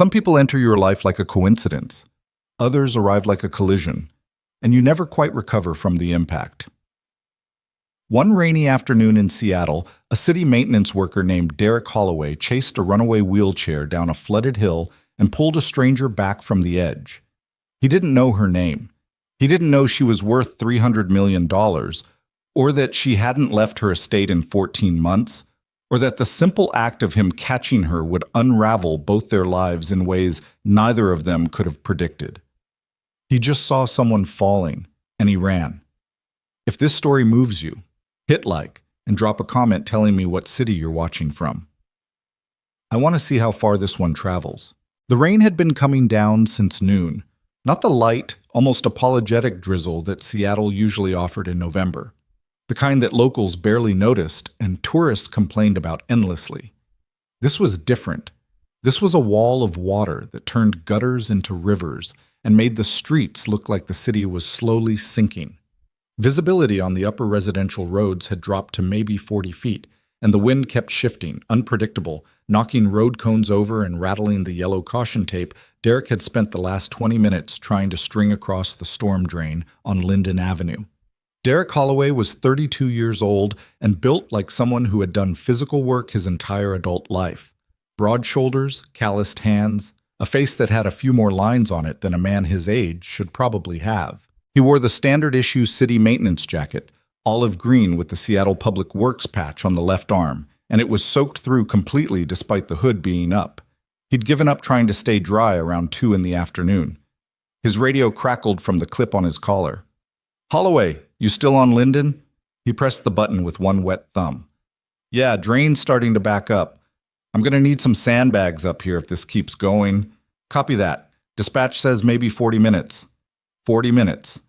Some people enter your life like a coincidence. Others arrive like a collision, and you never quite recover from the impact. One rainy afternoon in Seattle, a city maintenance worker named Derek Holloway chased a runaway wheelchair down a flooded hill and pulled a stranger back from the edge. He didn't know her name. He didn't know she was worth $300 million, or that she hadn't left her estate in 14 months, or that the simple act of him catching her would unravel both their lives in ways neither of them could have predicted. He just saw someone falling, and he ran. If this story moves you, hit like and drop a comment telling me what city you're watching from. I want to see how far this one travels. The rain had been coming down since noon, not the light, almost apologetic drizzle that Seattle usually offered in November, the kind that locals barely noticed and tourists complained about endlessly. This was different. This was a wall of water that turned gutters into rivers and made the streets look like the city was slowly sinking. Visibility on the upper residential roads had dropped to maybe 40 feet, and the wind kept shifting, unpredictable, knocking road cones over and rattling the yellow caution tape Derek had spent the last 20 minutes trying to string across the storm drain on Linden Avenue. Derek Holloway was 32 years old and built like someone who had done physical work his entire adult life. Broad shoulders, calloused hands, a face that had a few more lines on it than a man his age should probably have. He wore the standard-issue city maintenance jacket, olive green with the Seattle Public Works patch on the left arm, and it was soaked through completely despite the hood being up. He'd given up trying to stay dry around 2 in the afternoon. His radio crackled from the clip on his collar. "Holloway, you still on Linden?" He pressed the button with one wet thumb. "Yeah, drain's starting to back up. I'm going to need some sandbags up here if this keeps going." "Copy that. Dispatch says maybe 40 minutes. 40 minutes.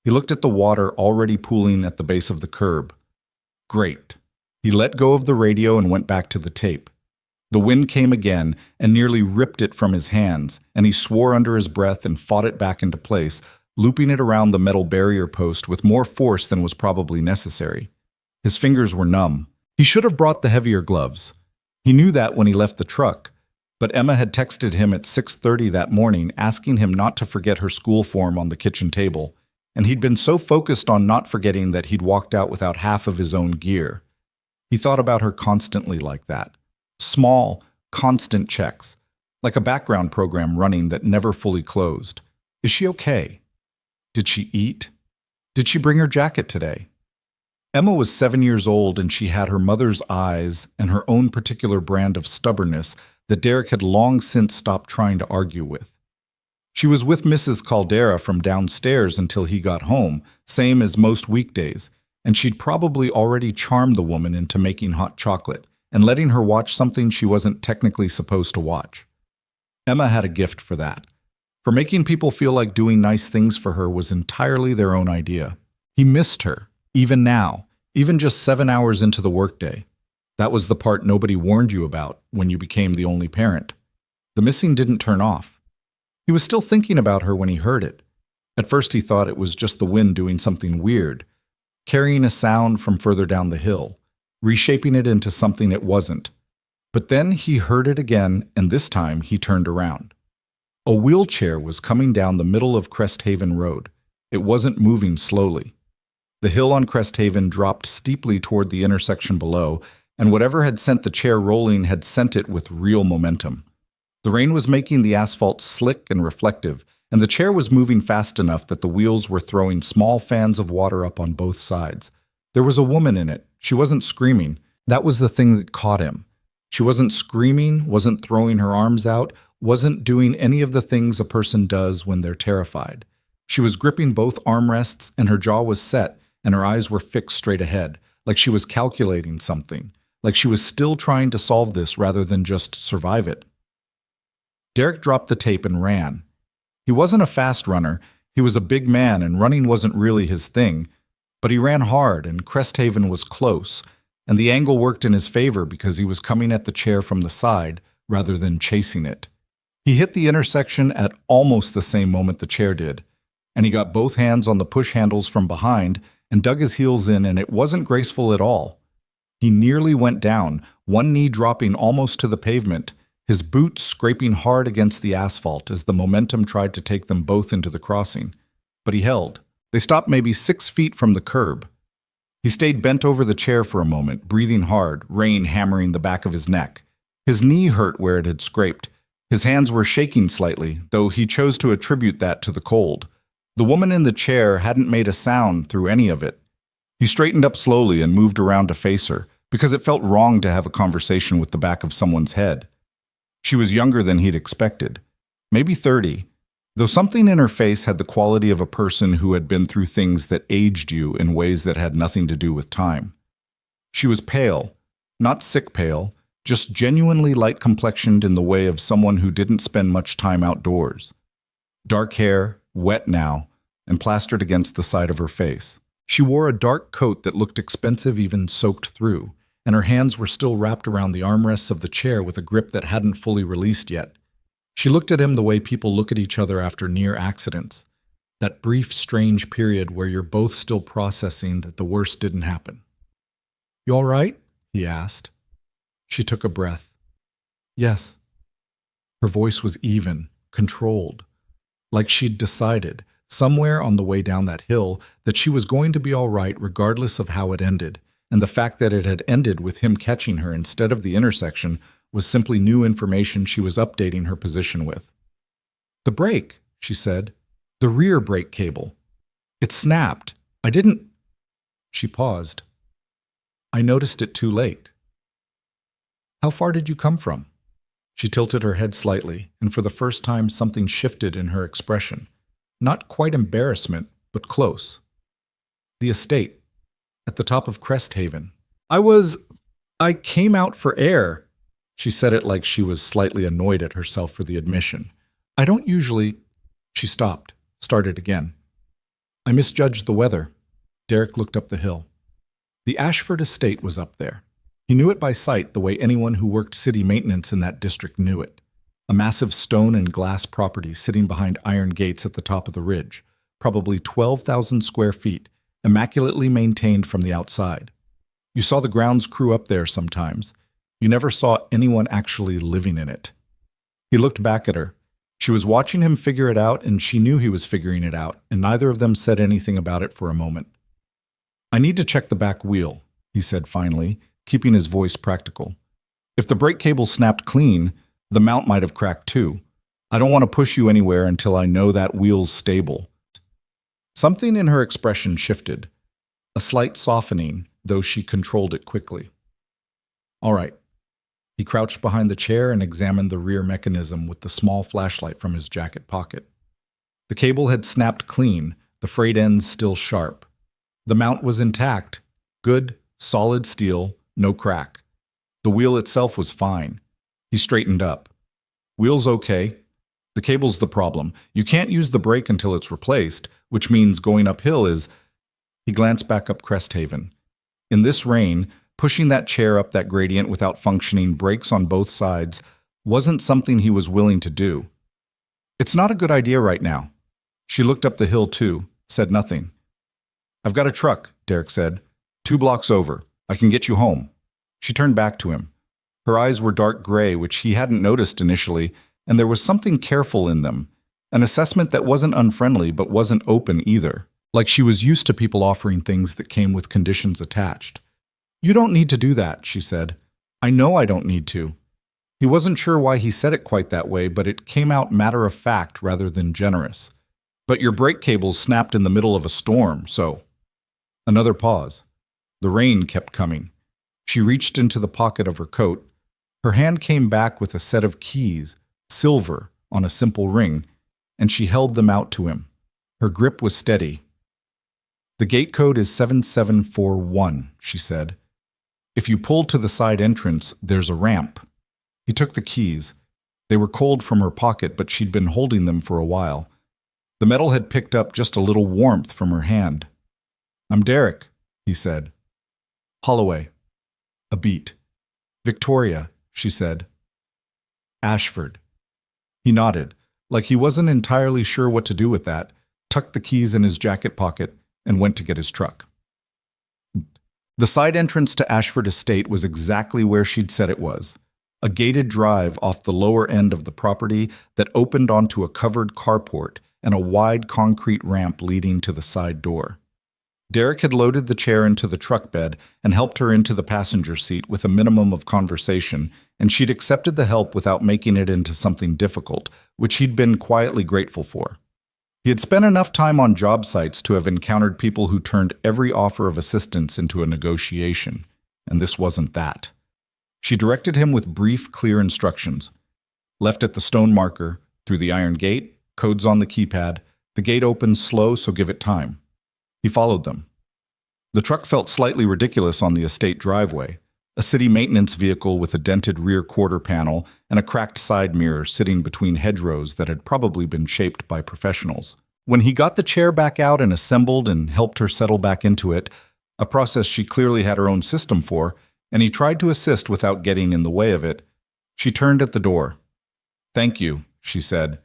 He looked at the water already pooling at the base of the curb. Great. He let go of the radio and went back to the tape. The wind came again and nearly ripped it from his hands, and he swore under his breath and fought it back into place, looping it around the metal barrier post with more force than was probably necessary. His fingers were numb. He should have brought the heavier gloves. He knew that when he left the truck, but Emma had texted him at 6:30 that morning asking him not to forget her school form on the kitchen table, and he'd been so focused on not forgetting that he'd walked out without half of his own gear. He thought about her constantly like that. Small, constant checks, like a background program running that never fully closed. Is she okay? Did she eat? Did she bring her jacket today? Emma was 7 years old, and she had her mother's eyes and her own particular brand of stubbornness that Derek had long since stopped trying to argue with. She was with Mrs. Caldera from downstairs until he got home, same as most weekdays, and she'd probably already charmed the woman into making hot chocolate and letting her watch something she wasn't technically supposed to watch. Emma had a gift for that. For making people feel like doing nice things for her was entirely their own idea. He missed her, even now, even just 7 hours into the workday. That was the part nobody warned you about when you became the only parent. The missing didn't turn off. He was still thinking about her when he heard it. At first he thought it was just the wind doing something weird, carrying a sound from further down the hill, reshaping it into something it wasn't. But then he heard it again, and this time he turned around. A wheelchair was coming down the middle of Cresthaven Road. It wasn't moving slowly. The hill on Cresthaven dropped steeply toward the intersection below, and whatever had sent the chair rolling had sent it with real momentum. The rain was making the asphalt slick and reflective, and the chair was moving fast enough that the wheels were throwing small fans of water up on both sides. There was a woman in it. She wasn't screaming. That was the thing that caught him. She wasn't screaming, wasn't throwing her arms out, wasn't doing any of the things a person does when they're terrified. She was gripping both armrests, and her jaw was set, and her eyes were fixed straight ahead, like she was calculating something, like she was still trying to solve this rather than just survive it. Derek dropped the tape and ran. He wasn't a fast runner. He was a big man, and running wasn't really his thing, but he ran hard, and Cresthaven was close, and the angle worked in his favor because he was coming at the chair from the side rather than chasing it. He hit the intersection at almost the same moment the chair did, and he got both hands on the push handles from behind and dug his heels in, and it wasn't graceful at all. He nearly went down, one knee dropping almost to the pavement, his boots scraping hard against the asphalt as the momentum tried to take them both into the crossing. But he held. They stopped maybe 6 feet from the curb. He stayed bent over the chair for a moment, breathing hard, rain hammering the back of his neck. His knee hurt where it had scraped. His hands were shaking slightly, though he chose to attribute that to the cold. The woman in the chair hadn't made a sound through any of it. He straightened up slowly and moved around to face her, because it felt wrong to have a conversation with the back of someone's head. She was younger than he'd expected, maybe 30, though something in her face had the quality of a person who had been through things that aged you in ways that had nothing to do with time. She was pale, not sick pale, just genuinely light-complexioned in the way of someone who didn't spend much time outdoors. Dark hair, wet now, and plastered against the side of her face. She wore a dark coat that looked expensive even soaked through, and her hands were still wrapped around the armrests of the chair with a grip that hadn't fully released yet. She looked at him the way people look at each other after near accidents, that brief, strange period where you're both still processing that the worst didn't happen. "You all right?" he asked. She took a breath. "Yes." Her voice was even, controlled, like she'd decided, somewhere on the way down that hill, that she was going to be all right regardless of how it ended, and the fact that it had ended with him catching her instead of the intersection was simply new information she was updating her position with. "The brake," she said. "The rear brake cable. It snapped. I didn't—" She paused. "I noticed it too late." "How far did you come from?" She tilted her head slightly, and for the first time something shifted in her expression. Not quite embarrassment, but close. "The estate, at the top of Cresthaven. I came out for air." She said it like she was slightly annoyed at herself for the admission. "I don't usually—" She stopped, started again. "I misjudged the weather." Derek looked up the hill. The Ashford estate was up there. He knew it by sight the way anyone who worked city maintenance in that district knew it. A massive stone and glass property sitting behind iron gates at the top of the ridge, probably 12,000 square feet, immaculately maintained from the outside. You saw the grounds crew up there sometimes. You never saw anyone actually living in it. He looked back at her. She was watching him figure it out, and she knew he was figuring it out, and neither of them said anything about it for a moment. "I need to check the back wheel," he said finally, keeping his voice practical. "If the brake cable snapped clean, the mount might have cracked too. I don't want to push you anywhere until I know that wheel's stable." Something in her expression shifted, a slight softening, though she controlled it quickly. "All right." He crouched behind the chair and examined the rear mechanism with the small flashlight from his jacket pocket. The cable had snapped clean, the frayed ends still sharp. The mount was intact, good, solid steel, no crack. The wheel itself was fine. He straightened up. "Wheel's okay. The cable's the problem. You can't use the brake until it's replaced, which means going uphill is—" He glanced back up Cresthaven. In this rain, pushing that chair up that gradient without functioning brakes on both sides wasn't something he was willing to do. "It's not a good idea right now." She looked up the hill too, said nothing. "I've got a truck," Derek said. 2 blocks over. I can get you home." She turned back to him. Her eyes were dark gray, which he hadn't noticed initially, and there was something careful in them, an assessment that wasn't unfriendly but wasn't open either, like she was used to people offering things that came with conditions attached. "You don't need to do that," she said. "I know I don't need to." He wasn't sure why he said it quite that way, but it came out matter-of-fact rather than generous. "But your brake cables snapped in the middle of a storm, so—" Another pause. The rain kept coming. She reached into the pocket of her coat. Her hand came back with a set of keys, silver, on a simple ring, and she held them out to him. Her grip was steady. "The gate code is 7741, she said. "If you pull to the side entrance, there's a ramp." He took the keys. They were cold from her pocket, but she'd been holding them for a while. The metal had picked up just a little warmth from her hand. "I'm Derek," he said. "Holloway." A beat. "Victoria," she said. "Ashford." He nodded, like he wasn't entirely sure what to do with that, tucked the keys in his jacket pocket, and went to get his truck. The side entrance to Ashford Estate was exactly where she'd said it was. a gated drive off the lower end of the property that opened onto a covered carport and a wide concrete ramp leading to the side door. Derek had loaded the chair into the truck bed and helped her into the passenger seat with a minimum of conversation, and she'd accepted the help without making it into something difficult, which he'd been quietly grateful for. He had spent enough time on job sites to have encountered people who turned every offer of assistance into a negotiation, and this wasn't that. She directed him with brief, clear instructions. Left at the stone marker, through the iron gate, codes on the keypad. The gate opens slow, so give it time. He followed them. The truck felt slightly ridiculous on the estate driveway, a city maintenance vehicle with a dented rear quarter panel and a cracked side mirror sitting between hedgerows that had probably been shaped by professionals. When he got the chair back out and assembled and helped her settle back into it, a process she clearly had her own system for, and he tried to assist without getting in the way of it, she turned at the door. "Thank you," she said.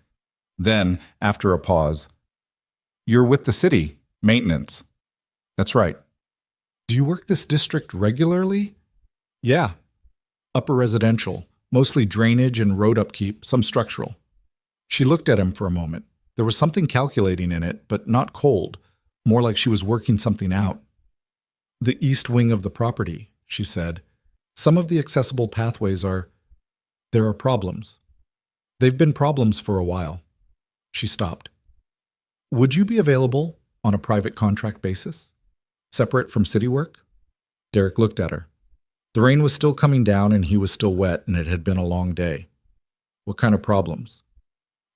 Then, after a pause, "You're with the city. Maintenance." "That's right." "Do you work this district regularly?" "Yeah. Upper residential, mostly drainage and road upkeep, some structural." She looked at him for a moment. There was something calculating in it, but not cold, more like she was working something out. "The east wing of the property," she said. "Some of the accessible pathways there are problems. They've been problems for a while." She stopped. "Would you be available on a private contract basis, separate from city work?" Derek looked at her. The rain was still coming down and he was still wet, and it had been a long day. "What kind of problems?"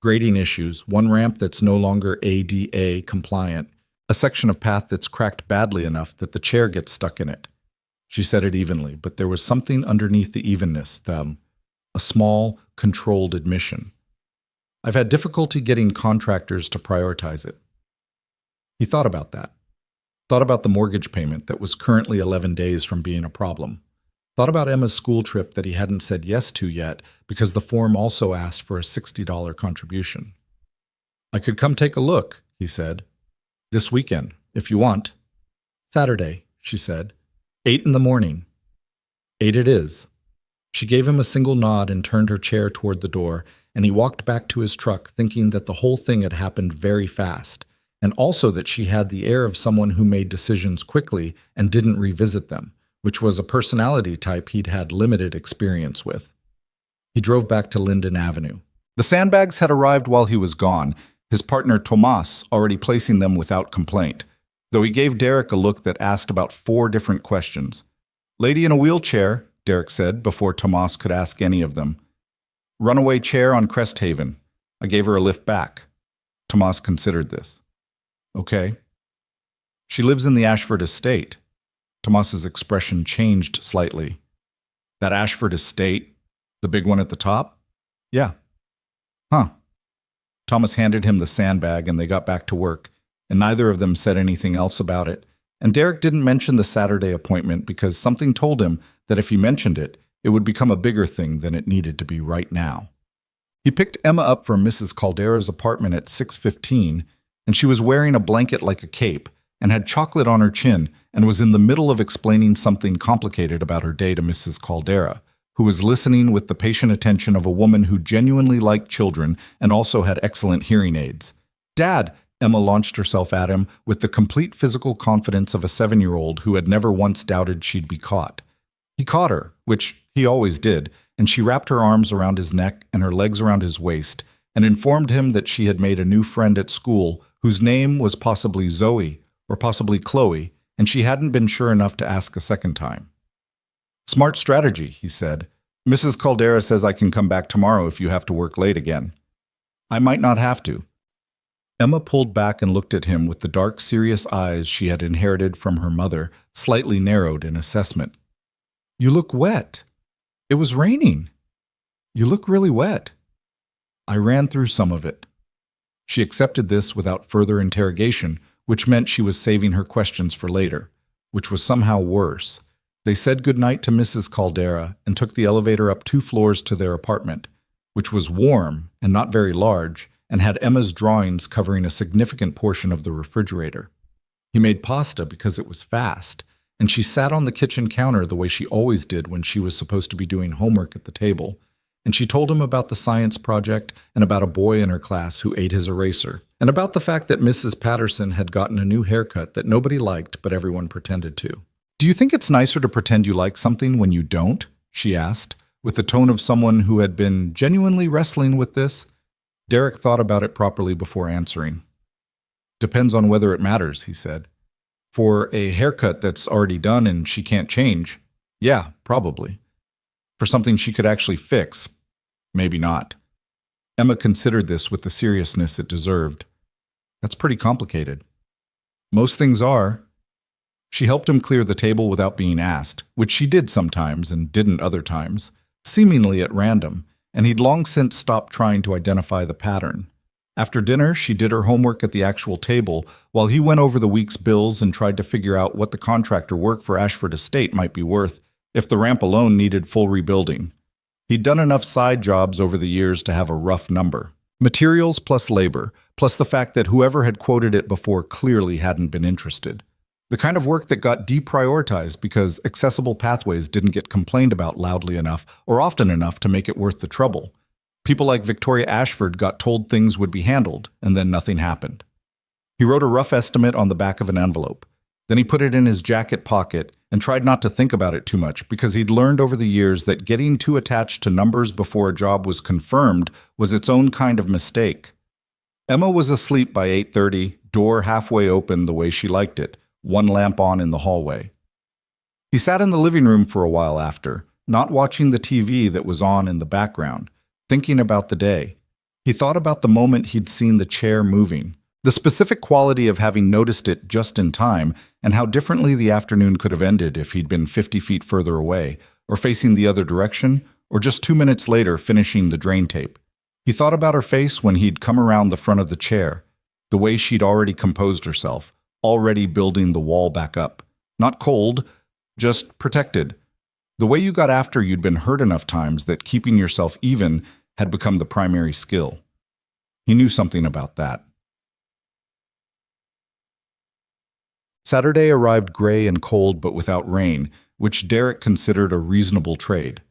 "Grading issues, one ramp that's no longer ADA compliant, a section of path that's cracked badly enough that the chair gets stuck in it." She said it evenly, but there was something underneath the evenness, a small, controlled admission. "I've had difficulty getting contractors to prioritize it." He thought about that. Thought about the mortgage payment that was currently 11 days from being a problem. Thought about Emma's school trip that he hadn't said yes to yet because the form also asked for a $60 contribution. "I could come take a look," he said. "This weekend, if you want." "Saturday," she said. 8 in the morning." 8 it is. She gave him a single nod and turned her chair toward the door, and he walked back to his truck thinking that the whole thing had happened very fast, and also that she had the air of someone who made decisions quickly and didn't revisit them, which was a personality type he'd had limited experience with. He drove back to Linden Avenue. The sandbags had arrived while he was gone, his partner Tomas already placing them without complaint, though he gave Derek a look that asked about 4 different questions. "Lady in a wheelchair," Derek said before Tomas could ask any of them. "Runaway chair on Crest Haven. I gave her a lift back." Tomas considered this. "Okay." "She lives in the Ashford estate." Tomas's expression changed slightly. "That Ashford estate? The big one at the top?" "Yeah." "Huh." Thomas handed him the sandbag and they got back to work, and neither of them said anything else about it, and Derek didn't mention the Saturday appointment because something told him that if he mentioned it, it would become a bigger thing than it needed to be right now. He picked Emma up from Mrs. Caldera's apartment at 6:15, and she was wearing a blanket like a cape and had chocolate on her chin and was in the middle of explaining something complicated about her day to Mrs. Caldera, who was listening with the patient attention of a woman who genuinely liked children and also had excellent hearing aids. "Dad!" Emma launched herself at him with the complete physical confidence of a 7-year-old who had never once doubted she'd be caught. He caught her, which he always did, and she wrapped her arms around his neck and her legs around his waist and informed him that she had made a new friend at school whose name was possibly Zoe or possibly Chloe, and she hadn't been sure enough to ask a second time. "Smart strategy," he said. "Mrs. Caldera says I can come back tomorrow if you have to work late again." "I might not have to." Emma pulled back and looked at him with the dark, serious eyes she had inherited from her mother, slightly narrowed in assessment. "You look wet. It was raining. You look really wet." "I ran through some of it." She accepted this without further interrogation, which meant she was saving her questions for later, which was somehow worse. They said goodnight to Mrs. Caldera and took the elevator up 2 floors to their apartment, which was warm and not very large, and had Emma's drawings covering a significant portion of the refrigerator. He made pasta because it was fast, and she sat on the kitchen counter the way she always did when she was supposed to be doing homework at the table, and she told him about the science project and about a boy in her class who ate his eraser, and about the fact that Mrs. Patterson had gotten a new haircut that nobody liked but everyone pretended to. "Do you think it's nicer to pretend you like something when you don't?" she asked, with the tone of someone who had been genuinely wrestling with this. Derek thought about it properly before answering. "Depends on whether it matters," he said. "For a haircut that's already done and she can't change, yeah, probably. For something she could actually fix, maybe not." Emma considered this with the seriousness it deserved. "That's pretty complicated." "Most things are." She helped him clear the table without being asked, which she did sometimes and didn't other times, seemingly at random, and he'd long since stopped trying to identify the pattern. After dinner, she did her homework at the actual table, while he went over the week's bills and tried to figure out what the contractor work for Ashford Estate might be worth if the ramp alone needed full rebuilding. He'd done enough side jobs over the years to have a rough number. Materials plus labor, plus the fact that whoever had quoted it before clearly hadn't been interested. The kind of work that got deprioritized because accessible pathways didn't get complained about loudly enough or often enough to make it worth the trouble. People like Victoria Ashford got told things would be handled, and then nothing happened. He wrote a rough estimate on the back of an envelope. Then he put it in his jacket pocket and tried not to think about it too much because he'd learned over the years that getting too attached to numbers before a job was confirmed was its own kind of mistake. Emma was asleep by 8:30, door halfway open the way she liked it, one lamp on in the hallway. He sat in the living room for a while after, not watching the TV that was on in the background, thinking about the day. He thought about the moment he'd seen the chair moving, the specific quality of having noticed it just in time, and how differently the afternoon could have ended if he'd been 50 feet further away, or facing the other direction, or just 2 minutes later finishing the drain tape. He thought about her face when he'd come around the front of the chair, the way she'd already composed herself, already building the wall back up. Not cold, just protected. The way you got after you'd been hurt enough times that keeping yourself even had become the primary skill. He knew something about that. Saturday arrived gray and cold but without rain, which Derek considered a reasonable trade.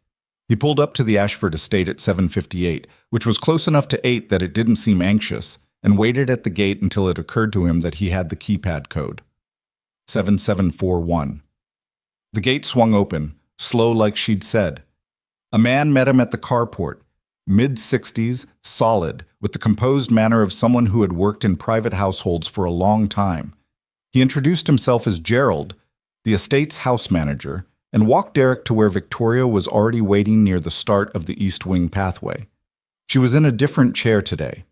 He pulled up to the Ashford Estate at 7:58, which was close enough to 8 that it didn't seem anxious, and waited at the gate until it occurred to him that he had the keypad code. 7741. The gate swung open, slow like she'd said. A man met him at the carport, mid-60s, solid, with the composed manner of someone who had worked in private households for a long time. He introduced himself as Gerald, the estate's house manager, and walked Derek to where Victoria was already waiting near the start of the East Wing pathway. She was in a different chair today,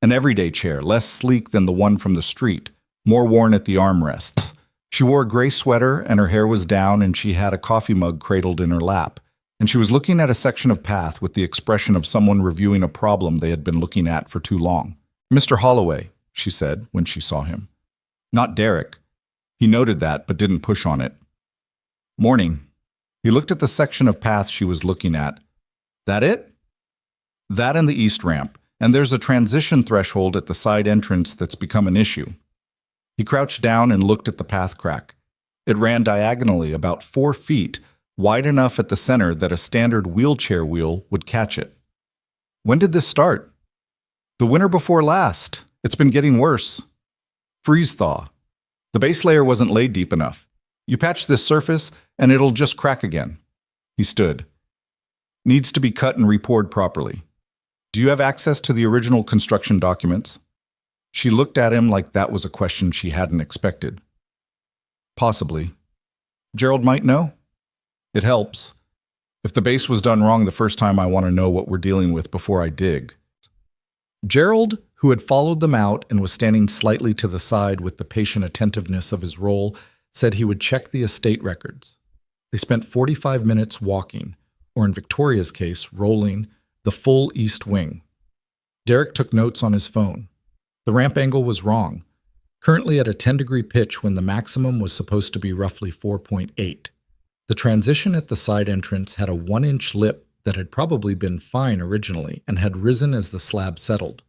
an everyday chair, less sleek than the one from the street, more worn at the armrests. She wore a gray sweater and her hair was down and she had a coffee mug cradled in her lap, and she was looking at a section of path with the expression of someone reviewing a problem they had been looking at for too long. "Mr. Holloway," she said when she saw him. Not Derek. He noted that, but didn't push on it. "Morning." He looked at the section of path she was looking at. "That it?" "That and the east ramp, and there's a transition threshold at the side entrance that's become an issue." He crouched down and looked at the path crack. It ran diagonally about 4 feet, wide enough at the center that a standard wheelchair wheel would catch it. "When did this start?" "The winter before last. It's been getting worse." "Freeze thaw. The base layer wasn't laid deep enough. You patch this surface, and it'll just crack again." He stood. "Needs to be cut and repoured properly. Do you have access to the original construction documents?" She looked at him like that was a question she hadn't expected. "Possibly. Gerald might know?" "It helps. If the base was done wrong the first time, I want to know what we're dealing with before I dig." Gerald, who had followed them out and was standing slightly to the side with the patient attentiveness of his role, said he would check the estate records. They spent 45 minutes walking, or in Victoria's case, rolling, the full east wing. Derek took notes on his phone. The ramp angle was wrong, currently at a 10-degree pitch when the maximum was supposed to be roughly 4.8. The transition at the side entrance had a 1-inch lip that had probably been fine originally and had risen as the slab settled.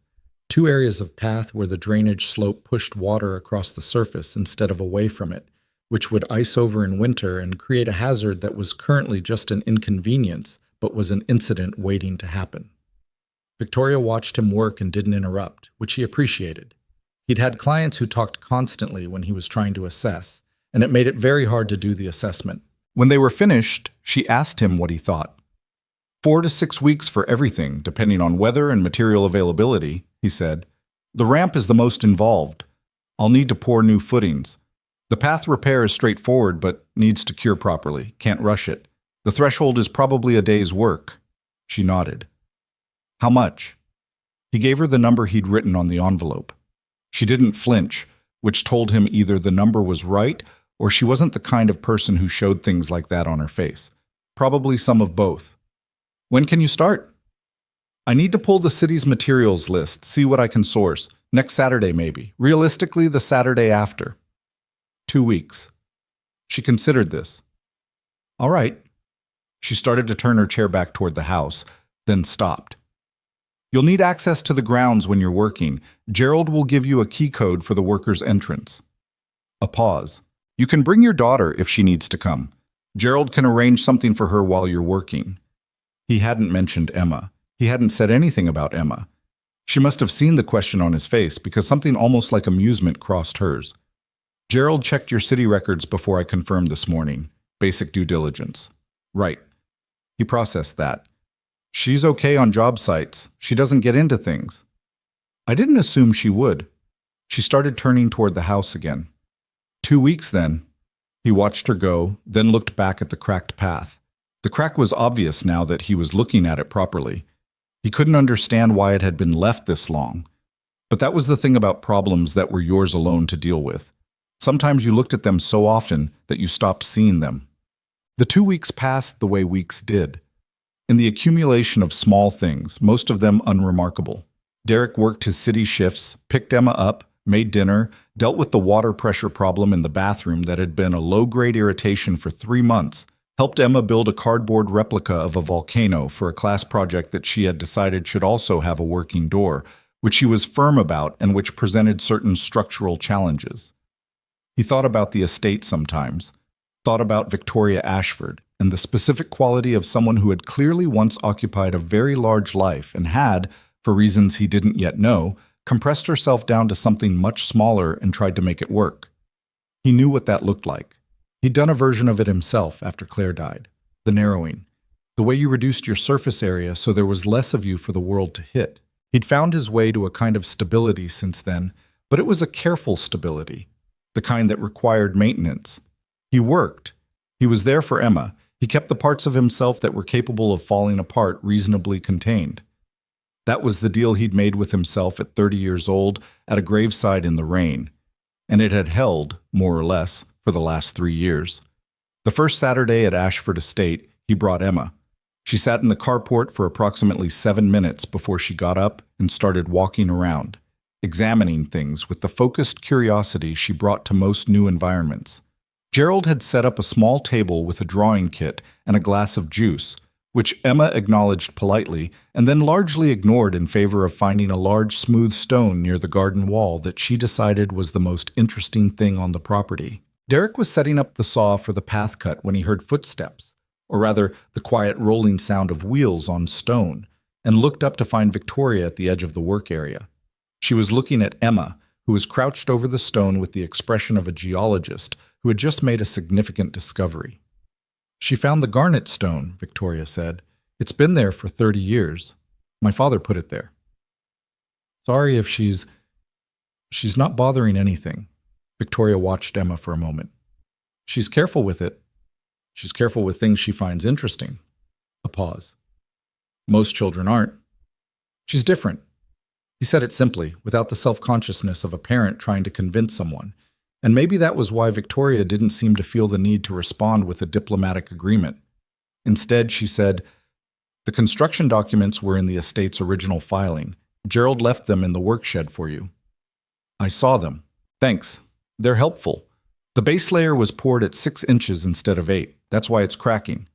2 areas of path where the drainage slope pushed water across the surface instead of away from it, which would ice over in winter and create a hazard that was currently just an inconvenience, but was an incident waiting to happen. Victoria watched him work and didn't interrupt, which he appreciated. He'd had clients who talked constantly when he was trying to assess, and it made it very hard to do the assessment. When they were finished, she asked him what he thought. 4 to 6 weeks for everything, depending on weather and material availability, he said. The ramp is the most involved. I'll need to pour new footings. The path repair is straightforward, but needs to cure properly. Can't rush it. The threshold is probably a day's work. She nodded. How much? He gave her the number he'd written on the envelope. She didn't flinch, which told him either the number was right or she wasn't the kind of person who showed things like that on her face. Probably some of both. When can you start? I need to pull the city's materials list, see what I can source. Next Saturday, maybe. Realistically, the Saturday after. 2 weeks. She considered this. All right. She started to turn her chair back toward the house, then stopped. You'll need access to the grounds when you're working. Gerald will give you a key code for the worker's entrance. A pause. You can bring your daughter if she needs to come. Gerald can arrange something for her while you're working. He hadn't mentioned Emma. He hadn't said anything about Emma. She must have seen the question on his face because something almost like amusement crossed hers. Gerald checked your city records before I confirmed this morning. Basic due diligence. Right. He processed that. She's okay on job sites. She doesn't get into things. I didn't assume she would. She started turning toward the house again. 2 weeks then. He watched her go, then looked back at the cracked path. The crack was obvious now that he was looking at it properly. He couldn't understand why it had been left this long. But that was the thing about problems that were yours alone to deal with. Sometimes you looked at them so often that you stopped seeing them. The 2 weeks passed the way weeks did. In the accumulation of small things, most of them unremarkable. Derek worked his city shifts, picked Emma up, made dinner, dealt with the water pressure problem in the bathroom that had been a low-grade irritation for 3 months, helped Emma build a cardboard replica of a volcano for a class project that she had decided should also have a working door, which she was firm about and which presented certain structural challenges. He thought about the estate sometimes, thought about Victoria Ashford, and the specific quality of someone who had clearly once occupied a very large life and had, for reasons he didn't yet know, compressed herself down to something much smaller and tried to make it work. He knew what that looked like. He'd done a version of it himself after Claire died. The narrowing. The way you reduced your surface area so there was less of you for the world to hit. He'd found his way to a kind of stability since then, but it was a careful stability, the kind that required maintenance. He worked. He was there for Emma. He kept the parts of himself that were capable of falling apart reasonably contained. That was the deal he'd made with himself at 30 years old at a graveside in the rain, and it had held, more or less, for the last 3 years. The first Saturday at Ashford Estate, he brought Emma. She sat in the carport for approximately 7 minutes before she got up and started walking around, examining things with the focused curiosity she brought to most new environments. Gerald had set up a small table with a drawing kit and a glass of juice, which Emma acknowledged politely and then largely ignored in favor of finding a large smooth stone near the garden wall that she decided was the most interesting thing on the property. Derek was setting up the saw for the path cut when he heard footsteps, or rather the quiet rolling sound of wheels on stone, and looked up to find Victoria at the edge of the work area. She was looking at Emma, who was crouched over the stone with the expression of a geologist who had just made a significant discovery. She found the garnet stone, Victoria said. It's been there for 30 years. My father put it there. Sorry if she's not bothering anything. Victoria watched Emma for a moment. She's careful with it. She's careful with things she finds interesting. A pause. Most children aren't. She's different. He said it simply, without the self-consciousness of a parent trying to convince someone. And maybe that was why Victoria didn't seem to feel the need to respond with a diplomatic agreement. Instead, she said, "The construction documents were in the estate's original filing. Gerald left them in the work shed for you." I saw them. Thanks. They're helpful. The base layer was poured at 6 inches instead of 8. That's why it's cracking.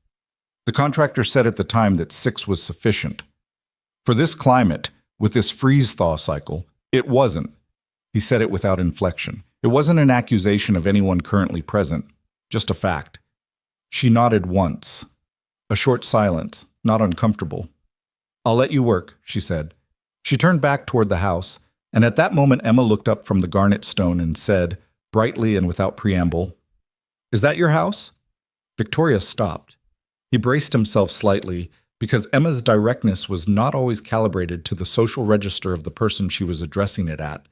The contractor said at the time that 6 was sufficient. For this climate, with this freeze-thaw cycle, it wasn't. He said it without inflection. It wasn't an accusation of anyone currently present, just a fact. She nodded once. A short silence, not uncomfortable. "I'll let you work," she said. She turned back toward the house, and at that moment Emma looked up from the garnet stone and said, brightly and without preamble, "Is that your house?" Victoria stopped. He braced himself slightly, because Emma's directness was not always calibrated to the social register of the person she was addressing it at.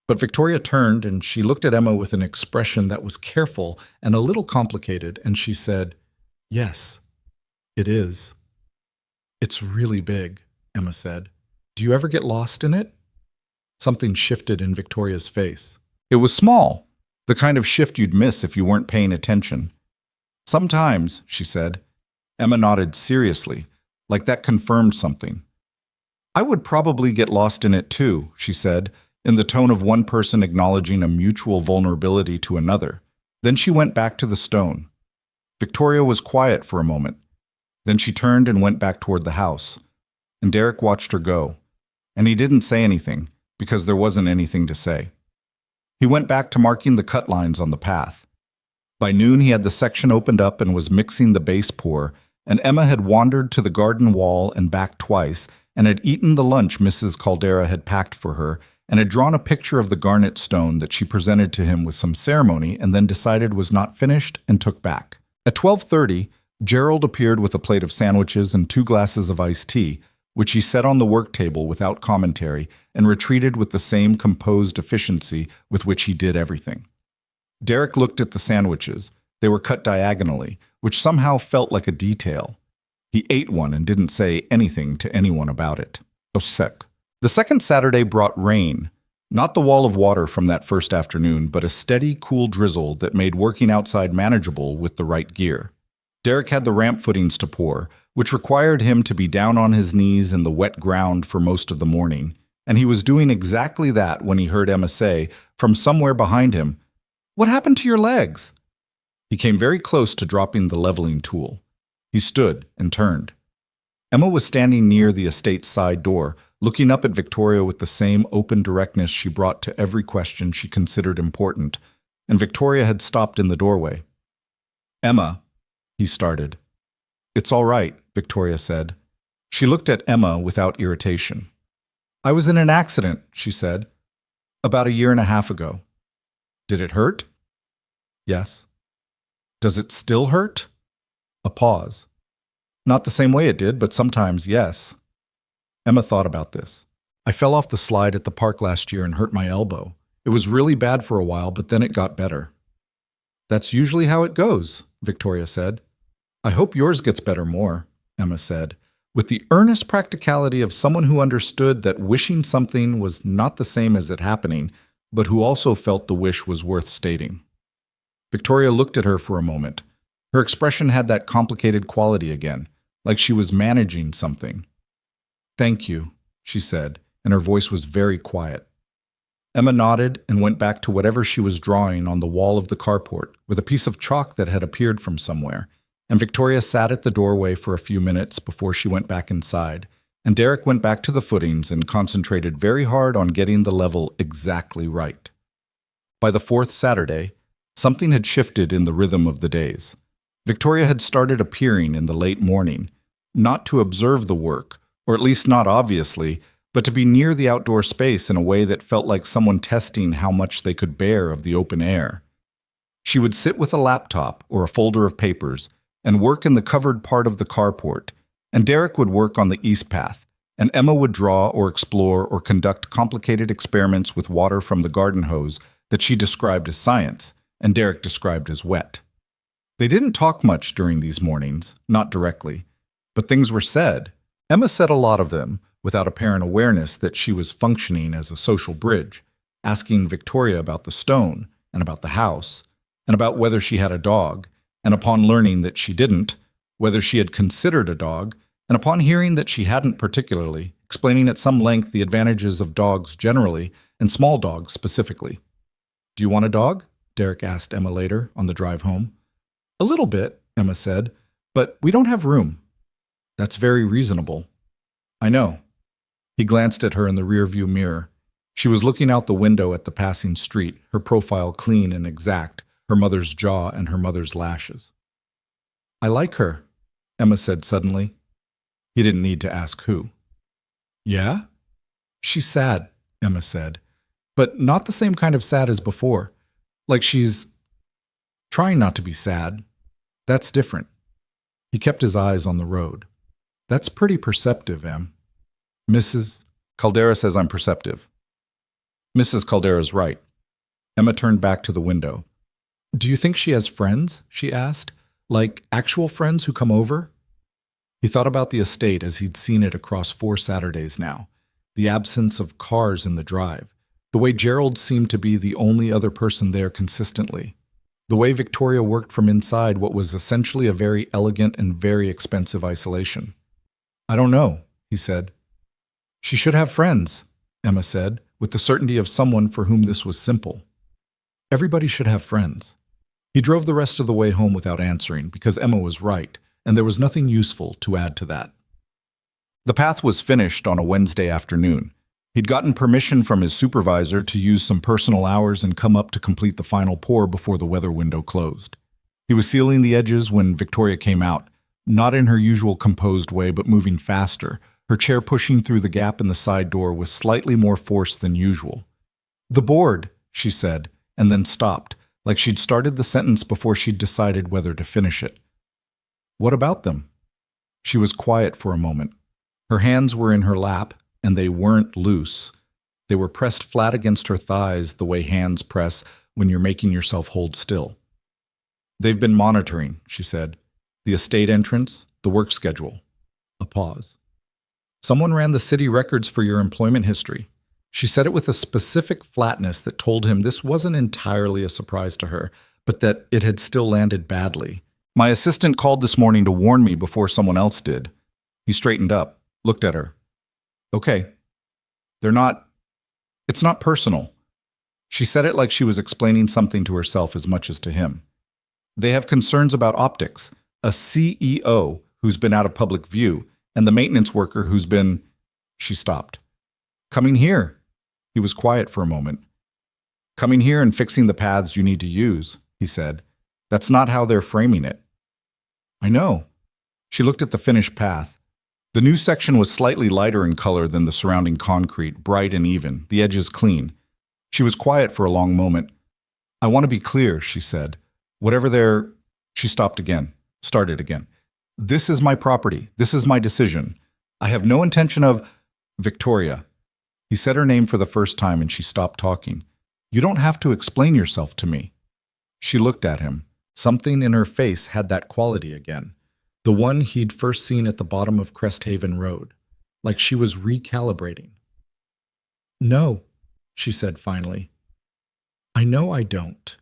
But Victoria turned and she looked at Emma with an expression that was careful and a little complicated, and she said, "Yes, it is." "It's really big," Emma said. "Do you ever get lost in it?" Something shifted in Victoria's face. It was small, the kind of shift you'd miss if you weren't paying attention. "Sometimes," she said. Emma nodded seriously, like that confirmed something. "I would probably get lost in it too," she said, in the tone of one person acknowledging a mutual vulnerability to another. Then she went back to the stone. Victoria was quiet for a moment. Then she turned and went back toward the house. And Derek watched her go. And he didn't say anything, because there wasn't anything to say. He went back to marking the cut lines on the path. By noon he had the section opened up and was mixing the base pour, and Emma had wandered to the garden wall and back twice, and had eaten the lunch Mrs. Caldera had packed for her, and had drawn a picture of the garnet stone that she presented to him with some ceremony and then decided was not finished and took back. At 12:30, Gerald appeared with a plate of sandwiches and 2 glasses of iced tea, which he set on the work table without commentary and retreated with the same composed efficiency with which he did everything. Derek looked at the sandwiches. They were cut diagonally, which somehow felt like a detail. He ate one and didn't say anything to anyone about it. Osek. The second Saturday brought rain, not the wall of water from that first afternoon, but a steady, cool drizzle that made working outside manageable with the right gear. Derek had the ramp footings to pour, which required him to be down on his knees in the wet ground for most of the morning, and he was doing exactly that when he heard Emma say, from somewhere behind him, "What happened to your legs?" He came very close to dropping the leveling tool. He stood and turned. Emma was standing near the estate's side door, looking up at Victoria with the same open directness she brought to every question she considered important, and Victoria had stopped in the doorway. "Emma," he started. "It's all right," Victoria said. She looked at Emma without irritation. "I was in an accident," she said, "about 1.5 years ago. Did it hurt?" "Yes." "Does it still hurt?" A pause. "Not the same way it did, but sometimes, yes." Emma thought about this. "I fell off the slide at the park last year and hurt my elbow. It was really bad for a while, but then it got better." "That's usually how it goes," Victoria said. "I hope yours gets better more," Emma said, with the earnest practicality of someone who understood that wishing something was not the same as it happening, but who also felt the wish was worth stating. Victoria looked at her for a moment. Her expression had that complicated quality again, like she was managing something. "Thank you," she said, and her voice was very quiet. Emma nodded and went back to whatever she was drawing on the wall of the carport with a piece of chalk that had appeared from somewhere, and Victoria sat at the doorway for a few minutes before she went back inside, and Derek went back to the footings and concentrated very hard on getting the level exactly right. By the 4th Saturday, something had shifted in the rhythm of the days. Victoria had started appearing in the late morning, not to observe the work, or at least not obviously, but to be near the outdoor space in a way that felt like someone testing how much they could bear of the open air. She would sit with a laptop or a folder of papers and work in the covered part of the carport, and Derek would work on the east path, and Emma would draw or explore or conduct complicated experiments with water from the garden hose that she described as science, and Derek described as wet. They didn't talk much during these mornings, not directly, but things were said. Emma said a lot of them, without apparent awareness that she was functioning as a social bridge, asking Victoria about the stone, and about the house, and about whether she had a dog, and upon learning that she didn't, whether she had considered a dog, and upon hearing that she hadn't particularly, explaining at some length the advantages of dogs generally, and small dogs specifically. "Do you want a dog?" Derek asked Emma later, on the drive home. "A little bit," Emma said, "but we don't have room." "That's very reasonable." "I know." He glanced at her in the rearview mirror. She was looking out the window at the passing street, her profile clean and exact, her mother's jaw and her mother's lashes. "I like her," Emma said suddenly. He didn't need to ask who. "Yeah?" "She's sad," Emma said, "but not the same kind of sad as before. Like she's trying not to be sad. That's different." He kept his eyes on the road. "That's pretty perceptive, Em." "Mrs. Caldera says I'm perceptive." "Mrs. Caldera's right." Emma turned back to the window. "Do you think she has friends?" she asked. "Like actual friends who come over?" He thought about the estate as he'd seen it across 4 Saturdays now. The absence of cars in the drive. The way Gerald seemed to be the only other person there consistently. The way Victoria worked from inside what was essentially a very elegant and very expensive isolation. "I don't know," he said. "She should have friends," Emma said, with the certainty of someone for whom this was simple. Everybody should have friends. He drove the rest of the way home without answering, because Emma was right, and there was nothing useful to add to that. The path was finished on a Wednesday afternoon. He'd gotten permission from his supervisor to use some personal hours and come up to complete the final pour before the weather window closed. He was sealing the edges when Victoria came out, not in her usual composed way, but moving faster, her chair pushing through the gap in the side door with slightly more force than usual. "The board," she said, and then stopped, like she'd started the sentence before she'd decided whether to finish it. "What about them?" She was quiet for a moment. Her hands were in her lap, and they weren't loose. They were pressed flat against her thighs the way hands press when you're making yourself hold still. "They've been monitoring," she said. "The estate entrance, the work schedule." A pause. "Someone ran the city records for your employment history." She said it with a specific flatness that told him this wasn't entirely a surprise to her, but that it had still landed badly. "My assistant called this morning to warn me before someone else did." He straightened up, looked at her. "Okay. It's not personal." She said it like she was explaining something to herself as much as to him. "They have concerns about optics, a CEO who's been out of public view, and the maintenance worker who's been—" She stopped. "Coming here." He was quiet for a moment. "Coming here and fixing the paths you need to use," he said. "That's not how they're framing it." "I know." She looked at the finished path. The new section was slightly lighter in color than the surrounding concrete, bright and even, the edges clean. She was quiet for a long moment. "I want to be clear," she said. "Whatever they're—" She stopped again, started again. "This is my property. This is my decision. I have no intention of—" "Victoria." He said her name for the first time and she stopped talking. "You don't have to explain yourself to me." She looked at him. Something in her face had that quality again. The one he'd first seen at the bottom of Cresthaven Road, like she was recalibrating. "No," she said finally. "I know I don't."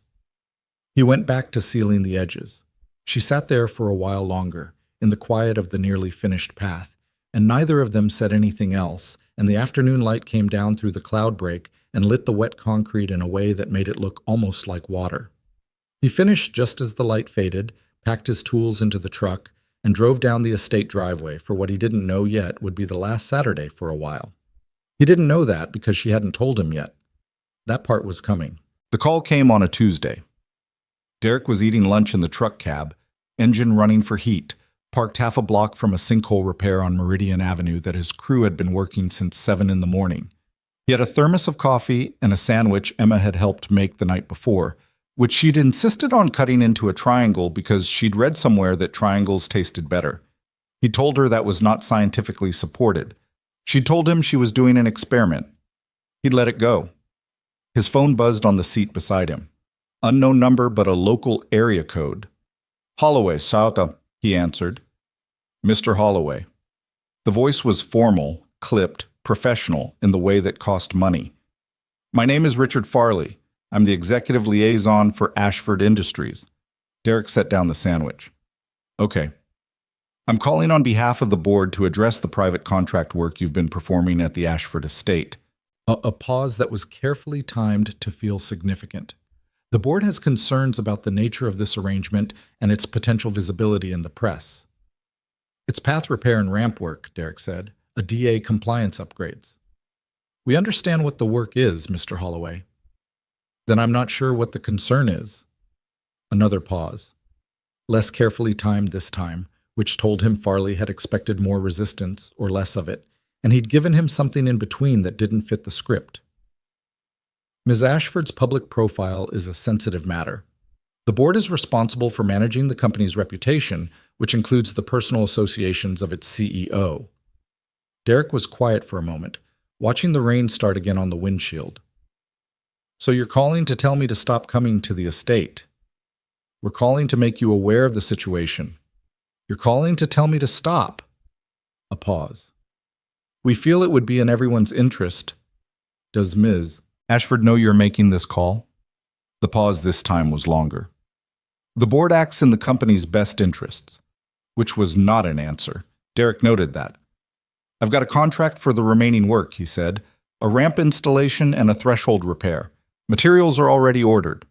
He went back to sealing the edges. She sat there for a while longer, in the quiet of the nearly finished path, and neither of them said anything else, and the afternoon light came down through the cloud break and lit the wet concrete in a way that made it look almost like water. He finished just as the light faded, packed his tools into the truck, and drove down the estate driveway for what he didn't know yet would be the last Saturday for a while. He didn't know that because she hadn't told him yet. That part was coming. The call came on a Tuesday. Derek was eating lunch in the truck cab, engine running for heat, parked half a block from a sinkhole repair on Meridian Avenue that his crew had been working since 7 in the morning. He had a thermos of coffee and a sandwich Emma had helped make the night before, which she'd insisted on cutting into a triangle because she'd read somewhere that triangles tasted better. He told her that was not scientifically supported. She'd told him she was doing an experiment. He'd let it go. His phone buzzed on the seat beside him. Unknown number, but a local area code. "Holloway, Sauta," he answered. "Mr. Holloway." The voice was formal, clipped, professional in the way that cost money. "My name is Richard Farley. I'm the executive liaison for Ashford Industries." Derek set down the sandwich. "Okay. I'm calling on behalf of the board to address the private contract work you've been performing at the Ashford estate." A pause that was carefully timed to feel significant. "The board has concerns about the nature of this arrangement and its potential visibility in the press." "It's path repair and ramp work," Derek said. "A DA compliance upgrades." We understand what the work is, Mr. Holloway. Then I'm not sure what the concern is. Another pause. Less carefully timed this time, which told him Farley had expected more resistance or less of it, and he'd given him something in between that didn't fit the script. Ms. Ashford's public profile is a sensitive matter. The board is responsible for managing the company's reputation, which includes the personal associations of its CEO. Derek was quiet for a moment, watching the rain start again on the windshield. So you're calling to tell me to stop coming to the estate? We're calling to make you aware of the situation. You're calling to tell me to stop. A pause. We feel it would be in everyone's interest. Does Ms. Ashford know you're making this call? The pause this time was longer. The board acts in the company's best interests, which was not an answer. Derek noted that. I've got a contract for the remaining work, he said, a ramp installation and a threshold repair. Materials are already ordered.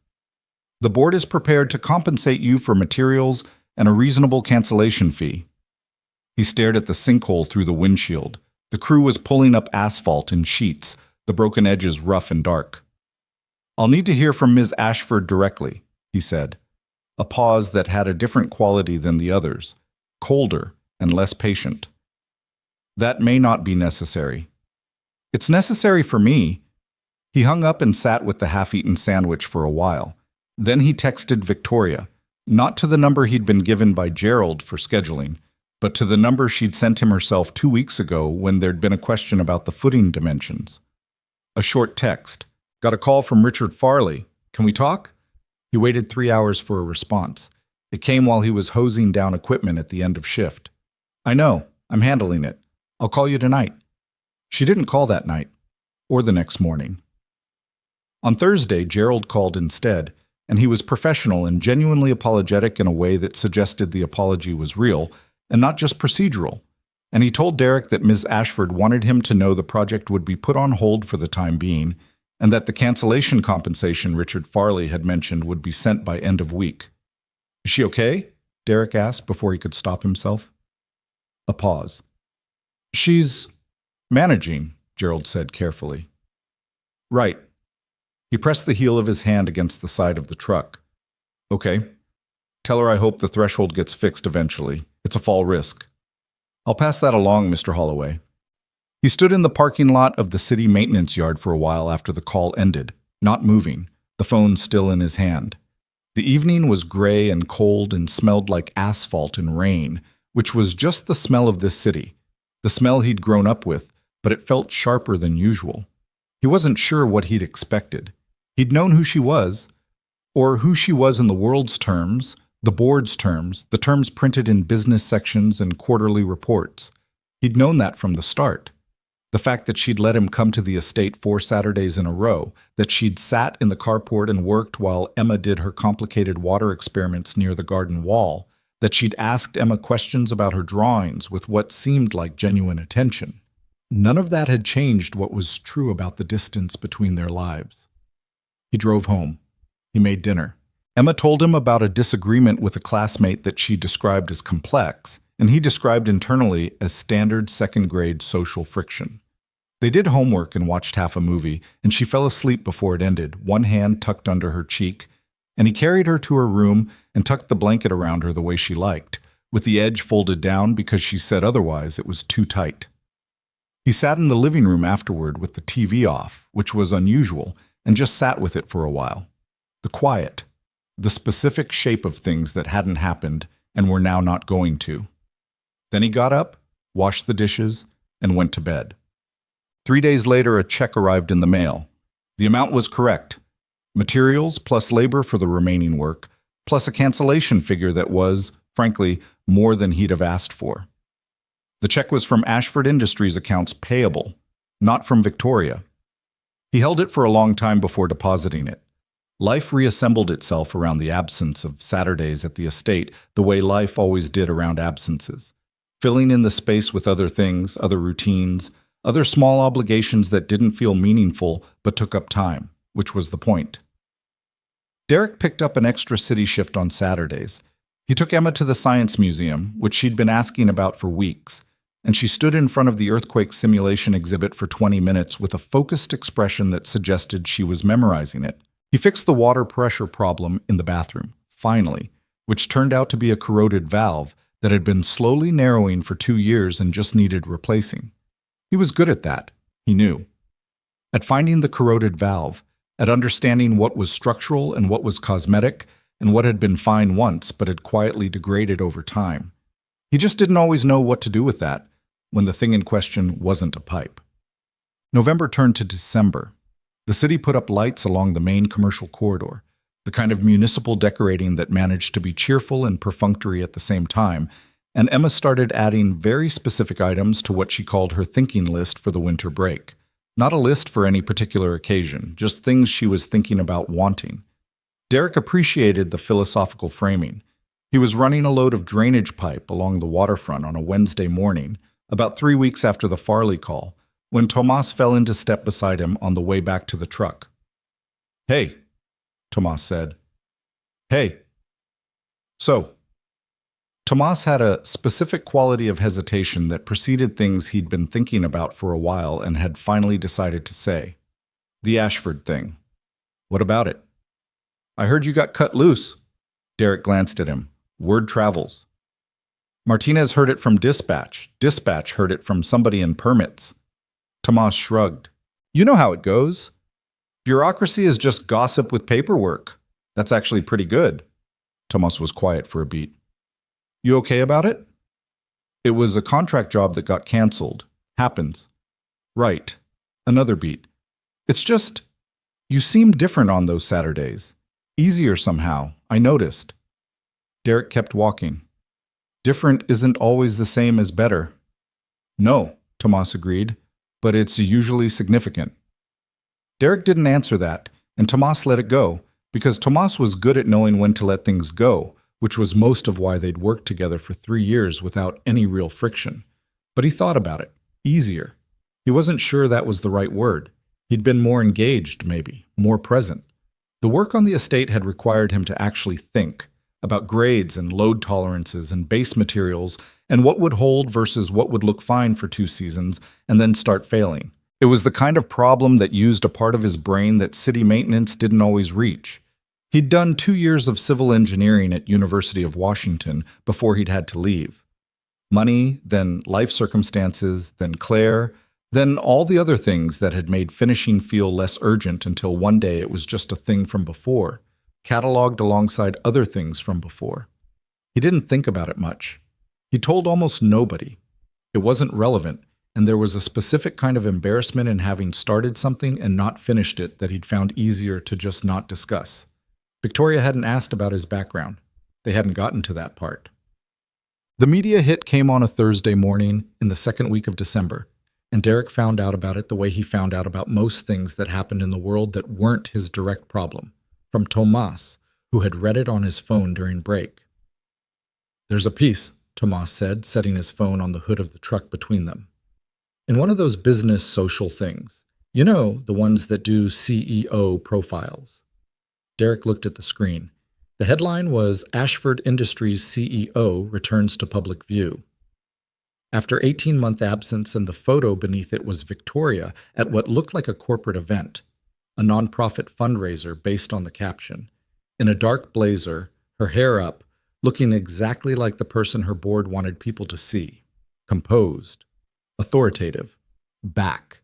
The board is prepared to compensate you for materials and a reasonable cancellation fee. He stared at the sinkhole through the windshield. The crew was pulling up asphalt in sheets, the broken edges rough and dark. I'll need to hear from Ms. Ashford directly, he said. A pause that had a different quality than the others, colder and less patient. That may not be necessary. It's necessary for me. He hung up and sat with the half-eaten sandwich for a while. Then he texted Victoria, not to the number he'd been given by Gerald for scheduling, but to the number she'd sent him herself 2 weeks ago when there'd been a question about the footing dimensions. A short text. Got a call from Richard Farley. Can we talk? He waited 3 hours for a response. It came while he was hosing down equipment at the end of shift. I know. I'm handling it. I'll call you tonight. She didn't call that night, or the next morning. On Thursday, Gerald called instead, and he was professional and genuinely apologetic in a way that suggested the apology was real and not just procedural. And he told Derek that Ms. Ashford wanted him to know the project would be put on hold for the time being, and that the cancellation compensation Richard Farley had mentioned would be sent by end of week. Is she okay? Derek asked before he could stop himself. A pause. She's managing, Gerald said carefully. Right. He pressed the heel of his hand against the side of the truck. Okay. Tell her I hope the threshold gets fixed eventually. It's a fall risk. I'll pass that along, Mr. Holloway. He stood in the parking lot of the city maintenance yard for a while after the call ended, not moving, the phone still in his hand. The evening was gray and cold and smelled like asphalt and rain, which was just the smell of this city, the smell he'd grown up with, but it felt sharper than usual. He wasn't sure what he'd expected. He'd known who she was, or who she was in the world's terms, the board's terms, the terms printed in business sections and quarterly reports. He'd known that from the start. The fact that she'd let him come to the estate 4 Saturdays in a row, that she'd sat in the carport and worked while Emma did her complicated water experiments near the garden wall, that she'd asked Emma questions about her drawings with what seemed like genuine attention. None of that had changed what was true about the distance between their lives. He drove home. He made dinner. Emma told him about a disagreement with a classmate that she described as complex, and he described internally as standard second-grade social friction. They did homework and watched half a movie, and she fell asleep before it ended, one hand tucked under her cheek, and he carried her to her room and tucked the blanket around her the way she liked, with the edge folded down because she said otherwise it was too tight. He sat in the living room afterward with the TV off, which was unusual, and just sat with it for a while. The quiet, the specific shape of things that hadn't happened and were now not going to. Then he got up, washed the dishes, and went to bed. 3 days later, a check arrived in the mail. The amount was correct. Materials plus labor for the remaining work, plus a cancellation figure that was, frankly, more than he'd have asked for. The check was from Ashford Industries accounts payable, not from Victoria. He held it for a long time before depositing it. Life reassembled itself around the absence of Saturdays at the estate the way life always did around absences, filling in the space with other things, other routines, other small obligations that didn't feel meaningful but took up time, which was the point. Derek picked up an extra city shift on Saturdays. He took Emma to the Science Museum, which she'd been asking about for weeks, and she stood in front of the earthquake simulation exhibit for 20 minutes with a focused expression that suggested she was memorizing it. He fixed the water pressure problem in the bathroom, finally, which turned out to be a corroded valve that had been slowly narrowing for 2 years and just needed replacing. He was good at that, he knew. At finding the corroded valve, at understanding what was structural and what was cosmetic, and what had been fine once but had quietly degraded over time. He just didn't always know what to do with that when the thing in question wasn't a pipe. November turned to December. The city put up lights along the main commercial corridor, the kind of municipal decorating that managed to be cheerful and perfunctory at the same time, and Emma started adding very specific items to what she called her thinking list for the winter break. Not a list for any particular occasion, just things she was thinking about wanting. Derek appreciated the philosophical framing. He was running a load of drainage pipe along the waterfront on a Wednesday morning, about 3 weeks after the Farley call, when Tomas fell into step beside him on the way back to the truck. "Hey," Tomas said. "Hey." So, Tomas had a specific quality of hesitation that preceded things he'd been thinking about for a while and had finally decided to say. "The Ashford thing. What about it?" "I heard you got cut loose." Derek glanced at him. "Word travels." "Martinez heard it from dispatch. Dispatch heard it from somebody in permits." Tomas shrugged. "You know how it goes. Bureaucracy is just gossip with paperwork. That's actually pretty good." Tomas was quiet for a beat. "You okay about it?" "It was a contract job that got canceled. Happens." "Right." Another beat. "It's just, you seemed different on those Saturdays. Easier somehow, I noticed." Derek kept walking. "Different isn't always the same as better." "No," Tomas agreed, "but it's usually significant." Derek didn't answer that, and Tomas let it go, because Tomas was good at knowing when to let things go, which was most of why they'd worked together for 3 years without any real friction. But he thought about it. Easier. He wasn't sure that was the right word. He'd been more engaged, maybe, more present. The work on the estate had required him to actually think about grades and load tolerances and base materials and what would hold versus what would look fine for 2 seasons and then start failing. It was the kind of problem that used a part of his brain that city maintenance didn't always reach. He'd done 2 years of civil engineering at University of Washington before he'd had to leave. Money, then life circumstances, then Claire, then all the other things that had made finishing feel less urgent until one day it was just a thing from before, cataloged alongside other things from before. He didn't think about it much. He told almost nobody. It wasn't relevant, and there was a specific kind of embarrassment in having started something and not finished it that he'd found easier to just not discuss. Victoria hadn't asked about his background. They hadn't gotten to that part. The media hit came on a Thursday morning in the second week of December, and Derek found out about it the way he found out about most things that happened in the world that weren't his direct problem, from Tomas, who had read it on his phone during break. "There's a piece," Tomas said, setting his phone on the hood of the truck between them. "In one of those business social things. You know, the ones that do CEO profiles." Derek looked at the screen. The headline was Ashford Industries CEO returns to public view. After 18-month absence, and the photo beneath it was Victoria at what looked like a corporate event, a nonprofit fundraiser based on the caption, in a dark blazer, her hair up, looking exactly like the person her board wanted people to see. Composed. Authoritative. Back.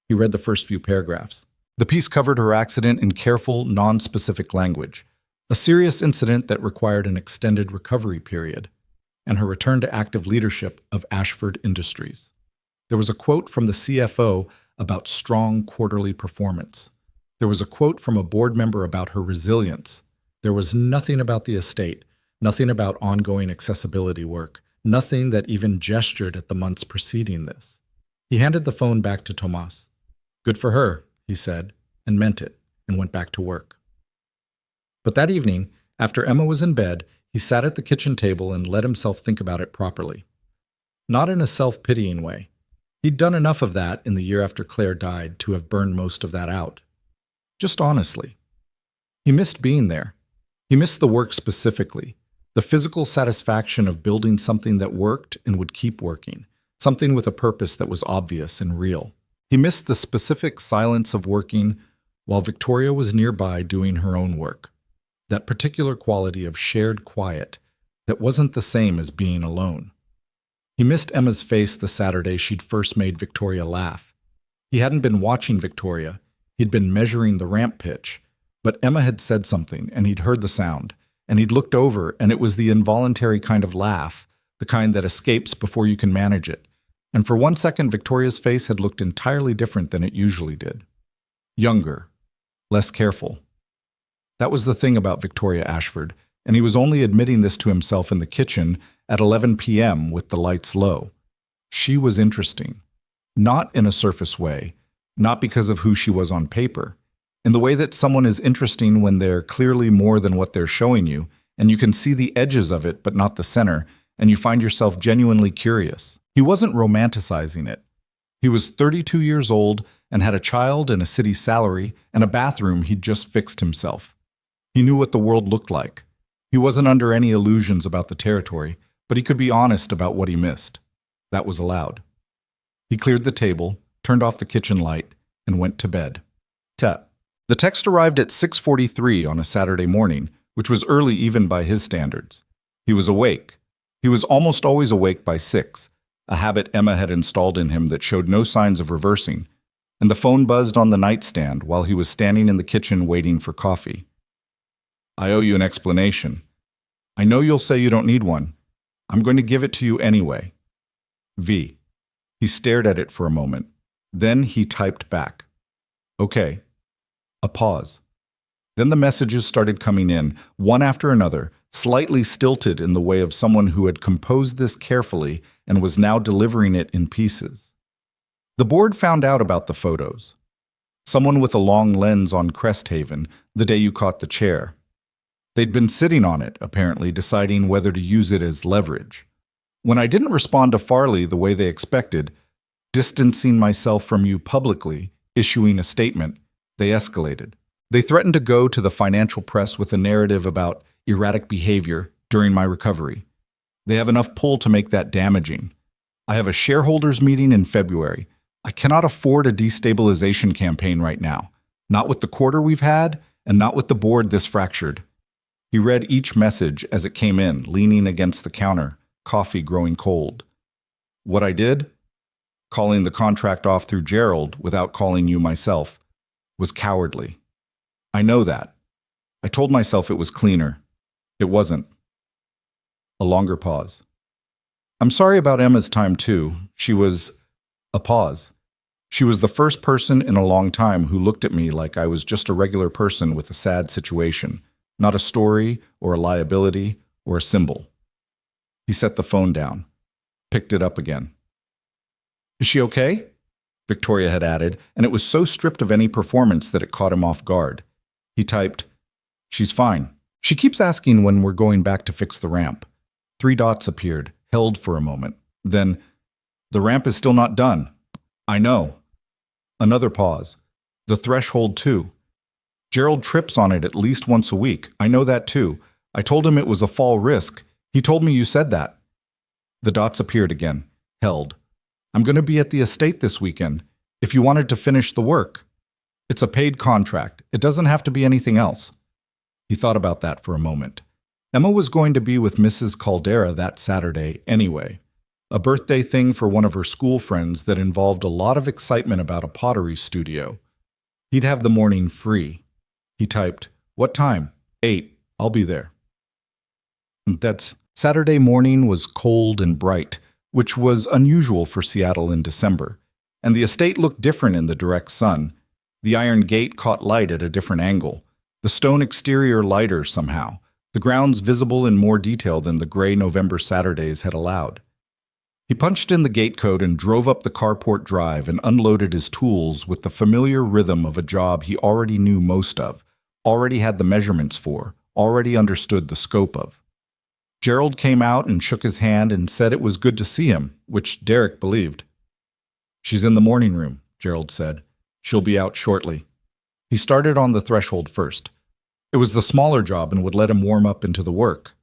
He read the first few paragraphs. The piece covered her accident in careful, non-specific language, a serious incident that required an extended recovery period, and her return to active leadership of Ashford Industries. There was a quote from the CFO about strong quarterly performance. There was a quote from a board member about her resilience. There was nothing about the estate, nothing about ongoing accessibility work, nothing that even gestured at the months preceding this. He handed the phone back to Tomas. "Good for her," he said, and meant it, and went back to work. But that evening, after Emma was in bed, he sat at the kitchen table and let himself think about it properly. Not in a self-pitying way. He'd done enough of that in the year after Claire died to have burned most of that out. Just honestly. He missed being there. He missed the work specifically, the physical satisfaction of building something that worked and would keep working, something with a purpose that was obvious and real. He missed the specific silence of working while Victoria was nearby doing her own work. That particular quality of shared quiet that wasn't the same as being alone. He missed Emma's face the Saturday she'd first made Victoria laugh. He hadn't been watching Victoria, he'd been measuring the ramp pitch, but Emma had said something and he'd heard the sound, and he'd looked over and it was the involuntary kind of laugh, the kind that escapes before you can manage it. And for 1 second, Victoria's face had looked entirely different than it usually did. Younger, less careful. That was the thing about Victoria Ashford, and he was only admitting this to himself in the kitchen at 11 p.m. with the lights low. She was interesting. Not in a surface way, not because of who she was on paper. In the way that someone is interesting when they're clearly more than what they're showing you, and you can see the edges of it but not the center, and you find yourself genuinely curious. He wasn't romanticizing it. He was 32 years old and had a child and a city salary and a bathroom he'd just fixed himself. He knew what the world looked like. He wasn't under any illusions about the territory, but he could be honest about what he missed. That was allowed. He cleared the table, turned off the kitchen light, and went to bed. Tap. The text arrived at 6:43 on a Saturday morning, which was early even by his standards. He was awake. He was almost always awake by 6, a habit Emma had installed in him that showed no signs of reversing, and the phone buzzed on the nightstand while he was standing in the kitchen waiting for coffee. I owe you an explanation. I know you'll say you don't need one. I'm going to give it to you anyway. V. He stared at it for a moment. Then he typed back. Okay. A pause. Then the messages started coming in, one after another, slightly stilted in the way of someone who had composed this carefully and was now delivering it in pieces. The board found out about the photos. Someone with a long lens on Cresthaven the day you caught the chair. They'd been sitting on it, apparently, deciding whether to use it as leverage. When I didn't respond to Farley the way they expected, distancing myself from you publicly, issuing a statement, they escalated. They threatened to go to the financial press with a narrative about erratic behavior during my recovery. They have enough pull to make that damaging. I have a shareholders meeting in February. I cannot afford a destabilization campaign right now. Not with the quarter we've had, and not with the board this fractured. He read each message as it came in, leaning against the counter, coffee growing cold. What I did? Calling the contract off through Gerald without calling you myself, was cowardly. I know that. I told myself it was cleaner. It wasn't. A longer pause. I'm sorry about Emma's time too. She was... A pause. She was the first person in a long time who looked at me like I was just a regular person with a sad situation, not a story or a liability or a symbol. He set the phone down, picked it up again. Is she okay? Victoria had added, and it was so stripped of any performance that it caught him off guard. He typed, She's fine. She keeps asking when we're going back to fix the ramp. 3 dots appeared, held for a moment. Then, the ramp is still not done. I know. Another pause. The threshold too. Gerald trips on it at least once a week. I know that too. I told him it was a fall risk. He told me you said that. The dots appeared again, held. I'm going to be at the estate this weekend, if you wanted to finish the work. It's a paid contract. It doesn't have to be anything else. He thought about that for a moment. Emma was going to be with Mrs. Caldera that Saturday anyway. A birthday thing for one of her school friends that involved a lot of excitement about a pottery studio. He'd have the morning free. He typed, What time? 8. I'll be there. That's Saturday morning was cold and bright, which was unusual for Seattle in December, and the estate looked different in the direct sun. The iron gate caught light at a different angle, the stone exterior lighter somehow, the grounds visible in more detail than the gray November Saturdays had allowed. He punched in the gate code and drove up the carport drive and unloaded his tools with the familiar rhythm of a job he already knew most of, already had the measurements for, already understood the scope of. Gerald came out and shook his hand and said it was good to see him, which Derek believed. She's in the morning room, Gerald said. She'll be out shortly. He started on the threshold first. It was the smaller job and would let him warm up into the work.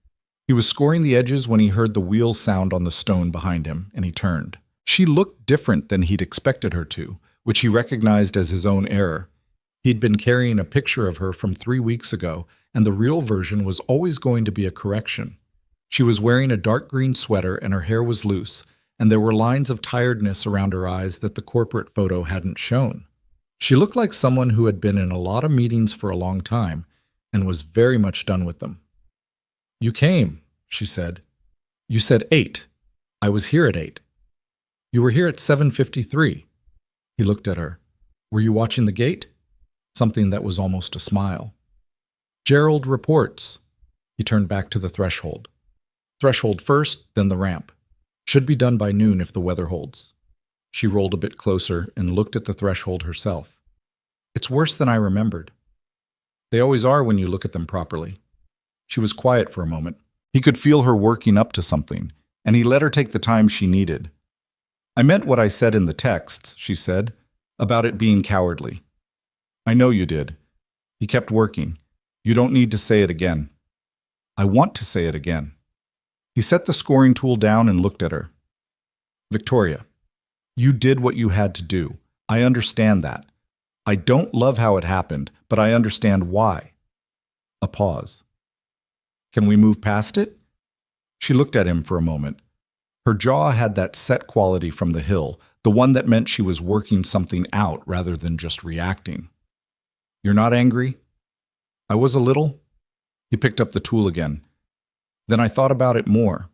He was scoring the edges when he heard the wheel sound on the stone behind him, and he turned. She looked different than he'd expected her to, which he recognized as his own error. He'd been carrying a picture of her from 3 weeks ago, and the real version was always going to be a correction. She was wearing a dark green sweater and her hair was loose, and there were lines of tiredness around her eyes that the corporate photo hadn't shown. She looked like someone who had been in a lot of meetings for a long time and was very much done with them. "You came," she said. "You said 8. I was here at 8. You were here at 7:53. He looked at her. "Were you watching the gate?" Something that was almost a smile. "Gerald reports." He turned back to the threshold. "Threshold first, then the ramp. Should be done by noon if the weather holds." She rolled a bit closer and looked at the threshold herself. "It's worse than I remembered." "They always are when you look at them properly." She was quiet for a moment. He could feel her working up to something, and he let her take the time she needed. "I meant what I said in the texts," she said, "about it being cowardly." "I know you did." He kept working. "You don't need to say it again." "I want to say it again." He set the scoring tool down and looked at her. "Victoria, you did what you had to do. I understand that. I don't love how it happened, but I understand why." A pause. "Can we move past it?" She looked at him for a moment. Her jaw had that set quality from the hill, the one that meant she was working something out rather than just reacting. "You're not angry?" "I was a little." He picked up the tool again. "Then I thought about it more.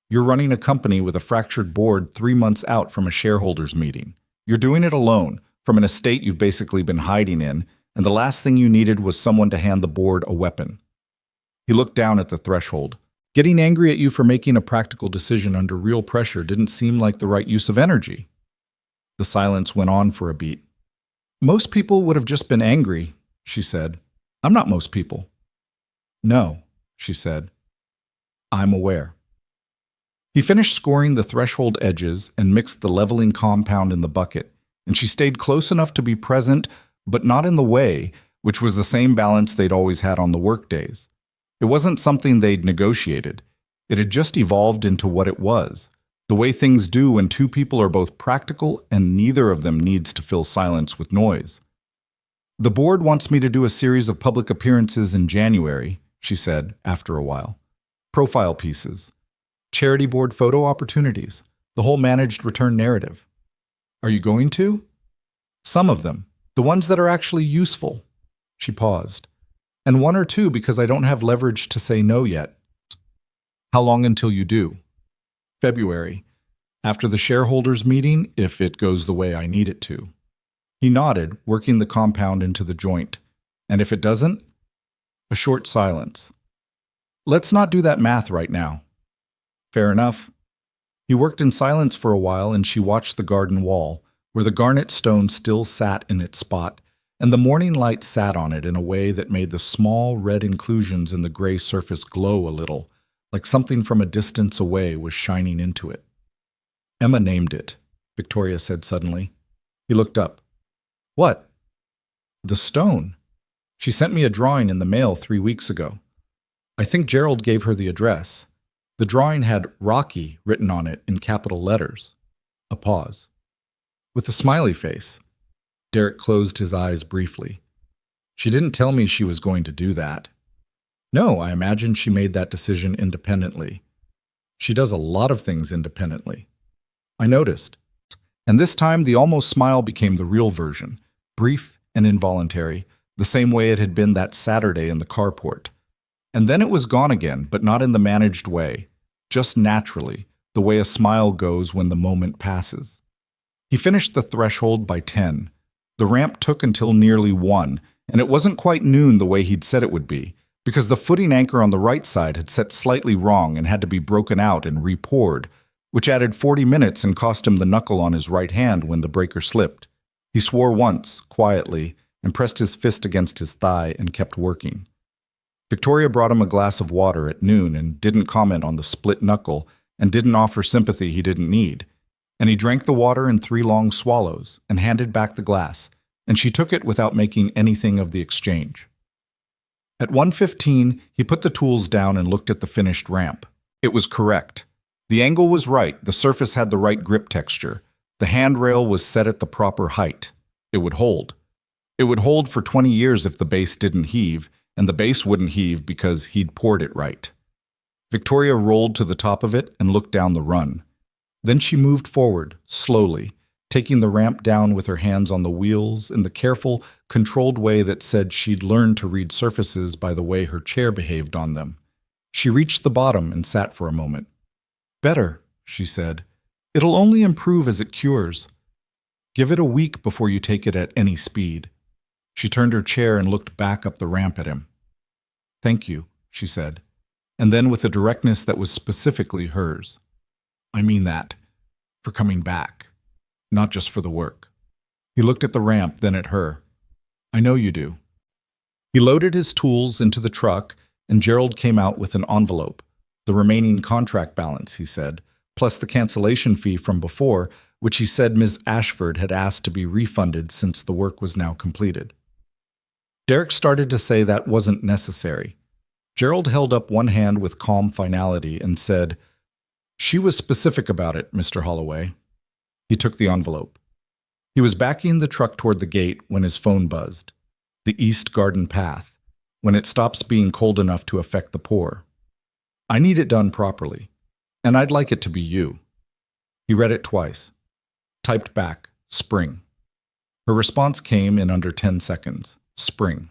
You're running a company with a fractured board 3 months out from a shareholders meeting. You're doing it alone, from an estate you've basically been hiding in, and the last thing you needed was someone to hand the board a weapon." He looked down at the threshold. Getting angry at you for making a practical decision under real pressure didn't seem like the right use of energy. The silence went on for a beat. "Most people would have just been angry," she said. "I'm not most people." "No," she said. "I'm aware." He finished scoring the threshold edges and mixed the leveling compound in the bucket, and she stayed close enough to be present, but not in the way, which was the same balance they'd always had on the workdays. It wasn't something they'd negotiated. It had just evolved into what it was, the way things do when two people are both practical and neither of them needs to fill silence with noise. "The board wants me to do a series of public appearances in January," she said after a while. "Profile pieces, charity board photo opportunities, the whole managed return narrative." "Are you going to?" "Some of them, the ones that are actually useful." She paused. "And 1 or 2 because I don't have leverage to say no yet." "How long until you do?" "February. After the shareholders meeting, if it goes the way I need it to." He nodded, working the compound into the joint. "And if it doesn't?" A short silence. "Let's not do that math right now." "Fair enough." He worked in silence for a while, and she watched the garden wall, where the garnet stone still sat in its spot, and the morning light sat on it in a way that made the small red inclusions in the gray surface glow a little, like something from a distance away was shining into it. "Emma named it," Victoria said suddenly. He looked up. "What?" "The stone. She sent me a drawing in the mail 3 weeks ago. I think Gerald gave her the address. The drawing had Rocky written on it in capital letters." A pause. "With a smiley face." Derek closed his eyes briefly. "She didn't tell me she was going to do that." "No, I imagine she made that decision independently. She does a lot of things independently." I noticed. And this time the almost smile became the real version, brief and involuntary, the same way it had been that Saturday in the carport. And then it was gone again, but not in the managed way, just naturally, the way a smile goes when the moment passes. He finished the threshold by 10. The ramp took until nearly 1, and it wasn't quite noon the way he'd said it would be, because the footing anchor on the right side had set slightly wrong and had to be broken out and re-poured, which added 40 minutes and cost him the knuckle on his right hand when the breaker slipped. He swore once, quietly, and pressed his fist against his thigh and kept working. Victoria brought him a glass of water at noon and didn't comment on the split knuckle and didn't offer sympathy he didn't need. And he drank the water in 3 long swallows and handed back the glass, and she took it without making anything of the exchange. At 1:15, he put the tools down and looked at the finished ramp. It was correct. The angle was right, the surface had the right grip texture, The handrail was set at the proper height. It would hold. It would hold for 20 years if the base didn't heave, and the base wouldn't heave because he'd poured it right. Victoria rolled to the top of it and looked down the run. Then she moved forward, slowly, taking the ramp down with her hands on the wheels in the careful, controlled way that said she'd learned to read surfaces by the way her chair behaved on them. She reached the bottom and sat for a moment. "Better," she said. "It'll only improve as it cures. Give it a week before you take it at any speed." She turned her chair and looked back up the ramp at him. "Thank you," she said, and then with a directness that was specifically hers. "I mean that, for coming back, not just for the work." He looked at the ramp, then at her. "I know you do." He loaded his tools into the truck, and Gerald came out with an envelope. The remaining contract balance, he said, plus the cancellation fee from before, which he said Ms. Ashford had asked to be refunded since the work was now completed. Derek started to say that wasn't necessary. Gerald held up one hand with calm finality and said, "She was specific about it, Mr. Holloway." He took the envelope. He was backing the truck toward the gate when his phone buzzed. The East Garden Path, when it stops being cold enough to affect the pour. "I need it done properly, and I'd like it to be you." He read it twice. Typed back, "Spring." Her response came in under 10 seconds. "Spring."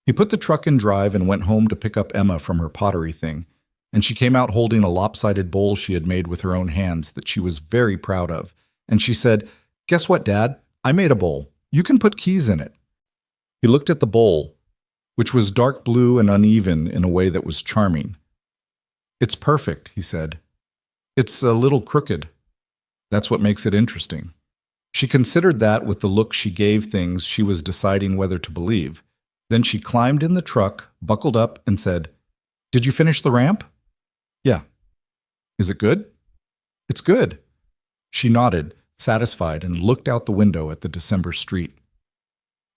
He put the truck in drive and went home to pick up Emma from her pottery thing, and she came out holding a lopsided bowl she had made with her own hands that she was very proud of, and she said, "Guess what, Dad? I made a bowl. You can put keys in it." He looked at the bowl, which was dark blue and uneven in a way that was charming. "It's perfect," he said. "It's a little crooked. That's what makes it interesting." She considered that with the look she gave things she was deciding whether to believe. Then she climbed in the truck, buckled up, and said, "Did you finish the ramp?" "Yeah." "Is it good?" "It's good." She nodded, satisfied, and looked out the window at the December street.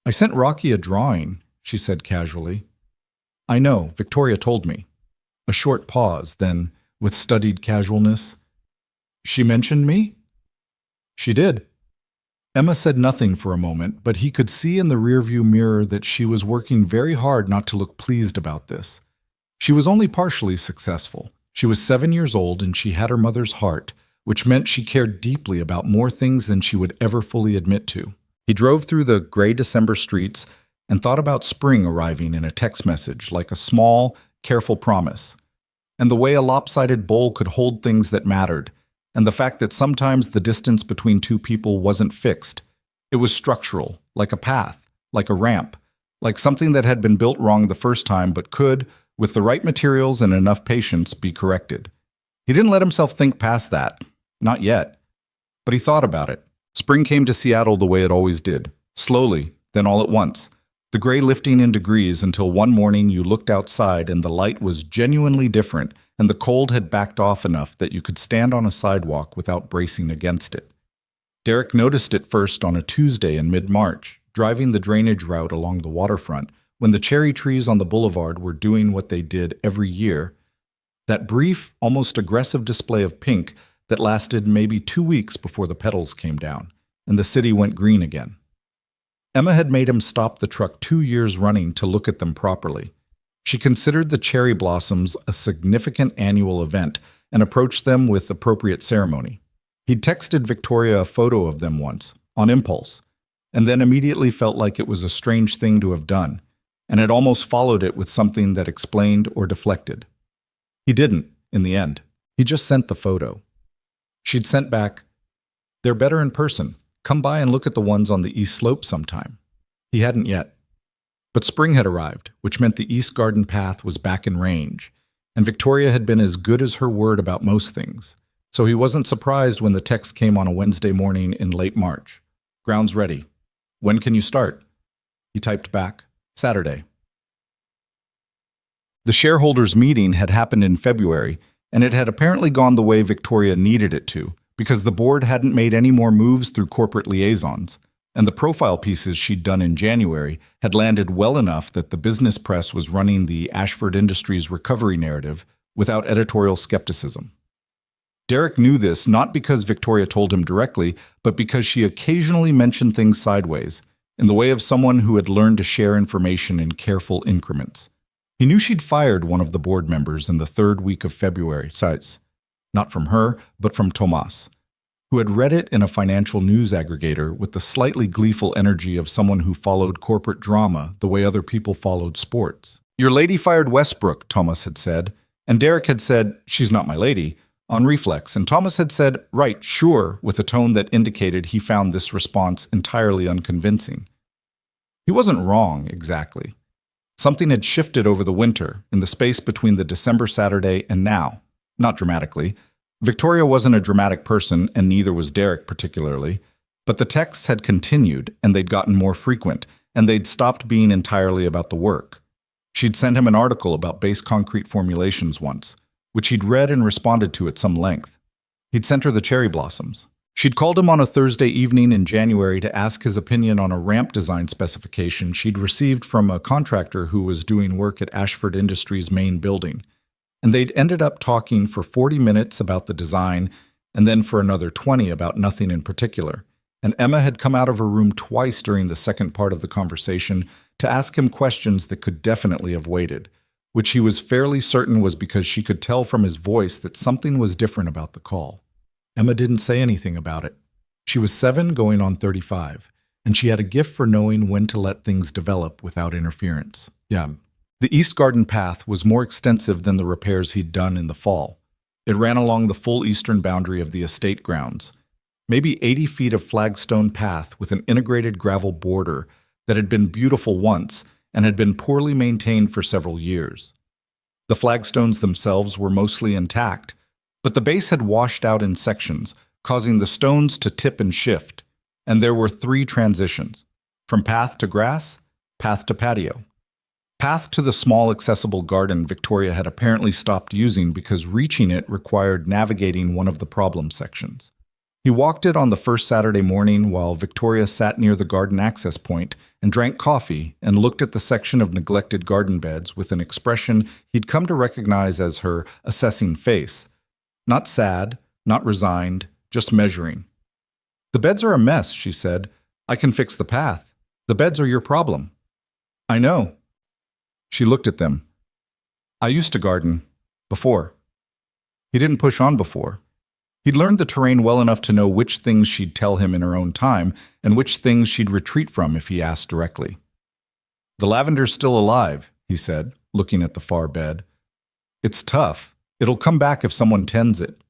"I sent Rocky a drawing," she said casually. "I know, Victoria told me." A short pause, then, with studied casualness, "She mentioned me?" "She did." Emma said nothing for a moment, but he could see in the rearview mirror that she was working very hard not to look pleased about this. She was only partially successful. She was 7 years old and she had her mother's heart, which meant she cared deeply about more things than she would ever fully admit to. He drove through the gray December streets and thought about spring arriving in a text message, like a small, careful promise, and the way a lopsided bowl could hold things that mattered, and the fact that sometimes the distance between two people wasn't fixed. It was structural, like a path, like a ramp, like something that had been built wrong the first time but could, with the right materials and enough patience, be corrected. He didn't let himself think past that. Not yet. But he thought about it. Spring came to Seattle the way it always did. Slowly, then all at once. The gray lifting in degrees until one morning you looked outside and the light was genuinely different, and the cold had backed off enough that you could stand on a sidewalk without bracing against it. Derek noticed it first on a Tuesday in mid-March, driving the drainage route along the waterfront, when the cherry trees on the boulevard were doing what they did every year. That brief, almost aggressive display of pink that lasted maybe 2 weeks before the petals came down, and the city went green again. Emma had made him stop the truck 2 years running to look at them properly. She considered the cherry blossoms a significant annual event and approached them with appropriate ceremony. He'd texted Victoria a photo of them once, on impulse, and then immediately felt like it was a strange thing to have done, and had almost followed it with something that explained or deflected. He didn't, in the end. He just sent the photo. She'd sent back, "They're better in person. Come by and look at the ones on the East Slope sometime." He hadn't yet. But spring had arrived, which meant the East Garden Path was back in range, and Victoria had been as good as her word about most things, so he wasn't surprised when the text came on a Wednesday morning in late March. "Ground's ready. When can you start?" He typed back, "Saturday." The shareholders' meeting had happened in February, and it had apparently gone the way Victoria needed it to, because the board hadn't made any more moves through corporate liaisons, and the profile pieces she'd done in January had landed well enough that the business press was running the Ashford Industries recovery narrative without editorial skepticism. Derek knew this not because Victoria told him directly, but because she occasionally mentioned things sideways, in the way of someone who had learned to share information in careful increments. He knew she'd fired one of the board members in the third week of February, not from her, but from Tomas, who had read it in a financial news aggregator with the slightly gleeful energy of someone who followed corporate drama the way other people followed sports. "Your lady fired Westbrook," Thomas had said, and Derek had said, "She's not my lady," on reflex, and Thomas had said, "Right, sure," with a tone that indicated he found this response entirely unconvincing. He wasn't wrong, exactly. Something had shifted over the winter, in the space between the December Saturday and now. Not dramatically. Victoria wasn't a dramatic person, and neither was Derek particularly, but the texts had continued, and they'd gotten more frequent, and they'd stopped being entirely about the work. She'd sent him an article about base concrete formulations once, which he'd read and responded to at some length. He'd sent her the cherry blossoms. She'd called him on a Thursday evening in January to ask his opinion on a ramp design specification she'd received from a contractor who was doing work at Ashford Industries' main building. And they'd ended up talking for 40 minutes about the design, and then for another 20 about nothing in particular. And Emma had come out of her room twice during the second part of the conversation to ask him questions that could definitely have waited, which he was fairly certain was because she could tell from his voice that something was different about the call. Emma didn't say anything about it. She was 7 going on 35, and she had a gift for knowing when to let things develop without interference. The East Garden path was more extensive than the repairs he'd done in the fall. It ran along the full eastern boundary of the estate grounds, maybe 80 feet of flagstone path with an integrated gravel border that had been beautiful once and had been poorly maintained for several years. The flagstones themselves were mostly intact, but the base had washed out in sections, causing the stones to tip and shift, and there were 3 transitions, from path to grass, path to patio. Path to the small accessible garden Victoria had apparently stopped using because reaching it required navigating one of the problem sections. He walked it on the first Saturday morning while Victoria sat near the garden access point and drank coffee and looked at the section of neglected garden beds with an expression he'd come to recognize as her assessing face. Not sad, not resigned, just measuring. "The beds are a mess," she said. "I can fix the path. The beds are your problem." "I know." She looked at them. "I used to garden. Before." He didn't push on before. He'd learned the terrain well enough to know which things she'd tell him in her own time and which things she'd retreat from if he asked directly. "The lavender's still alive," he said, looking at the far bed. "It's tough. It'll come back if someone tends it.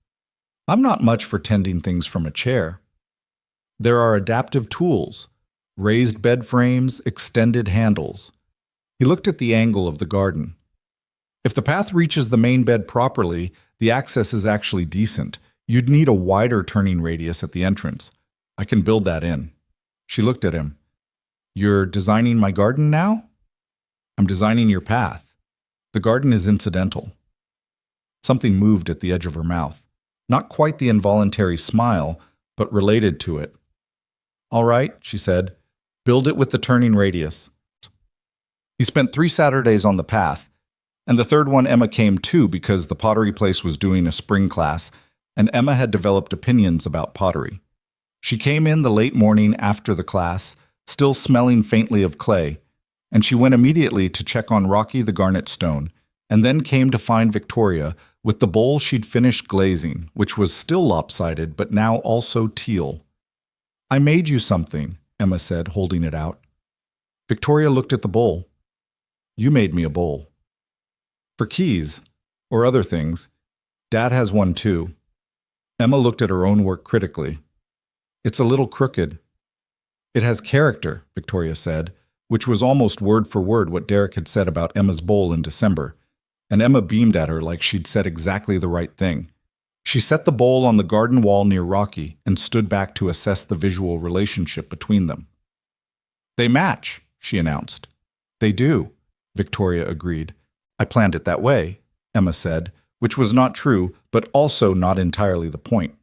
I'm not much for tending things from a chair. There are adaptive tools, raised bed frames, extended handles." He looked at the angle of the garden. "If the path reaches the main bed properly, the access is actually decent. You'd need a wider turning radius at the entrance. I can build that in." She looked at him. "You're designing my garden now?" "I'm designing your path. The garden is incidental." Something moved at the edge of her mouth. Not quite the involuntary smile, but related to it. "All right," she said. "Build it with the turning radius." He spent 3 Saturdays on the path, and the third one Emma came too because the pottery place was doing a spring class, and Emma had developed opinions about pottery. She came in the late morning after the class, still smelling faintly of clay, and she went immediately to check on Rocky the garnet stone, and then came to find Victoria with the bowl she'd finished glazing, which was still lopsided but now also teal. "I made you something," Emma said, holding it out. Victoria looked at the bowl. "You made me a bowl." "For keys, or other things. Dad has one too." Emma looked at her own work critically. "It's a little crooked." "It has character," Victoria said, which was almost word for word what Derek had said about Emma's bowl in December. And Emma beamed at her like she'd said exactly the right thing. She set the bowl on the garden wall near Rocky and stood back to assess the visual relationship between them. "They match," she announced. "They do," Victoria agreed. "I planned it that way," Emma said, which was not true, but also not entirely the point.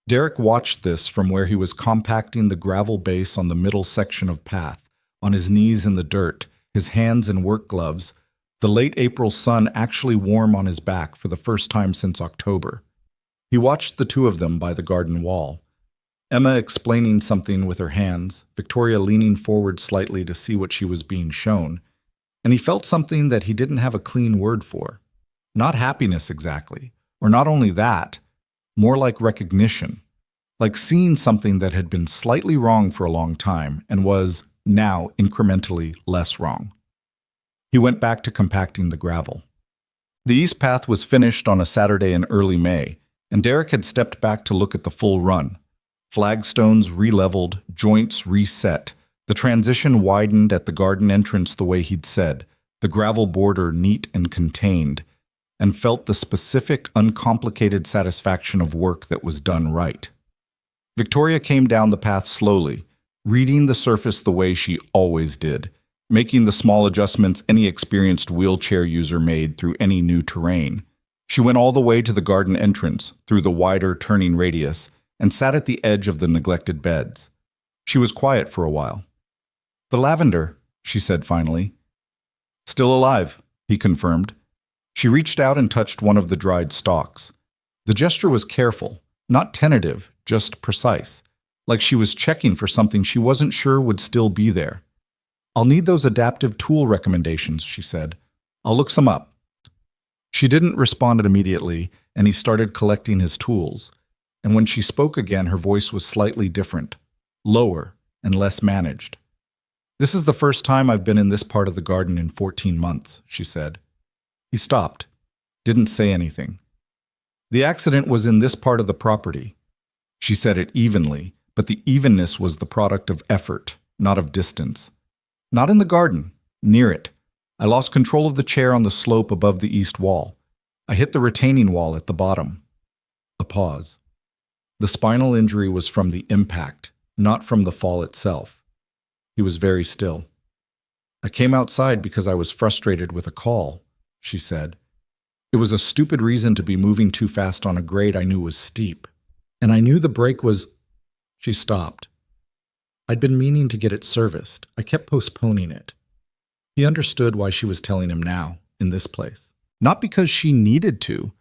Derek watched this from where he was compacting the gravel base on the middle section of path, on his knees in the dirt, his hands in work gloves, the late April sun actually warm on his back for the first time since October. He watched the two of them by the garden wall. Emma explaining something with her hands, Victoria leaning forward slightly to see what she was being shown, and he felt something that he didn't have a clean word for. Not happiness exactly, or not only that, more like recognition, like seeing something that had been slightly wrong for a long time and was now incrementally less wrong. He went back to compacting the gravel. The east path was finished on a Saturday in early May, and Derek had stepped back to look at the full run. Flagstones re-leveled, joints reset. The transition widened at the garden entrance the way he'd said, the gravel border neat and contained, and felt the specific, uncomplicated satisfaction of work that was done right. Victoria came down the path slowly, reading the surface the way she always did, making the small adjustments any experienced wheelchair user made through any new terrain. She went all the way to the garden entrance, through the wider turning radius, and sat at the edge of the neglected beds. She was quiet for a while. "The lavender," she said finally. "Still alive," he confirmed. She reached out and touched one of the dried stalks. The gesture was careful, not tentative, just precise, like she was checking for something she wasn't sure would still be there. "I'll need those adaptive tool recommendations," she said. "I'll look some up." She didn't respond immediately, and he started collecting his tools. And when she spoke again, her voice was slightly different, lower and less managed. "This is the first time I've been in this part of the garden in 14 months, she said. He stopped, didn't say anything. "The accident was in this part of the property." She said it evenly, but the evenness was the product of effort, not of distance. "Not in the garden, near it. I lost control of the chair on the slope above the east wall. I hit the retaining wall at the bottom." A pause. The spinal injury was from the impact, not from the fall itself. He was very still. "I came outside because I was frustrated with a call," she said. "It was a stupid reason to be moving too fast on a grade I knew was steep. And I knew the brake was—" She stopped. "I'd been meaning to get it serviced. I kept postponing it." He understood why she was telling him now, in this place. Not because she needed to,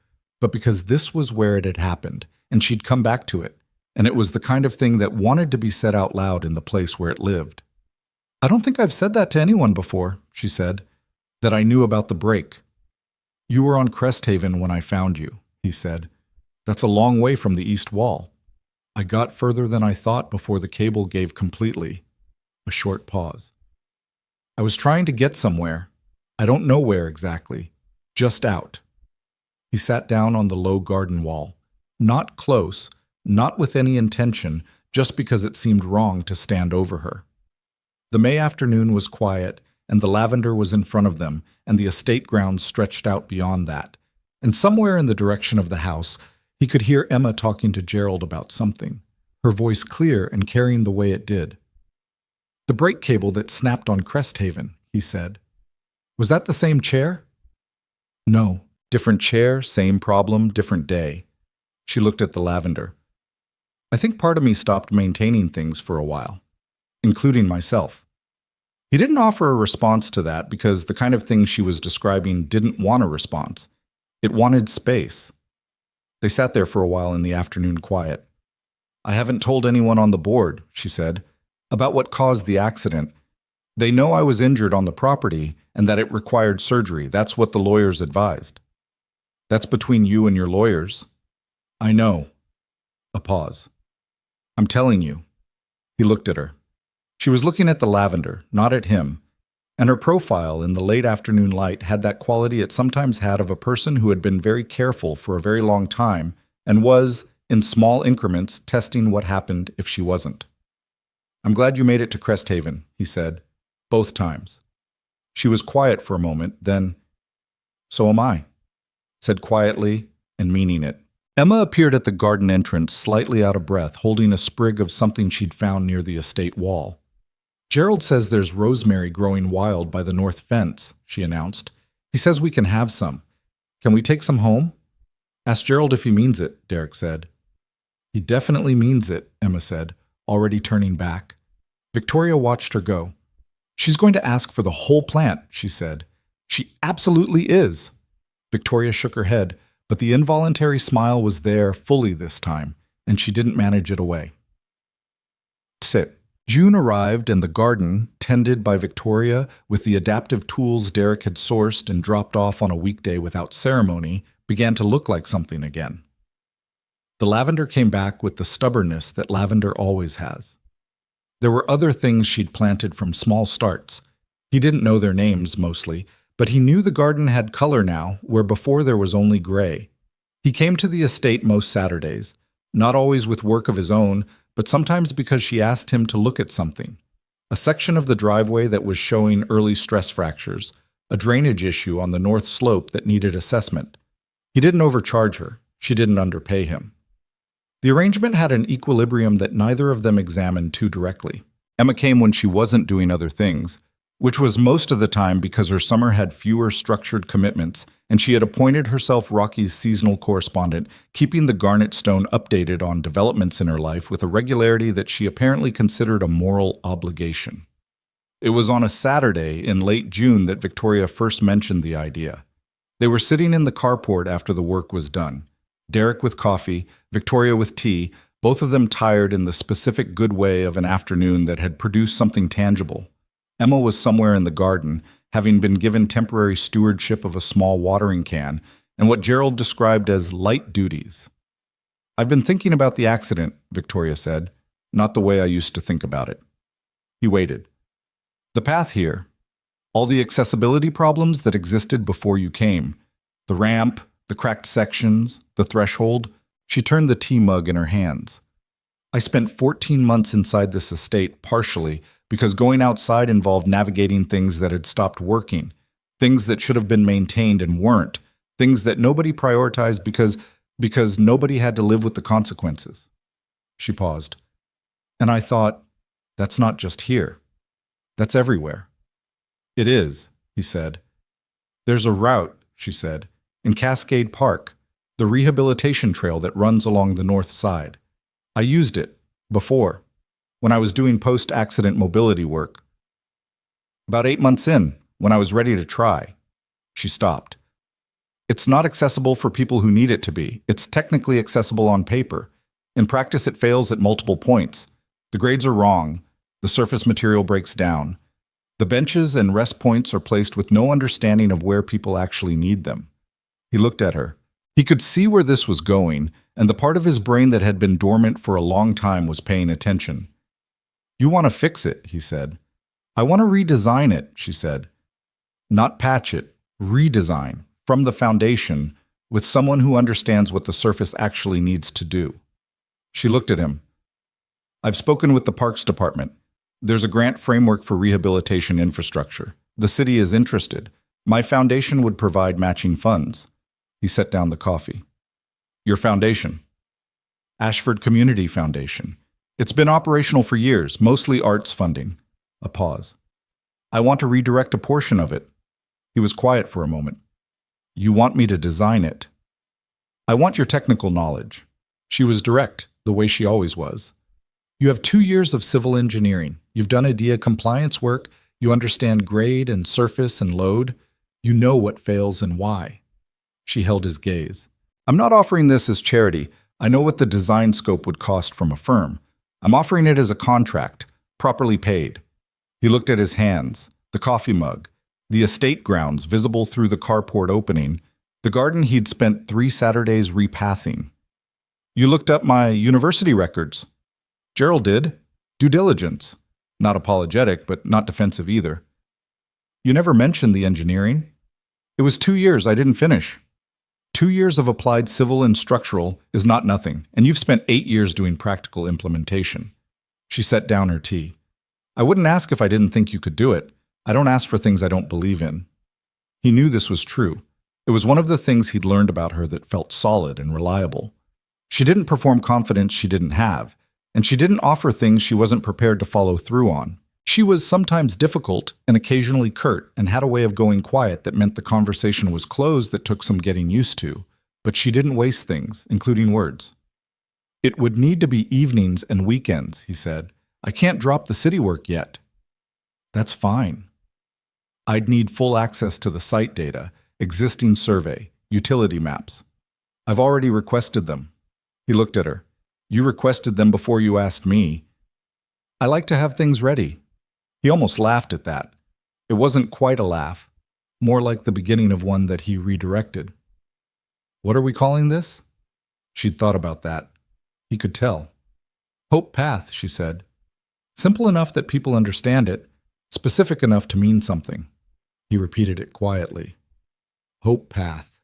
but because this was where it had happened, and she'd come back to it, and it was the kind of thing that wanted to be said out loud in the place where it lived. "I don't think I've said that to anyone before," she said, "that I knew about the break." "You were on Cresthaven when I found you," he said. "That's a long way from the east wall. I got further than I thought before the cable gave completely." A short pause. "I was trying to get somewhere. I don't know where exactly. Just out." He sat down on the low garden wall. Not close, not with any intention, just because it seemed wrong to stand over her. The May afternoon was quiet, and the lavender was in front of them, and the estate grounds stretched out beyond that. And somewhere in the direction of the house, he could hear Emma talking to Gerald about something, her voice clear and carrying the way it did. "The brake cable that snapped on Cresthaven," he said. "Was that the same chair?" "No. Different chair, same problem, different day." She looked at the lavender. "I think part of me stopped maintaining things for a while, including myself." He didn't offer a response to that because the kind of thing she was describing didn't want a response. It wanted space. They sat there for a while in the afternoon quiet. "I haven't told anyone on the board," she said, "about what caused the accident. They know I was injured on the property and that it required surgery. That's what the lawyers advised." "That's between you and your lawyers." "I know." A pause. "I'm telling you." He looked at her. She was looking at the lavender, not at him, and her profile in the late afternoon light had that quality it sometimes had of a person who had been very careful for a very long time and was, in small increments, testing what happened if she wasn't. "I'm glad you made it to Cresthaven," he said, "both times." She was quiet for a moment, then, "So am I," said quietly and meaning it. Emma appeared at the garden entrance, slightly out of breath, holding a sprig of something she'd found near the estate wall. "Gerald says there's rosemary growing wild by the north fence," she announced. "He says we can have some. Can we take some home?" "Ask Gerald if he means it," Derek said. "He definitely means it," Emma said, already turning back. Victoria watched her go. "She's going to ask for the whole plant," she said. "She absolutely is." Victoria shook her head, but the involuntary smile was there fully this time, and she didn't manage it away. Sit. June arrived, and the garden, tended by Victoria with the adaptive tools Derek had sourced and dropped off on a weekday without ceremony, began to look like something again. The lavender came back with the stubbornness that lavender always has. There were other things she'd planted from small starts. He didn't know their names, mostly, but he knew the garden had color now, where before there was only gray. He came to the estate most Saturdays, not always with work of his own, but sometimes because she asked him to look at something. A section of the driveway that was showing early stress fractures, a drainage issue on the north slope that needed assessment. He didn't overcharge her. She didn't underpay him. The arrangement had an equilibrium that neither of them examined too directly. Emma came when she wasn't doing other things, which was most of the time because her summer had fewer structured commitments, and she had appointed herself Rocky's seasonal correspondent, keeping the Garnet Stone updated on developments in her life with a regularity that she apparently considered a moral obligation. It was on a Saturday in late June that Victoria first mentioned the idea. They were sitting in the carport after the work was done. Derek with coffee, Victoria with tea, both of them tired in the specific good way of an afternoon that had produced something tangible. Emma was somewhere in the garden, having been given temporary stewardship of a small watering can and what Gerald described as light duties. "I've been thinking about the accident," Victoria said, "not the way I used to think about it." He waited. "The path here, all the accessibility problems that existed before you came, the ramp, the cracked sections, the threshold." She turned the tea mug in her hands. "I spent 14 months inside this estate, partially, because going outside involved navigating things that had stopped working, things that should have been maintained and weren't, things that nobody prioritized because nobody had to live with the consequences." She paused. "And I thought, that's not just here. That's everywhere." "It is," he said. "There's a route," she said, "in Cascade Park, the rehabilitation trail that runs along the north side. I used it, before, when I was doing post-accident mobility work. About 8 months in, when I was ready to try." She stopped. "It's not accessible for people who need it to be. It's technically accessible on paper. In practice, it fails at multiple points. The grades are wrong. The surface material breaks down. The benches and rest points are placed with no understanding of where people actually need them." He looked at her. He could see where this was going, and the part of his brain that had been dormant for a long time was paying attention. "You want to fix it," he said. "I want to redesign it," she said. "Not patch it, redesign, from the foundation, with someone who understands what the surface actually needs to do." She looked at him. "I've spoken with the Parks Department. There's a grant framework for rehabilitation infrastructure. The city is interested. My foundation would provide matching funds." He set down the coffee. "Your foundation?" "Ashford Community Foundation. It's been operational for years, mostly arts funding." A pause. "I want to redirect a portion of it." He was quiet for a moment. "You want me to design it?" "I want your technical knowledge." She was direct, the way she always was. "You have 2 years of civil engineering. You've done IDEA compliance work. You understand grade and surface and load. You know what fails and why." She held his gaze. "I'm not offering this as charity. I know what the design scope would cost from a firm. I'm offering it as a contract, properly paid." He looked at his hands, the coffee mug, the estate grounds visible through the carport opening, the garden he'd spent 3 Saturdays repathing. "You looked up my university records." Gerald did. Due diligence. Not apologetic, but not defensive either. "You never mentioned the engineering." "It was 2 years I didn't finish." 2 years of applied civil and structural is not nothing, and you've spent 8 years doing practical implementation. She set down her tea. "I wouldn't ask if I didn't think you could do it. I don't ask for things I don't believe in." He knew this was true. It was one of the things he'd learned about her that felt solid and reliable. She didn't perform confidence she didn't have, and she didn't offer things she wasn't prepared to follow through on. She was sometimes difficult and occasionally curt, and had a way of going quiet that meant the conversation was closed that took some getting used to, but she didn't waste things, including words. "It would need to be evenings and weekends," he said. "I can't drop the city work yet." "That's fine." "I'd need full access to the site data, existing survey, utility maps." I've already requested them. He looked at her. You requested them before you asked me. I like to have things ready. He almost laughed at that. It wasn't quite a laugh, more like the beginning of one that he redirected. What are we calling this? She'd thought about that. He could tell. Hope Path, she said. Simple enough that people understand it, specific enough to mean something. He repeated it quietly. Hope Path.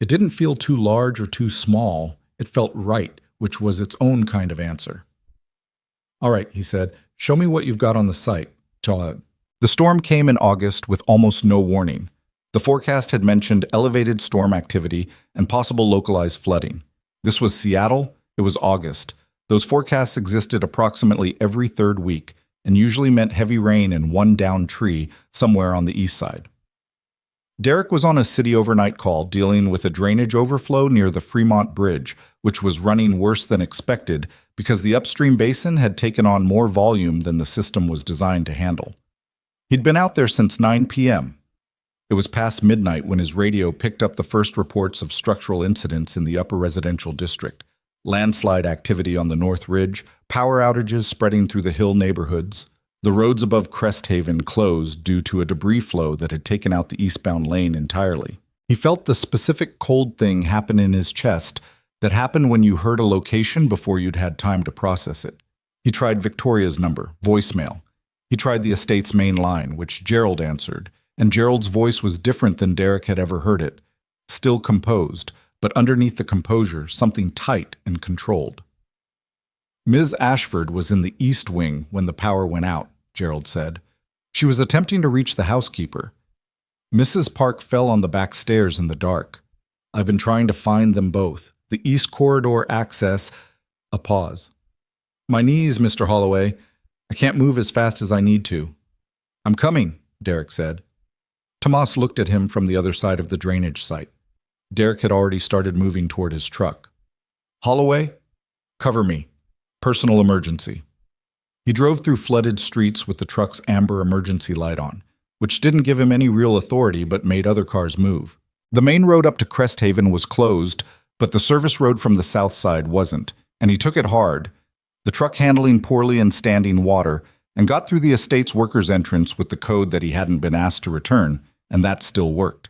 It didn't feel too large or too small. It felt right, which was its own kind of answer. All right, he said, show me what you've got on the site. The storm came in August with almost no warning. The forecast had mentioned elevated storm activity and possible localized flooding. This was Seattle. It was August. Those forecasts existed approximately every third week and usually meant heavy rain and one downed tree somewhere on the east side. Derek was on a city overnight call dealing with a drainage overflow near the Fremont Bridge, which was running worse than expected because the upstream basin had taken on more volume than the system was designed to handle. He'd been out there since 9 p.m. It was past midnight when his radio picked up the first reports of structural incidents in the upper residential district, landslide activity on the North Ridge, power outages spreading through the hill neighborhoods. The roads above Crest Haven closed due to a debris flow that had taken out the eastbound lane entirely. He felt the specific cold thing happen in his chest that happened when you heard a location before you'd had time to process it. He tried Victoria's number, voicemail. He tried the estate's main line, which Gerald answered, and Gerald's voice was different than Derek had ever heard it. Still composed, but underneath the composure, something tight and controlled. Ms. Ashford was in the east wing when the power went out, Gerald said. She was attempting to reach the housekeeper. Mrs. Park fell on the back stairs in the dark. I've been trying to find them both. The east corridor access... A pause. My knees, Mr. Holloway. I can't move as fast as I need to. I'm coming, Derek said. Tomas looked at him from the other side of the drainage site. Derek had already started moving toward his truck. Holloway, cover me. Personal emergency. He drove through flooded streets with the truck's amber emergency light on, which didn't give him any real authority but made other cars move. The main road up to Crest Haven was closed, but the service road from the south side wasn't, and he took it hard, the truck handling poorly in standing water, and got through the estate's workers' entrance with the code that he hadn't been asked to return, and that still worked.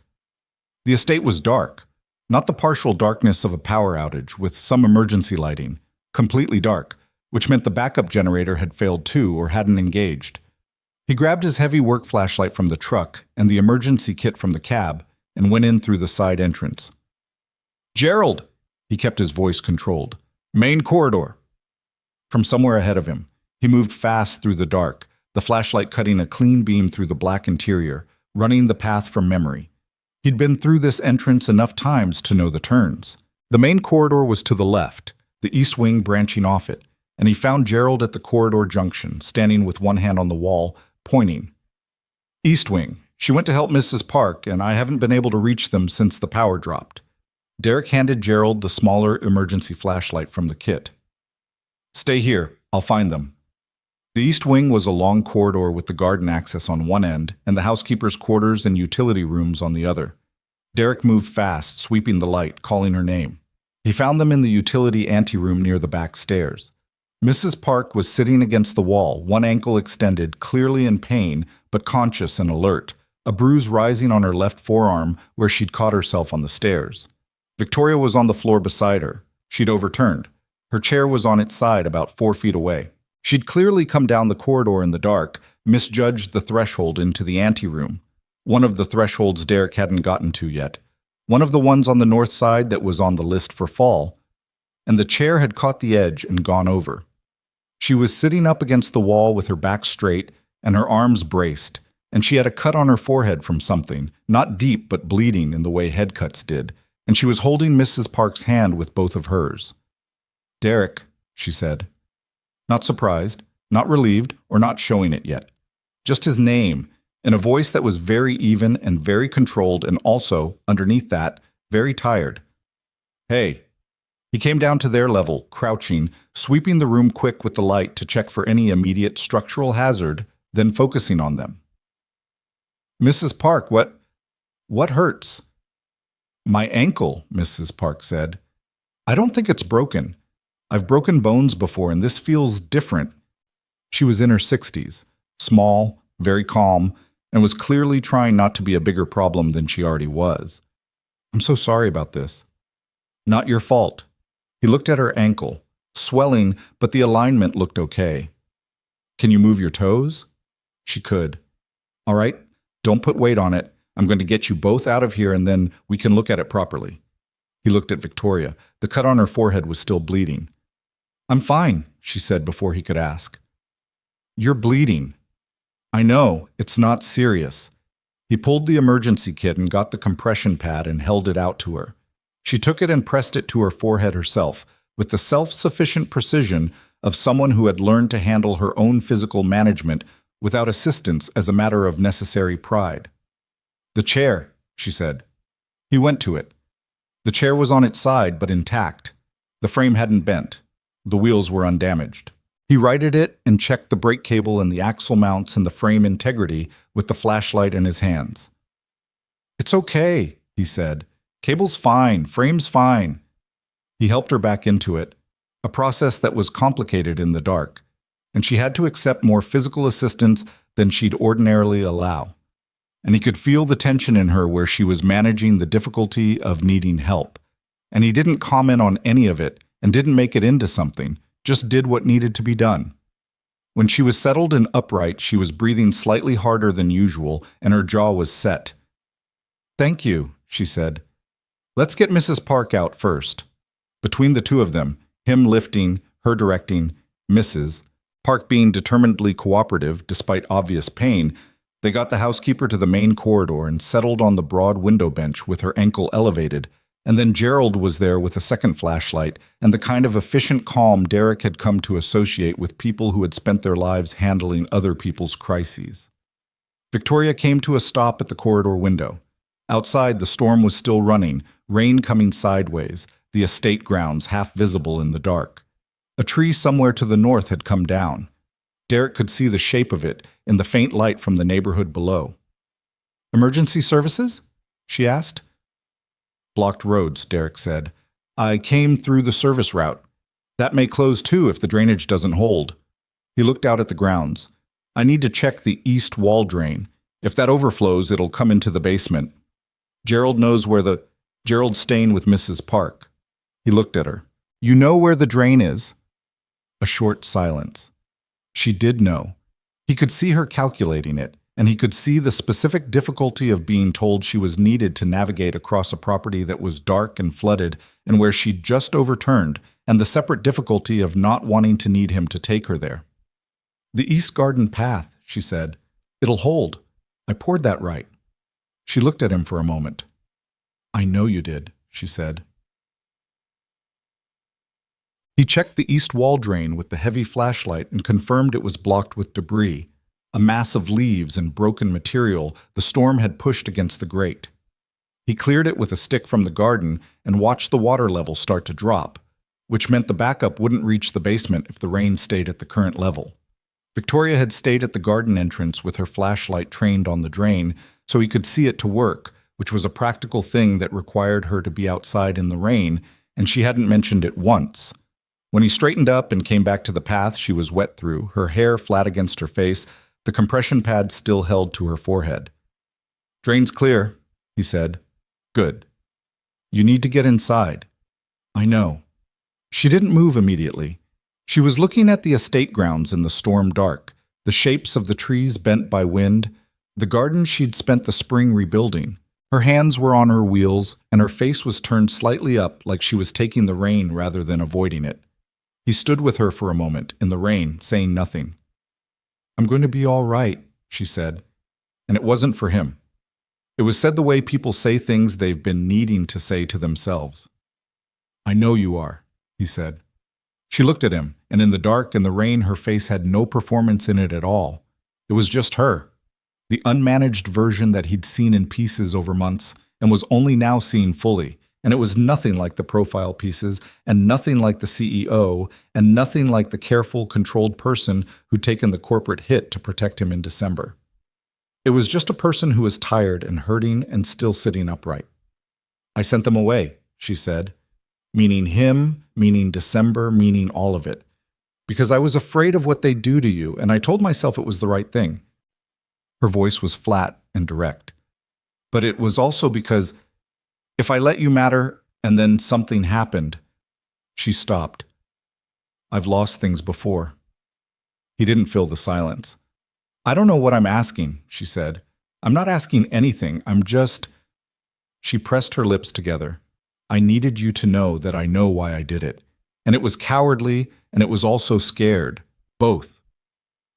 The estate was dark, not the partial darkness of a power outage with some emergency lighting, completely dark, which meant the backup generator had failed too or hadn't engaged. He grabbed his heavy work flashlight from the truck and the emergency kit from the cab and went in through the side entrance. Gerald! He kept his voice controlled. Main corridor. From somewhere ahead of him, he moved fast through the dark, the flashlight cutting a clean beam through the black interior, running the path from memory. He'd been through this entrance enough times to know the turns. The main corridor was to the left, the east wing branching off it, and he found Gerald at the corridor junction, standing with one hand on the wall, pointing. East wing. She went to help Mrs. Park, and I haven't been able to reach them since the power dropped. Derek handed Gerald the smaller emergency flashlight from the kit. Stay here. I'll find them. The east wing was a long corridor with the garden access on one end and the housekeeper's quarters and utility rooms on the other. Derek moved fast, sweeping the light, calling her name. He found them in the utility anteroom near the back stairs. Mrs. Park was sitting against the wall, one ankle extended, clearly in pain, but conscious and alert, a bruise rising on her left forearm where she'd caught herself on the stairs. Victoria was on the floor beside her. She'd overturned. Her chair was on its side about 4 feet away. She'd clearly come down the corridor in the dark, misjudged the threshold into the anteroom, one of the thresholds Derek hadn't gotten to yet, one of the ones on the north side that was on the list for fall, and the chair had caught the edge and gone over. She was sitting up against the wall with her back straight and her arms braced, and she had a cut on her forehead from something, not deep but bleeding in the way head cuts did, and she was holding Mrs. Park's hand with both of hers. Derek, she said. Not surprised, not relieved, or not showing it yet. Just his name, in a voice that was very even and very controlled and also, underneath that, very tired. Hey. He came down to their level, crouching, sweeping the room quick with the light to check for any immediate structural hazard, then focusing on them. Mrs. Park, what hurts? My ankle, Mrs. Park said. I don't think it's broken. I've broken bones before, and this feels different. She was in her 60s, small, very calm, and was clearly trying not to be a bigger problem than she already was. I'm so sorry about this. Not your fault. He looked at her ankle, swelling, but the alignment looked okay. Can you move your toes? She could. All right, don't put weight on it. I'm going to get you both out of here and then we can look at it properly. He looked at Victoria. The cut on her forehead was still bleeding. I'm fine, she said before he could ask. You're bleeding. I know, it's not serious. He pulled the emergency kit and got the compression pad and held it out to her. She took it and pressed it to her forehead herself, with the self-sufficient precision of someone who had learned to handle her own physical management without assistance as a matter of necessary pride. The chair, she said. He went to it. The chair was on its side, but intact. The frame hadn't bent. The wheels were undamaged. He righted it and checked the brake cable and the axle mounts and the frame integrity with the flashlight in his hands. It's okay, he said. Cable's fine, frame's fine. He helped her back into it, a process that was complicated in the dark, and she had to accept more physical assistance than she'd ordinarily allow. And he could feel the tension in her where she was managing the difficulty of needing help. And he didn't comment on any of it and didn't make it into something, just did what needed to be done. When she was settled and upright, she was breathing slightly harder than usual and her jaw was set. Thank you, she said. Let's get Mrs. Park out first. Between the two of them, him lifting, her directing, Mrs. Park being determinedly cooperative despite obvious pain, they got the housekeeper to the main corridor and settled on the broad window bench with her ankle elevated, and then Gerald was there with a second flashlight and the kind of efficient calm Derek had come to associate with people who had spent their lives handling other people's crises. Victoria came to a stop at the corridor window. Outside, the storm was still running, rain coming sideways, the estate grounds half visible in the dark. A tree somewhere to the north had come down. Derek could see the shape of it in the faint light from the neighborhood below. Emergency services? She asked. Blocked roads, Derek said. I came through the service route. That may close too if the drainage doesn't hold. He looked out at the grounds. I need to check the east wall drain. If that overflows, it'll come into the basement. Gerald knows where the... Gerald's staying with Mrs. Park. He looked at her. You know where the drain is? A short silence. She did know. He could see her calculating it, and he could see the specific difficulty of being told she was needed to navigate across a property that was dark and flooded and where she'd just overturned, and the separate difficulty of not wanting to need him to take her there. The East Garden path, she said. It'll hold. I poured that right. She looked at him for a moment. I know you did, she said. He checked the east wall drain with the heavy flashlight and confirmed it was blocked with debris, a mass of leaves and broken material the storm had pushed against the grate. He cleared it with a stick from the garden and watched the water level start to drop, which meant the backup wouldn't reach the basement if the rain stayed at the current level. Victoria had stayed at the garden entrance with her flashlight trained on the drain so he could see it to work, which was a practical thing that required her to be outside in the rain, and she hadn't mentioned it once. When he straightened up and came back to the path she was wet through, her hair flat against her face, the compression pad still held to her forehead. Drain's clear, he said. Good. You need to get inside. I know. She didn't move immediately. She was looking at the estate grounds in the storm dark, the shapes of the trees bent by wind, the garden she'd spent the spring rebuilding. Her hands were on her wheels, and her face was turned slightly up like she was taking the rain rather than avoiding it. He stood with her for a moment, in the rain, saying nothing. I'm going to be all right, she said, and it wasn't for him. It was said the way people say things they've been needing to say to themselves. I know you are, he said. She looked at him, and in the dark and the rain her face had no performance in it at all. It was just her, the unmanaged version that he'd seen in pieces over months and was only now seen fully, and it was nothing like the profile pieces, and nothing like the CEO, and nothing like the careful, controlled person who'd taken the corporate hit to protect him in December. It was just a person who was tired and hurting and still sitting upright. I sent them away, she said, meaning him, meaning December, meaning all of it, because I was afraid of what they'd do to you, and I told myself it was the right thing. Her voice was flat and direct. But it was also because if I let you matter and then something happened, she stopped. I've lost things before. He didn't fill the silence. I don't know what I'm asking, she said. I'm not asking anything. I'm just... She pressed her lips together. I needed you to know that I know why I did it. And it was cowardly, and it was also scared. Both.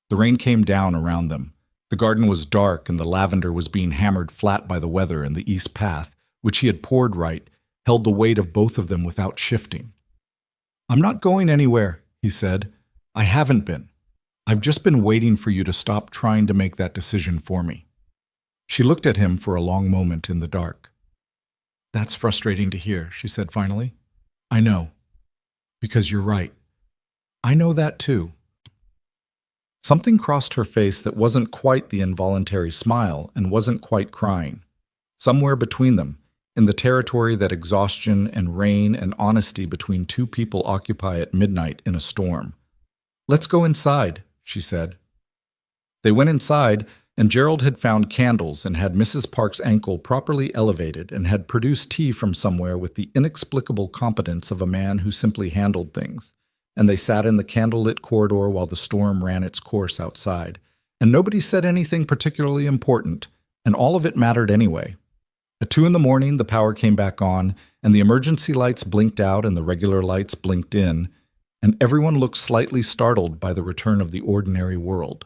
The rain came down around them. The garden was dark, and the lavender was being hammered flat by the weather, and the east path, which he had poured right, held the weight of both of them without shifting. I'm not going anywhere, he said. I haven't been. I've just been waiting for you to stop trying to make that decision for me. She looked at him for a long moment in the dark. That's frustrating to hear, she said finally. I know. Because you're right. I know that too. Something crossed her face that wasn't quite the involuntary smile and wasn't quite crying. Somewhere between them, in the territory that exhaustion and rain and honesty between two people occupy at midnight in a storm. Let's go inside, she said. They went inside, and Gerald had found candles and had Mrs. Park's ankle properly elevated and had produced tea from somewhere with the inexplicable competence of a man who simply handled things. And they sat in the candlelit corridor while the storm ran its course outside. And nobody said anything particularly important, and all of it mattered anyway. At 2 a.m, the power came back on, and the emergency lights blinked out and the regular lights blinked in, and everyone looked slightly startled by the return of the ordinary world.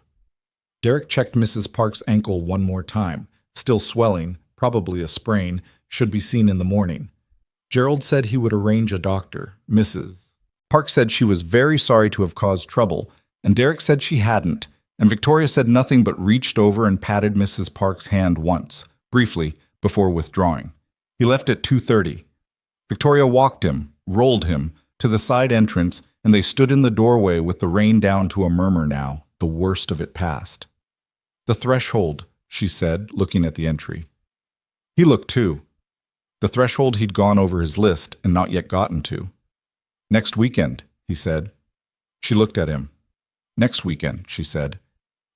Derek checked Mrs. Park's ankle one more time, still swelling, probably a sprain, should be seen in the morning. Gerald said he would arrange a doctor. Mrs. Park said she was very sorry to have caused trouble, and Derek said she hadn't, and Victoria said nothing but reached over and patted Mrs. Park's hand once, briefly, before withdrawing. He left at 2:30. Victoria walked him, rolled him, to the side entrance, and they stood in the doorway with the rain down to a murmur now, the worst of it past. The threshold, she said, looking at the entry. He looked too. The threshold he'd gone over his list and not yet gotten to. Next weekend, he said. She looked at him. Next weekend, she said.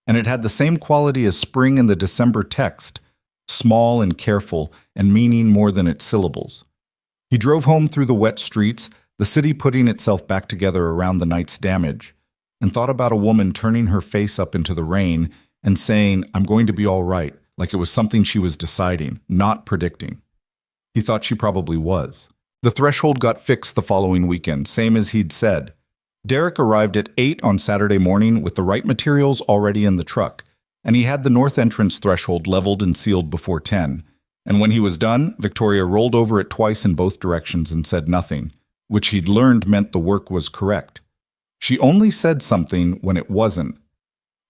And it had the same quality as spring in the December text, small and careful and meaning more than its syllables. He drove home through the wet streets, the city putting itself back together around the night's damage, and thought about a woman turning her face up into the rain and saying, I'm going to be all right, like it was something she was deciding, not predicting. He thought she probably was. The threshold got fixed the following weekend, same as he'd said. Derek arrived at 8 on Saturday morning with the right materials already in the truck, and he had the north entrance threshold leveled and sealed before 10. And when he was done, Victoria rolled over it twice in both directions and said nothing, which he'd learned meant the work was correct. She only said something when it wasn't.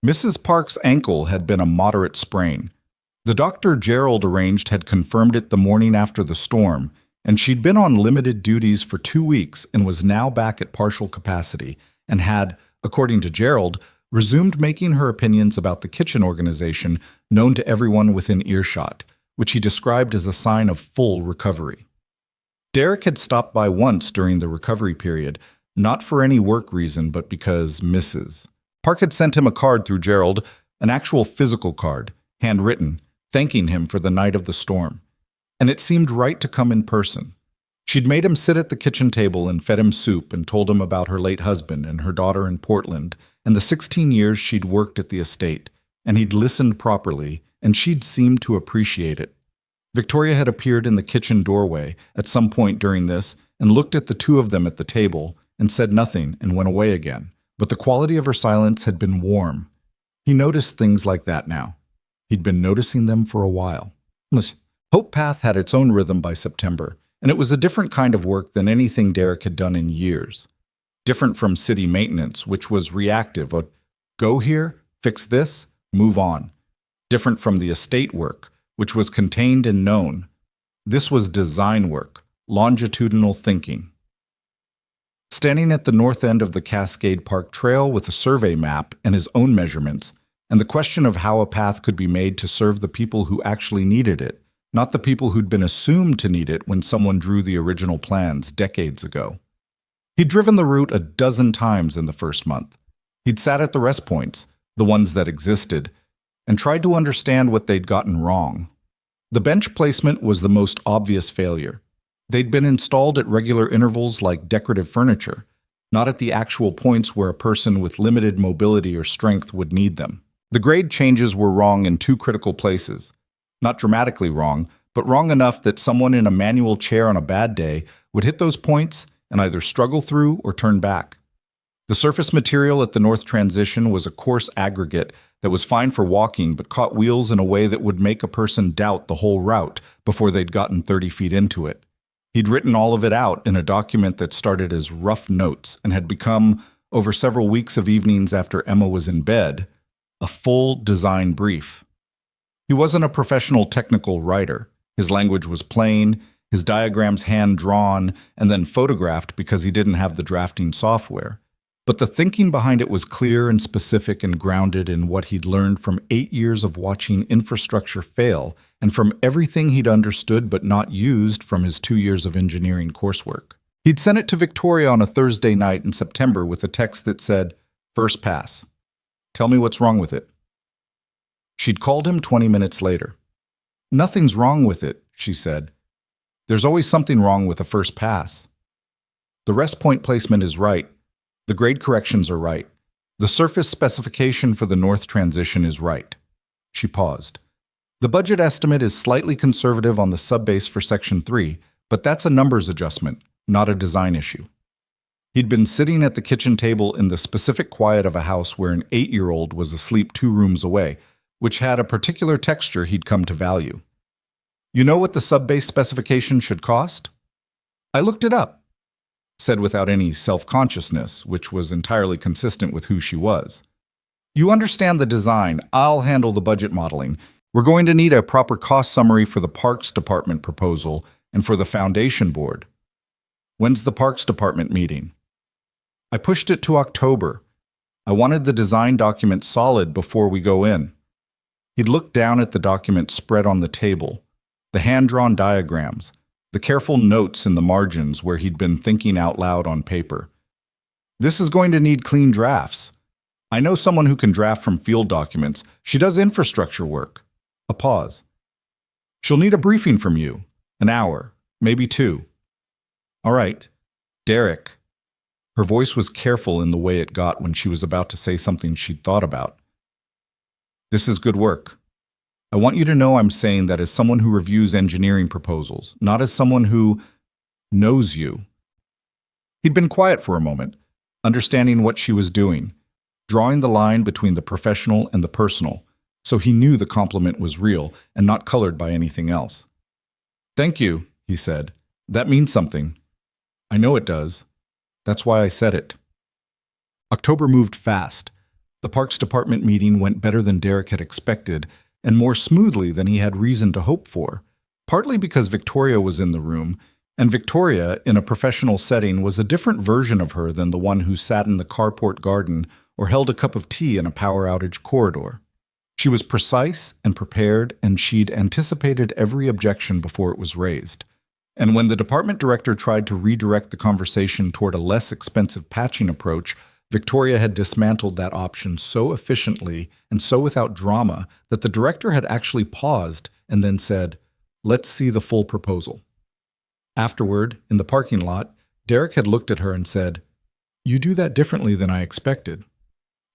Mrs. Park's ankle had been a moderate sprain. The doctor Gerald arranged had confirmed it the morning after the storm, and she'd been on limited duties for 2 weeks and was now back at partial capacity and had, according to Gerald, resumed making her opinions about the kitchen organization known to everyone within earshot, which he described as a sign of full recovery. Derek had stopped by once during the recovery period, not for any work reason, but because Mrs. Park had sent him a card through Gerald, an actual physical card, handwritten, thanking him for the night of the storm. And it seemed right to come in person. She'd made him sit at the kitchen table and fed him soup and told him about her late husband and her daughter in Portland and the 16 years she'd worked at the estate, and he'd listened properly, and she'd seemed to appreciate it. Victoria had appeared in the kitchen doorway at some point during this and looked at the two of them at the table and said nothing and went away again, but the quality of her silence had been warm. He noticed things like that now. He'd been noticing them for a while. Listen, Hope Path had its own rhythm by September, and it was a different kind of work than anything Derek had done in years. Different from city maintenance, which was reactive, a go here, fix this, move on. Different from the estate work, which was contained and known. This was design work, longitudinal thinking. Standing at the north end of the Cascade Park Trail with a survey map and his own measurements, and the question of how a path could be made to serve the people who actually needed it, not the people who'd been assumed to need it when someone drew the original plans decades ago. He'd driven the route a dozen times in the first month. He'd sat at the rest points, the ones that existed, and tried to understand what they'd gotten wrong. The bench placement was the most obvious failure. They'd been installed at regular intervals like decorative furniture, not at the actual points where a person with limited mobility or strength would need them. The grade changes were wrong in two critical places. Not dramatically wrong, but wrong enough that someone in a manual chair on a bad day would hit those points and either struggle through or turn back. The surface material at the north transition was a coarse aggregate that was fine for walking but caught wheels in a way that would make a person doubt the whole route before they'd gotten 30 feet into it. He'd written all of it out in a document that started as rough notes and had become, over several weeks of evenings after Emma was in bed, a full design brief. He wasn't a professional technical writer. His language was plain, his diagrams hand-drawn and then photographed because he didn't have the drafting software. But the thinking behind it was clear and specific and grounded in what he'd learned from 8 years of watching infrastructure fail and from everything he'd understood but not used from his 2 years of engineering coursework. He'd sent it to Victoria on a Thursday night in September with a text that said, "First pass. Tell me what's wrong with it." She'd called him 20 minutes later. "Nothing's wrong with it," she said. "There's always something wrong with a first pass. The rest point placement is right. The grade corrections are right. The surface specification for the north transition is right." She paused. "The budget estimate is slightly conservative on the subbase for Section 3, but that's a numbers adjustment, not a design issue." He'd been sitting at the kitchen table in the specific quiet of a house where an 8-year-old was asleep 2 rooms away, which had a particular texture he'd come to value. "You know what the subbase specification should cost?" "I looked it up," said without any self-consciousness, which was entirely consistent with who she was. "You understand the design. I'll handle the budget modeling. We're going to need a proper cost summary for the Parks Department proposal and for the Foundation Board." "When's the Parks Department meeting?" "I pushed it to October. I wanted the design document solid before we go in." He'd looked down at the document spread on the table, the hand-drawn diagrams, the careful notes in the margins where he'd been thinking out loud on paper. "This is going to need clean drafts. I know someone who can draft from field documents. She does infrastructure work." A pause. "She'll need a briefing from you. An hour, maybe 2. "All right. Derek." Her voice was careful in the way it got when she was about to say something she'd thought about. "This is good work. I want you to know I'm saying that as someone who reviews engineering proposals, not as someone who knows you." He'd been quiet for a moment, understanding what she was doing, drawing the line between the professional and the personal, so he knew the compliment was real and not colored by anything else. "Thank you," he said. "That means something." "I know it does. That's why I said it." October moved fast. The Parks Department meeting went better than Derek had expected, and more smoothly than he had reason to hope for, partly because Victoria was in the room, and Victoria, in a professional setting, was a different version of her than the one who sat in the carport garden or held a cup of tea in a power outage corridor. She was precise and prepared, and she'd anticipated every objection before it was raised. And when the department director tried to redirect the conversation toward a less expensive patching approach, Victoria had dismantled that option so efficiently and so without drama that the director had actually paused and then said, "Let's see the full proposal." Afterward, in the parking lot, Derek had looked at her and said, "You do that differently than I expected."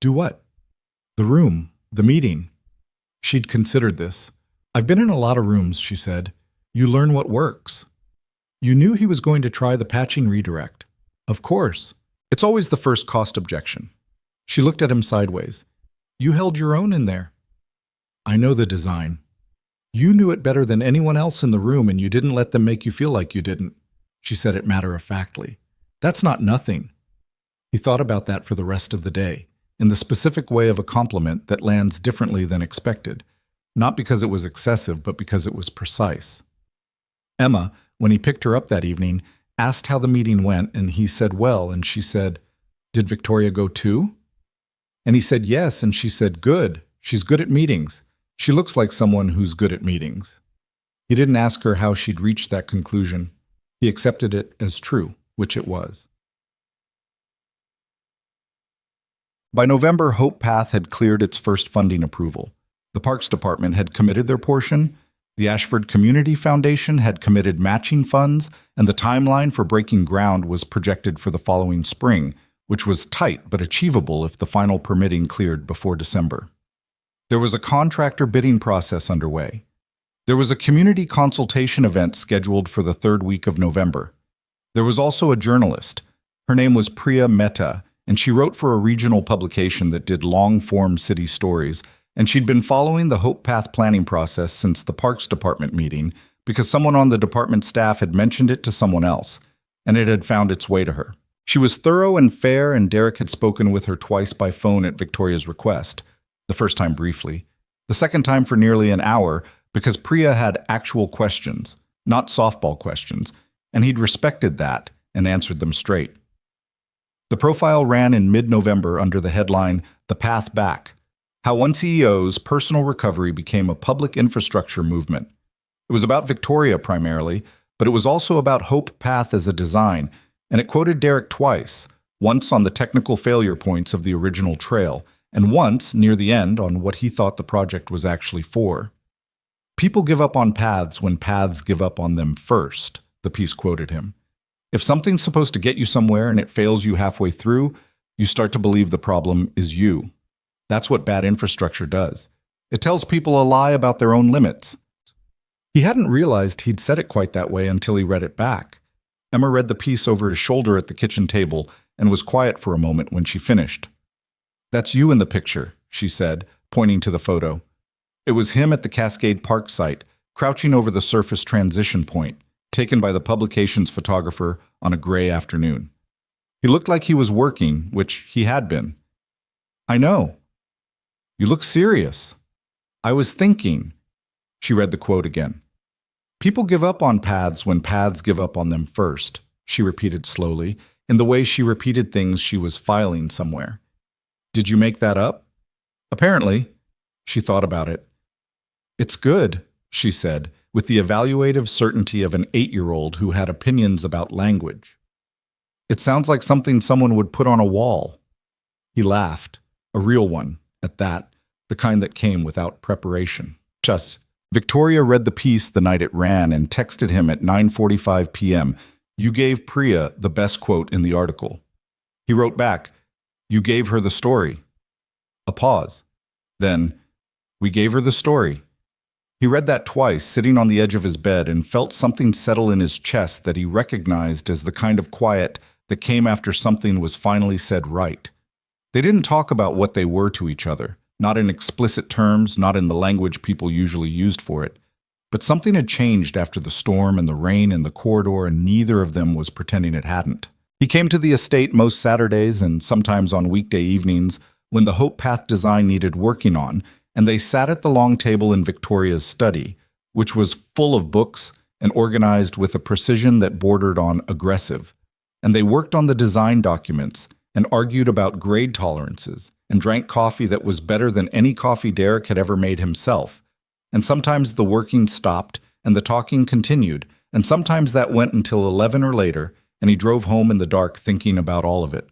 "Do what?" "The room, the meeting." She'd considered this. "I've been in a lot of rooms," she said. "You learn what works." "You knew he was going to try the patching redirect." "Of course. It's always the first cost objection." She looked at him sideways. "You held your own in there." "I know the design." "You knew it better than anyone else in the room, and you didn't let them make you feel like you didn't." She said it matter-of-factly. "That's not nothing." He thought about that for the rest of the day, in the specific way of a compliment that lands differently than expected, not because it was excessive, but because it was precise. Emma, when he picked her up that evening, asked how the meeting went, and he said well, and she said, "Did Victoria go too?" And he said yes, and she said, "Good. She's good at meetings. She looks like someone who's good at meetings." He didn't ask her how she'd reached that conclusion. He accepted it as true, which it was. By November, Hope Path had cleared its first funding approval. The Parks Department had committed their portion, the Ashford Community Foundation had committed matching funds, and the timeline for breaking ground was projected for the following spring, which was tight but achievable if the final permitting cleared before December. There was a contractor bidding process underway. There was a community consultation event scheduled for the third week of November. There was also a journalist. Her name was Priya Mehta, and she wrote for a regional publication that did long-form city stories, and she'd been following the Hope Path planning process since the Parks Department meeting because someone on the department staff had mentioned it to someone else, and it had found its way to her. She was thorough and fair, and Derek had spoken with her twice by phone at Victoria's request, the first time briefly, the second time for nearly an hour because Priya had actual questions, not softball questions, and he'd respected that and answered them straight. The profile ran in mid-November under the headline, The Path Back, How One CEO's Personal Recovery Became a Public Infrastructure Movement. It was about Victoria primarily, but it was also about Hope Path as a design, and it quoted Derek twice, once on the technical failure points of the original trail, and once, near the end, on what he thought the project was actually for. People give up on paths when paths give up on them first, the piece quoted him. If something's supposed to get you somewhere and it fails you halfway through, you start to believe the problem is you. That's what bad infrastructure does. It tells people a lie about their own limits. He hadn't realized he'd said it quite that way until he read it back. Emma read the piece over his shoulder at the kitchen table and was quiet for a moment when she finished. "That's you in the picture," she said, pointing to the photo. It was him at the Cascade Park site, crouching over the surface transition point, taken by the publication's photographer on a gray afternoon. He looked like he was working, which he had been. "I know. You look serious. I was thinking." She read the quote again. "People give up on paths when paths give up on them first," she repeated slowly, in the way she repeated things she was filing somewhere. "Did you make that up?" "Apparently." She thought about it. "It's good," she said, with the evaluative certainty of an 8-year-old who had opinions about language. "It sounds like something someone would put on a wall." He laughed, a real one, at that, the kind that came without preparation. Just. Victoria read the piece the night it ran and texted him at 9:45 p.m. "You gave Priya the best quote in the article." He wrote back, "You gave her the story." A pause. Then, "We gave her the story." He read that twice, sitting on the edge of his bed, and felt something settle in his chest that he recognized as the kind of quiet that came after something was finally said right. They didn't talk about what they were to each other, not in explicit terms, not in the language people usually used for it. But something had changed after the storm and the rain in the corridor, and neither of them was pretending it hadn't. He came to the estate most Saturdays and sometimes on weekday evenings when the Hope Path design needed working on, and they sat at the long table in Victoria's study, which was full of books and organized with a precision that bordered on aggressive. And they worked on the design documents and argued about grade tolerances and drank coffee that was better than any coffee Derek had ever made himself. And sometimes the working stopped and the talking continued, and sometimes that went until 11 or later, and he drove home in the dark thinking about all of it.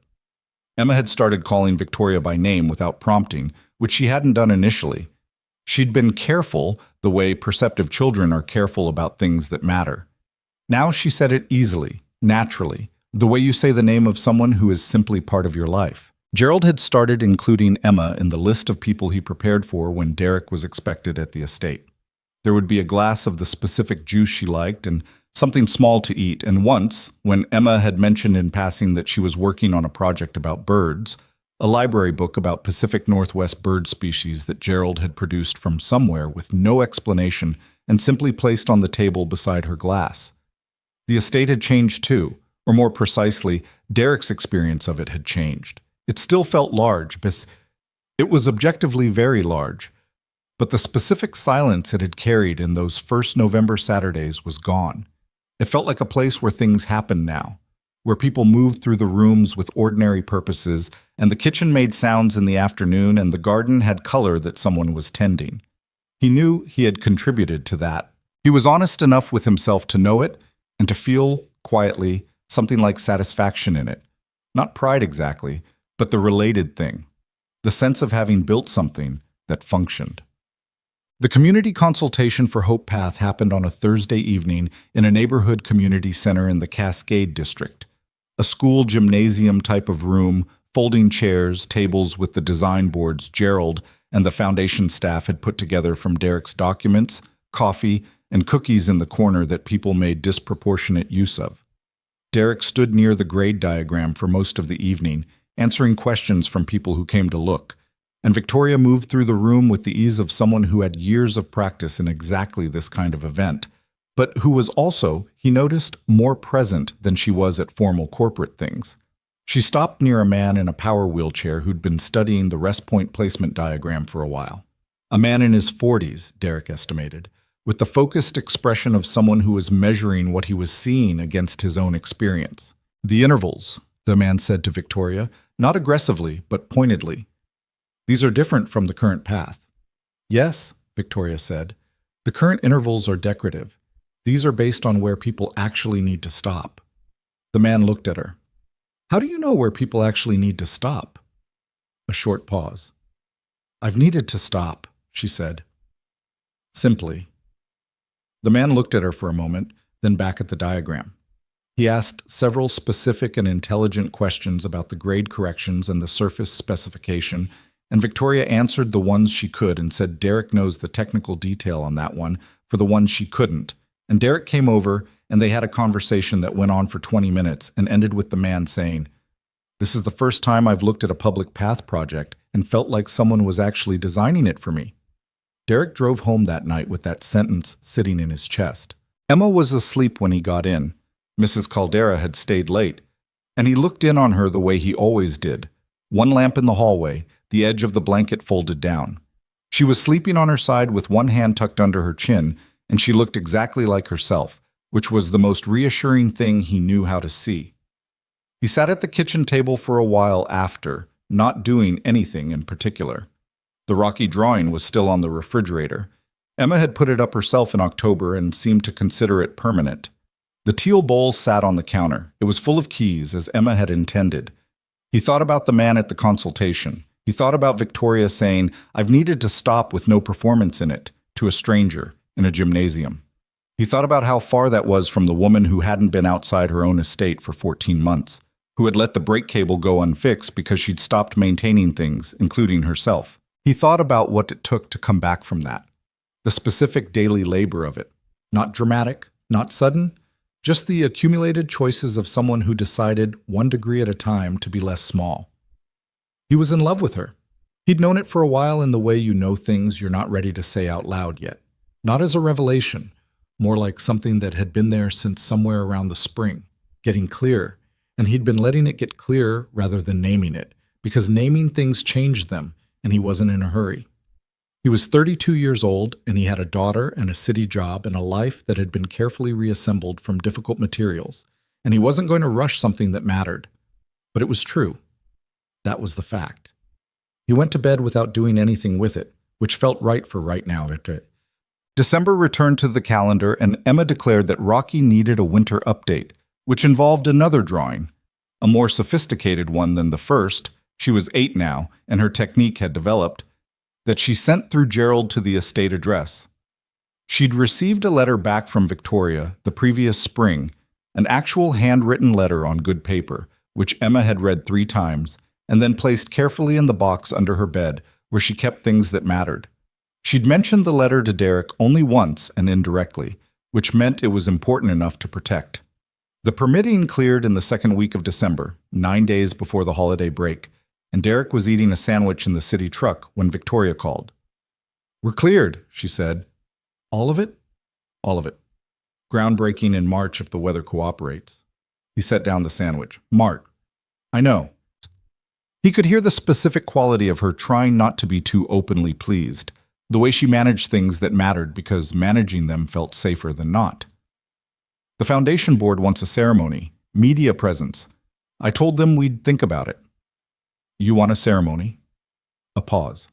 Emma had started calling Victoria by name without prompting, which she hadn't done initially. She'd been careful, the way perceptive children are careful about things that matter. Now she said it easily, naturally, the way you say the name of someone who is simply part of your life. Gerald had started including Emma in the list of people he prepared for when Derek was expected at the estate. There would be a glass of the specific juice she liked and something small to eat, and once, when Emma had mentioned in passing that she was working on a project about birds, a library book about Pacific Northwest bird species that Gerald had produced from somewhere with no explanation and simply placed on the table beside her glass. The estate had changed too, or more precisely, Derek's experience of it had changed. It still felt large, but it was objectively very large. But the specific silence it had carried in those first November Saturdays was gone. It felt like a place where things happened now, where people moved through the rooms with ordinary purposes, and the kitchen made sounds in the afternoon, and the garden had color that someone was tending. He knew he had contributed to that, He was honest enough with himself to know it and to feel, quietly, something like satisfaction in it. Not pride exactly, but the related thing. The sense of having built something that functioned. The community consultation for Hope Path happened on a Thursday evening in a neighborhood community center in the Cascade District. A school gymnasium type of room, folding chairs, tables with the design boards Gerald and the foundation staff had put together from Derek's documents, coffee, and cookies in the corner that people made disproportionate use of. Derek stood near the grade diagram for most of the evening, answering questions from people who came to look, and Victoria moved through the room with the ease of someone who had years of practice in exactly this kind of event, but who was also, he noticed, more present than she was at formal corporate things. She stopped near a man in a power wheelchair who'd been studying the rest point placement diagram for a while. A man in his 40s, Derek estimated, with the focused expression of someone who was measuring what he was seeing against his own experience. "The intervals," the man said to Victoria, not aggressively, but pointedly. "These are different from the current path." "Yes," Victoria said. "The current intervals are decorative. These are based on where people actually need to stop." The man looked at her. "How do you know where people actually need to stop?" A short pause. "I've needed to stop," she said. Simply. The man looked at her for a moment, then back at the diagram. He asked several specific and intelligent questions about the grade corrections and the surface specification, and Victoria answered the ones she could and said Derek knows the technical detail on that one for the ones she couldn't. And Derek came over, and they had a conversation that went on for 20 minutes and ended with the man saying, "This is the first time I've looked at a public path project and felt like someone was actually designing it for me." Derek drove home that night with that sentence sitting in his chest. Emma was asleep when he got in. Mrs. Caldera had stayed late, and he looked in on her the way he always did. One lamp in the hallway, the edge of the blanket folded down. She was sleeping on her side with one hand tucked under her chin, and she looked exactly like herself, which was the most reassuring thing he knew how to see. He sat at the kitchen table for a while after, not doing anything in particular. The Rocky drawing was still on the refrigerator. Emma had put it up herself in October and seemed to consider it permanent. The teal bowl sat on the counter. It was full of keys, as Emma had intended. He thought about the man at the consultation. He thought about Victoria saying, "I've needed to stop with no performance in it," to a stranger in a gymnasium. He thought about how far that was from the woman who hadn't been outside her own estate for 14 months, who had let the brake cable go unfixed because she'd stopped maintaining things, including herself. He thought about what it took to come back from that. The specific daily labor of it. Not dramatic, not sudden, just the accumulated choices of someone who decided, one degree at a time, to be less small. He was in love with her. He'd known it for a while in the way you know things you're not ready to say out loud yet. Not as a revelation, more like something that had been there since somewhere around the spring, getting clear, and he'd been letting it get clear rather than naming it, because naming things changed them, and he wasn't in a hurry. He was 32 years old, and he had a daughter and a city job and a life that had been carefully reassembled from difficult materials, and he wasn't going to rush something that mattered. But it was true. That was the fact. He went to bed without doing anything with it, which felt right for right now. December returned to the calendar, and Emma declared that Rocky needed a winter update, which involved another drawing, a more sophisticated one than the first. She was 8 now, and her technique had developed, that she sent through Gerald to the estate address. She'd received a letter back from Victoria the previous spring, an actual handwritten letter on good paper, which Emma had read 3 times, and then placed carefully in the box under her bed, where she kept things that mattered. She'd mentioned the letter to Derek only once and indirectly, which meant it was important enough to protect. The permitting cleared in the second week of December, 9 days before the holiday break, and Derek was eating a sandwich in the city truck when Victoria called. "We're cleared," she said. "All of it?" "All of it. Groundbreaking in March if the weather cooperates." He set down the sandwich. "Mark, I know." He could hear the specific quality of her trying not to be too openly pleased, the way she managed things that mattered because managing them felt safer than not. "The foundation board wants a ceremony, media presence. I told them we'd think about it." "You want a ceremony?" A pause.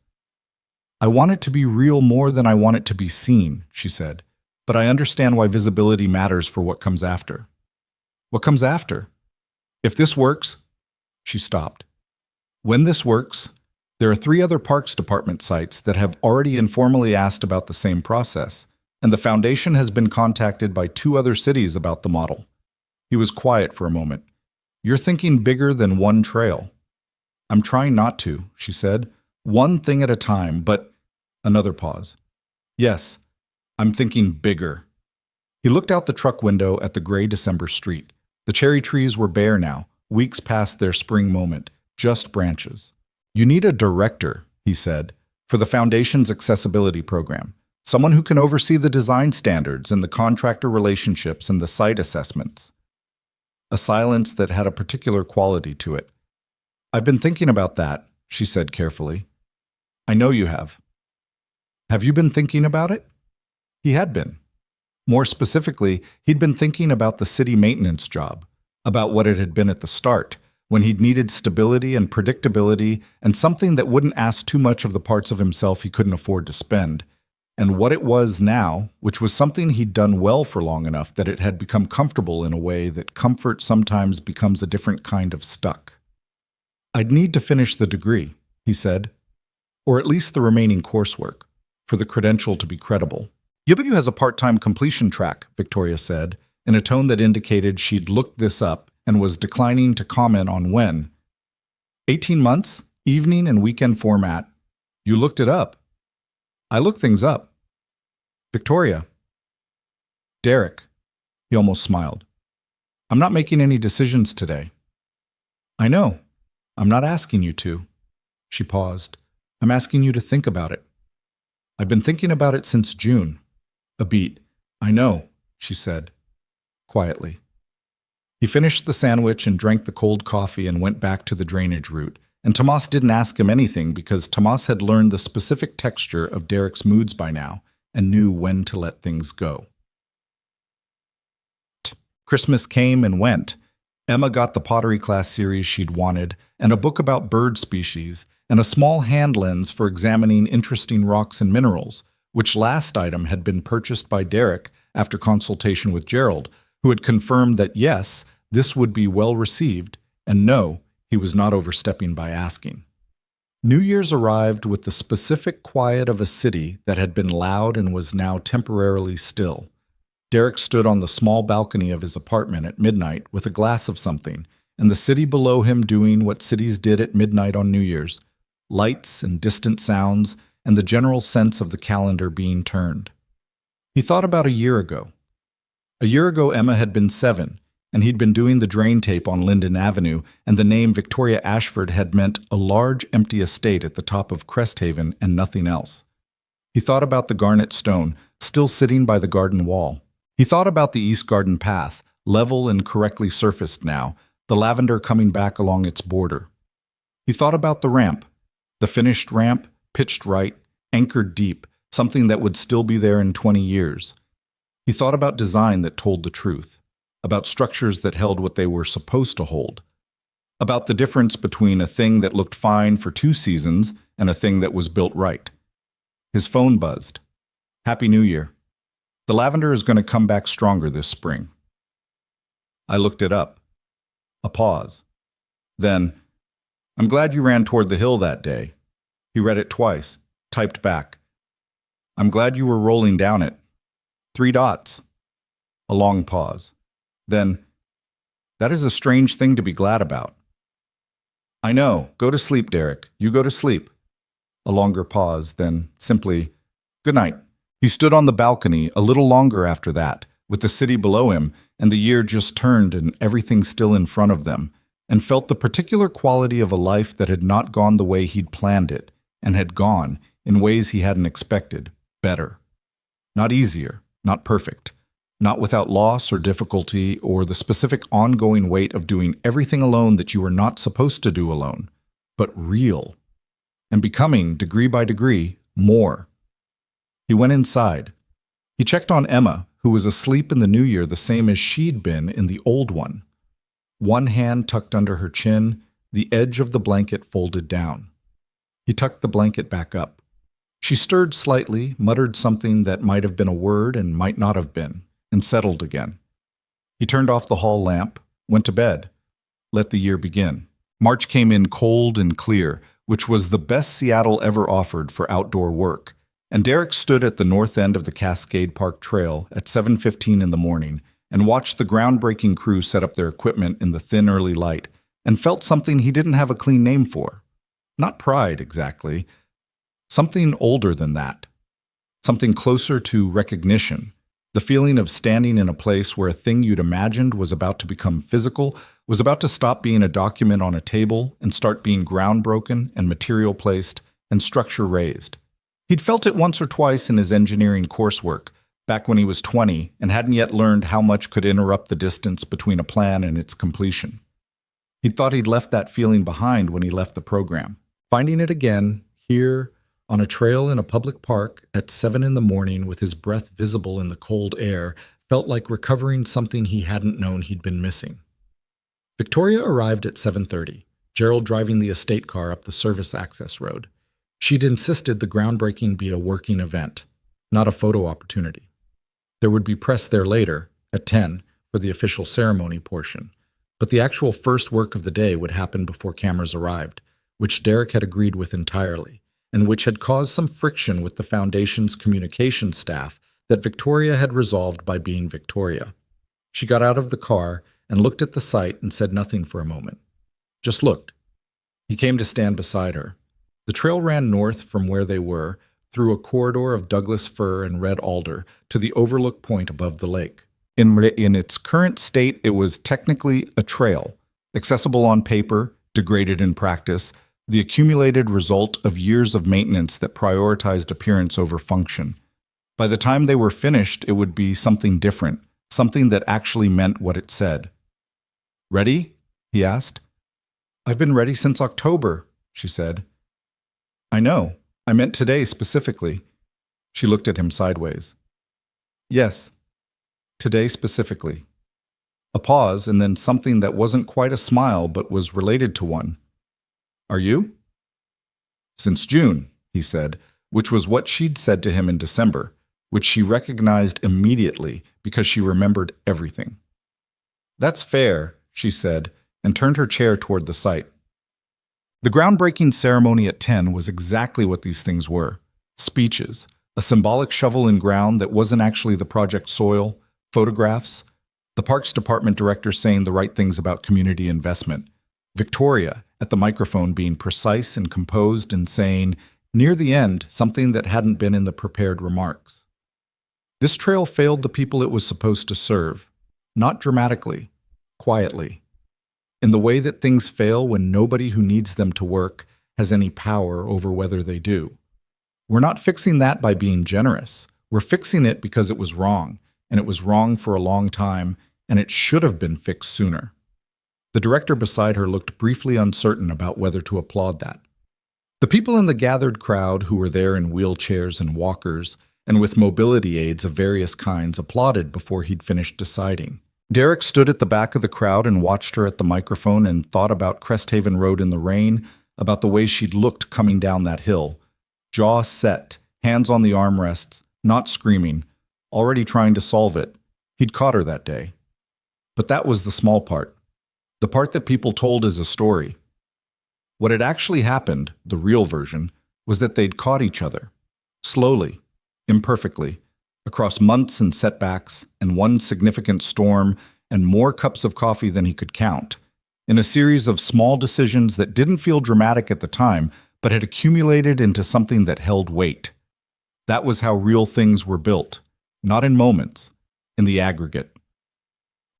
"I want it to be real more than I want it to be seen," she said. but I understand why visibility matters for what comes after. What comes after? If this works, she stopped. When this works, there are 3 other Parks Department sites that have already informally asked about the same process, and the Foundation has been contacted by 2 other cities about the model. He was quiet for a moment. You're thinking bigger than one trail. I'm trying not to, she said. One thing at a time, but another pause. Yes, I'm thinking bigger. He looked out the truck window at the gray December street. The cherry trees were bare now, weeks past their spring moment, just branches. You need a director, he said, for the Foundation's accessibility program. Someone who can oversee the design standards and the contractor relationships and the site assessments. A silence that had a particular quality to it. I've been thinking about that, she said carefully. I know you have. Have you been thinking about it? He had been. More specifically, he'd been thinking about the city maintenance job, about what it had been at the start, when he'd needed stability and predictability and something that wouldn't ask too much of the parts of himself he couldn't afford to spend, and what it was now, which was something he'd done well for long enough that it had become comfortable in a way that comfort sometimes becomes a different kind of stuck. I'd need to finish the degree, he said, or at least the remaining coursework, for the credential to be credible. UW has a part-time completion track, Victoria said, in a tone that indicated she'd looked this up and was declining to comment on when. 18 months, evening and weekend format. You looked it up. I look things up. Victoria. Derek. He almost smiled. I'm not making any decisions today. I know. I'm not asking you to. She paused. I'm asking you to think about it. I've been thinking about it since June. A beat. I know, she said, quietly. He finished the sandwich and drank the cold coffee and went back to the drainage route. And Tomas didn't ask him anything because Tomas had learned the specific texture of Derek's moods by now and knew when to let things go. Christmas came and went. Emma got the pottery class series she'd wanted, and a book about bird species, and a small hand lens for examining interesting rocks and minerals, which last item had been purchased by Derek after consultation with Gerald, who had confirmed that yes, this would be well received, and no, he was not overstepping by asking. New Year's arrived with the specific quiet of a city that had been loud and was now temporarily still. Derek stood on the small balcony of his apartment at midnight with a glass of something, and the city below him doing what cities did at midnight on New Year's, lights and distant sounds, and the general sense of the calendar being turned. He thought about a year ago. A year ago, Emma had been 7, and he'd been doing the drain tape on Linden Avenue, and the name Victoria Ashford had meant a large empty estate at the top of Cresthaven and nothing else. He thought about the garnet stone, still sitting by the garden wall. He thought about the East Garden path, level and correctly surfaced now, the lavender coming back along its border. He thought about the ramp, the finished ramp, pitched right, anchored deep, something that would still be there in 20 years. He thought about design that told the truth, about structures that held what they were supposed to hold, about the difference between a thing that looked fine for 2 seasons and a thing that was built right. His phone buzzed. Happy New Year. The lavender is going to come back stronger this spring. I looked it up. A pause. Then, I'm glad you ran toward the hill that day. He read it twice, typed back. I'm glad you were rolling down it. 3 dots. A long pause. Then, that is a strange thing to be glad about. I know. Go to sleep, Derek. You go to sleep. A longer pause, then simply, good night. He stood on the balcony a little longer after that, with the city below him and the year just turned and everything still in front of them, and felt the particular quality of a life that had not gone the way he'd planned it, and had gone, in ways he hadn't expected, better. Not easier, not perfect, not without loss or difficulty or the specific ongoing weight of doing everything alone that you were not supposed to do alone, but real, and becoming, degree by degree, more. He went inside. He checked on Emma, who was asleep in the new year the same as she'd been in the old one. One hand tucked under her chin, the edge of the blanket folded down. He tucked the blanket back up. She stirred slightly, muttered something that might have been a word and might not have been, and settled again. He turned off the hall lamp, went to bed, let the year begin. March came in cold and clear, which was the best Seattle ever offered for outdoor work, and Derek stood at the north end of the Cascade Park Trail at 7:15 in the morning and watched the groundbreaking crew set up their equipment in the thin early light and felt something he didn't have a clean name for. Not pride, exactly. Something older than that. Something closer to recognition. The feeling of standing in a place where a thing you'd imagined was about to become physical, was about to stop being a document on a table and start being ground broken and material placed and structure raised. He'd felt it once or twice in his engineering coursework, back when he was 20 and hadn't yet learned how much could interrupt the distance between a plan and its completion. He'd thought he'd left that feeling behind when he left the program. Finding it again, here, on a trail in a public park at 7 in the morning with his breath visible in the cold air, felt like recovering something he hadn't known he'd been missing. Victoria arrived at 7:30, Gerald driving the estate car up the service access road. She'd insisted the groundbreaking be a working event, not a photo opportunity. There would be press there later, at 10, for the official ceremony portion, but the actual first work of the day would happen before cameras arrived, which Derek had agreed with entirely, and which had caused some friction with the Foundation's communication staff that Victoria had resolved by being Victoria. She got out of the car and looked at the site and said nothing for a moment. Just looked. He came to stand beside her. The trail ran north from where they were, through a corridor of Douglas fir and red alder, to the overlook point above the lake. In its current state, it was technically a trail, accessible on paper, degraded in practice, the accumulated result of years of maintenance that prioritized appearance over function. By the time they were finished, it would be something different, something that actually meant what it said. "Ready?" he asked. "I've been ready since October," she said. "I know. I meant today specifically." She looked at him sideways. "Yes, today specifically." A pause, and then something that wasn't quite a smile but was related to one. "Are you?" "Since June," he said, which was what she'd said to him in December, which she recognized immediately because she remembered everything. "That's fair," she said, and turned her chair toward the site. The groundbreaking ceremony at 10 was exactly what these things were. Speeches, a symbolic shovel in ground that wasn't actually the project's soil, photographs, the Parks Department director saying the right things about community investment, Victoria at the microphone being precise and composed and saying, near the end, something that hadn't been in the prepared remarks. This trail failed the people it was supposed to serve, not dramatically, quietly, in the way that things fail when nobody who needs them to work has any power over whether they do. We're not fixing that by being generous. We're fixing it because it was wrong, and it was wrong for a long time, and it should have been fixed sooner. The director beside her looked briefly uncertain about whether to applaud that. The people in the gathered crowd who were there in wheelchairs and walkers, and with mobility aids of various kinds, applauded before he'd finished deciding. Derek stood at the back of the crowd and watched her at the microphone and thought about Cresthaven Road in the rain, about the way she'd looked coming down that hill. Jaw set, hands on the armrests, not screaming, already trying to solve it. He'd caught her that day. But that was the small part. The part that people told as a story. What had actually happened, the real version, was that they'd caught each other. Slowly, imperfectly, across months and setbacks, and one significant storm, and more cups of coffee than he could count, in a series of small decisions that didn't feel dramatic at the time, but had accumulated into something that held weight. That was how real things were built, not in moments, in the aggregate.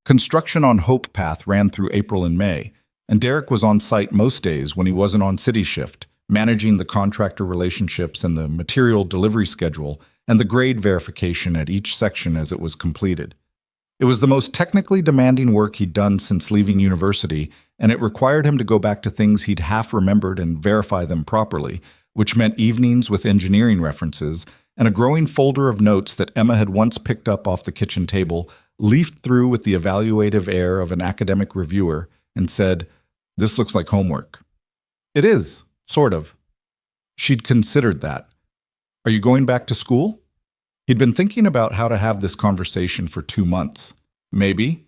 Construction on Hope Path ran through April and May, and Derek was on site most days when he wasn't on city shift, managing the contractor relationships and the material delivery schedule and the grade verification at each section as it was completed. It was the most technically demanding work he'd done since leaving university, and it required him to go back to things he'd half remembered and verify them properly, which meant evenings with engineering references and a growing folder of notes that Emma had once picked up off the kitchen table, leafed through with the evaluative air of an academic reviewer, and said, "This looks like homework." "It is, sort of." She'd considered that. Are you going back to school? He'd been thinking about how to have this conversation for 2 months. Maybe.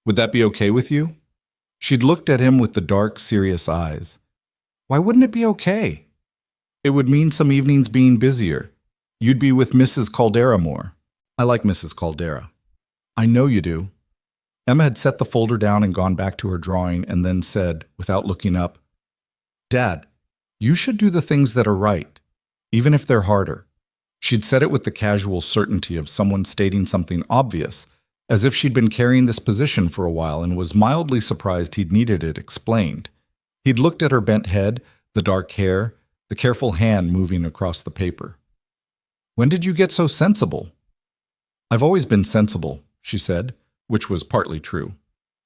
Would that be okay with you? She'd looked at him with the dark, serious eyes. Why wouldn't it be okay? It would mean some evenings being busier. You'd be with Mrs. Caldera more. I like Mrs. Caldera. I know you do. Emma had set the folder down and gone back to her drawing and then said, without looking up, Dad, you should do the things that are right, even if they're harder. She'd said it with the casual certainty of someone stating something obvious, as if she'd been carrying this position for a while and was mildly surprised he'd needed it explained. He'd looked at her bent head, the dark hair, the careful hand moving across the paper. When did you get so sensible? I've always been sensible, she said, which was partly true.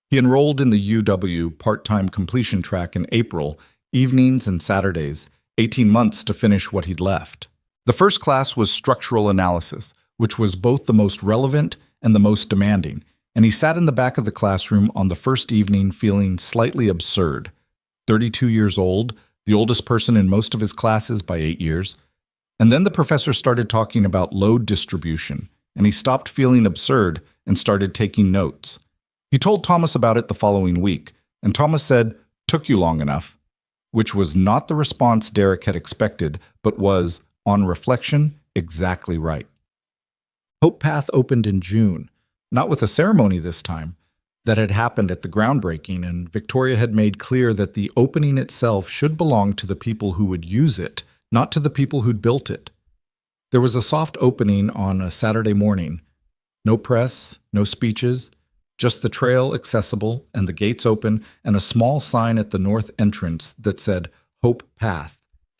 He enrolled in the UW part-time completion track in April, evenings and Saturdays, 18 months to finish what he'd left. The first class was structural analysis, which was both the most relevant and the most demanding, and he sat in the back of the classroom on the first evening feeling slightly absurd. 32 years old, the oldest person in most of his classes by 8 years. And then the professor started talking about load distribution, and he stopped feeling absurd and started taking notes. He told Thomas about it the following week, and Thomas said, "Took you long enough," which was not the response Derek had expected, but was, on reflection, exactly right. Hope Path opened in June, not with a ceremony this time. That had happened at the groundbreaking, and Victoria had made clear that the opening itself should belong to the people who would use it, not to the people who'd built it. There was a soft opening on a Saturday morning. No press, no speeches, just the trail accessible and the gates open and a small sign at the north entrance that said Hope Path,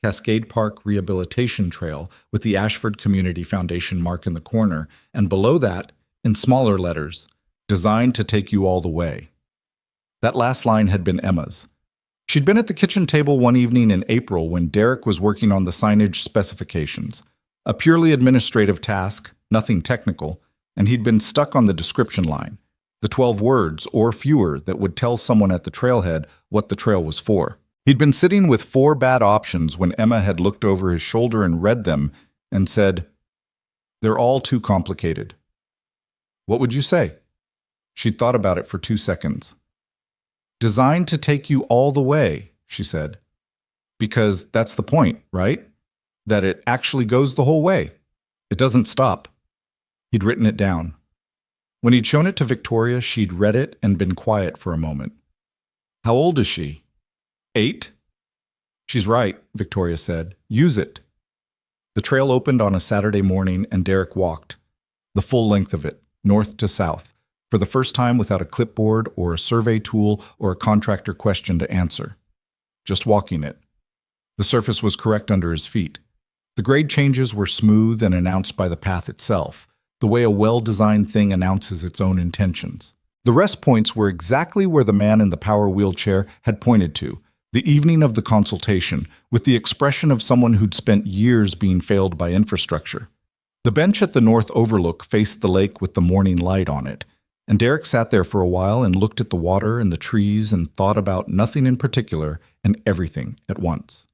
Cascade Park Rehabilitation Trail, with the Ashford Community Foundation mark in the corner, and below that, in smaller letters, designed to take you all the way. That last line had been Emma's. She'd been at the kitchen table one evening in April when Derek was working on the signage specifications, a purely administrative task, nothing technical, and he'd been stuck on the description line, the 12 words or fewer that would tell someone at the trailhead what the trail was for. He'd been sitting with 4 bad options when Emma had looked over his shoulder and read them and said, "They're all too complicated." What would you say? She'd thought about it for 2 seconds. "Designed to take you all the way," she said. "Because that's the point, right? That it actually goes the whole way. It doesn't stop." He'd written it down. When he'd shown it to Victoria, she'd read it and been quiet for a moment. "How old is she? 8? "She's right," Victoria said. "Use it." The trail opened on a Saturday morning and Derek walked, the full length of it, north to south, for the first time without a clipboard or a survey tool or a contractor question to answer. Just walking it. The surface was correct under his feet. The grade changes were smooth and announced by the path itself, the way a well-designed thing announces its own intentions. The rest points were exactly where the man in the power wheelchair had pointed to, the evening of the consultation, with the expression of someone who'd spent years being failed by infrastructure. The bench at the north overlook faced the lake with the morning light on it, and Derek sat there for a while and looked at the water and the trees and thought about nothing in particular and everything at once.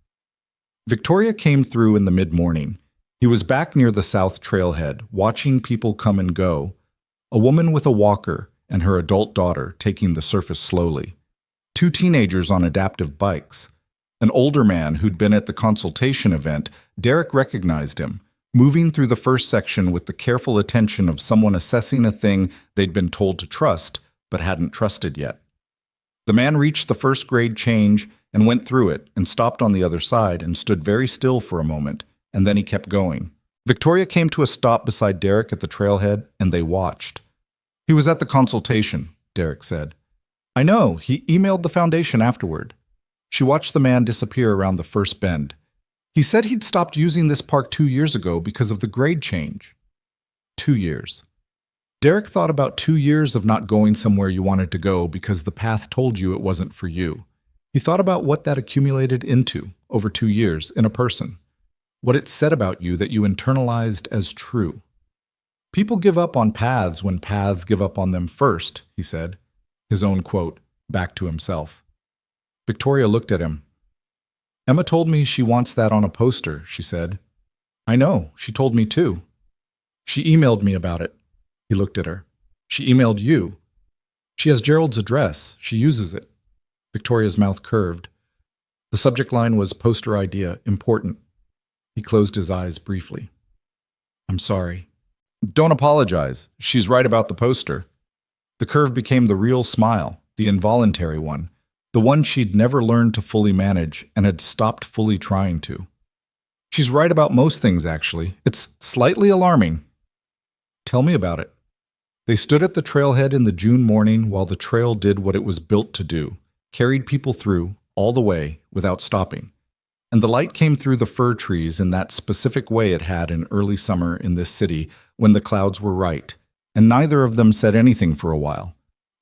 Victoria came through in the mid-morning. He was back near the south trailhead, watching people come and go, a woman with a walker and her adult daughter taking the surface slowly, 2 teenagers on adaptive bikes, an older man who'd been at the consultation event. Derek recognized him, moving through the first section with the careful attention of someone assessing a thing they'd been told to trust but hadn't trusted yet. The man reached the first grade change and went through it and stopped on the other side and stood very still for a moment, and then he kept going. Victoria came to a stop beside Derek at the trailhead, and they watched. "He was at the consultation," Derek said. "I know, he emailed the foundation afterward." She watched the man disappear around the first bend. "He said he'd stopped using this park 2 years ago because of the grade change." 2 years. Derek thought about 2 years of not going somewhere you wanted to go because the path told you it wasn't for you. He thought about what that accumulated into, over 2 years, in a person. What it said about you that you internalized as true. "People give up on paths when paths give up on them first," he said, his own quote, back to himself. Victoria looked at him. "Emma told me she wants that on a poster," she said. I know, she told me too. She emailed me about it. He looked at her. She emailed you. She has Gerald's address. She uses it. Victoria's mouth curved. The subject line was poster idea, important. He closed his eyes briefly. I'm sorry. Don't apologize. She's right about the poster. The curve became the real smile, the involuntary one, the one she'd never learned to fully manage and had stopped fully trying to. She's right about most things, actually. It's slightly alarming. Tell me about it. They stood at the trailhead in the June morning while the trail did what it was built to do, carried people through, all the way, without stopping. And the light came through the fir trees in that specific way it had in early summer in this city when the clouds were right, and neither of them said anything for a while.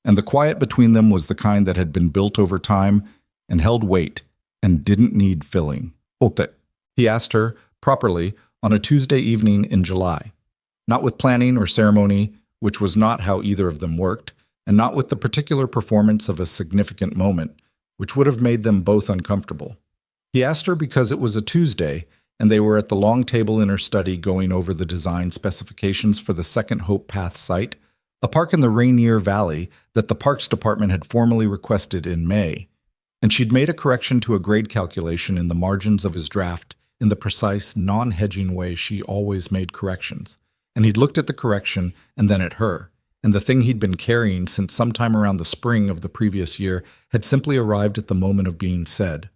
And the quiet between them was the kind that had been built over time and held weight and didn't need filling. Ote, he asked her, properly, on a Tuesday evening in July. Not with planning or ceremony, which was not how either of them worked, and not with the particular performance of a significant moment, which would have made them both uncomfortable. He asked her because it was a Tuesday, and they were at the long table in her study going over the design specifications for the second Hope Path site, a park in the Rainier Valley that the Parks Department had formally requested in May, and she'd made a correction to a grade calculation in the margins of his draft in the precise, non-hedging way she always made corrections, and he'd looked at the correction and then at her, and the thing he'd been carrying since sometime around the spring of the previous year had simply arrived at the moment of being said.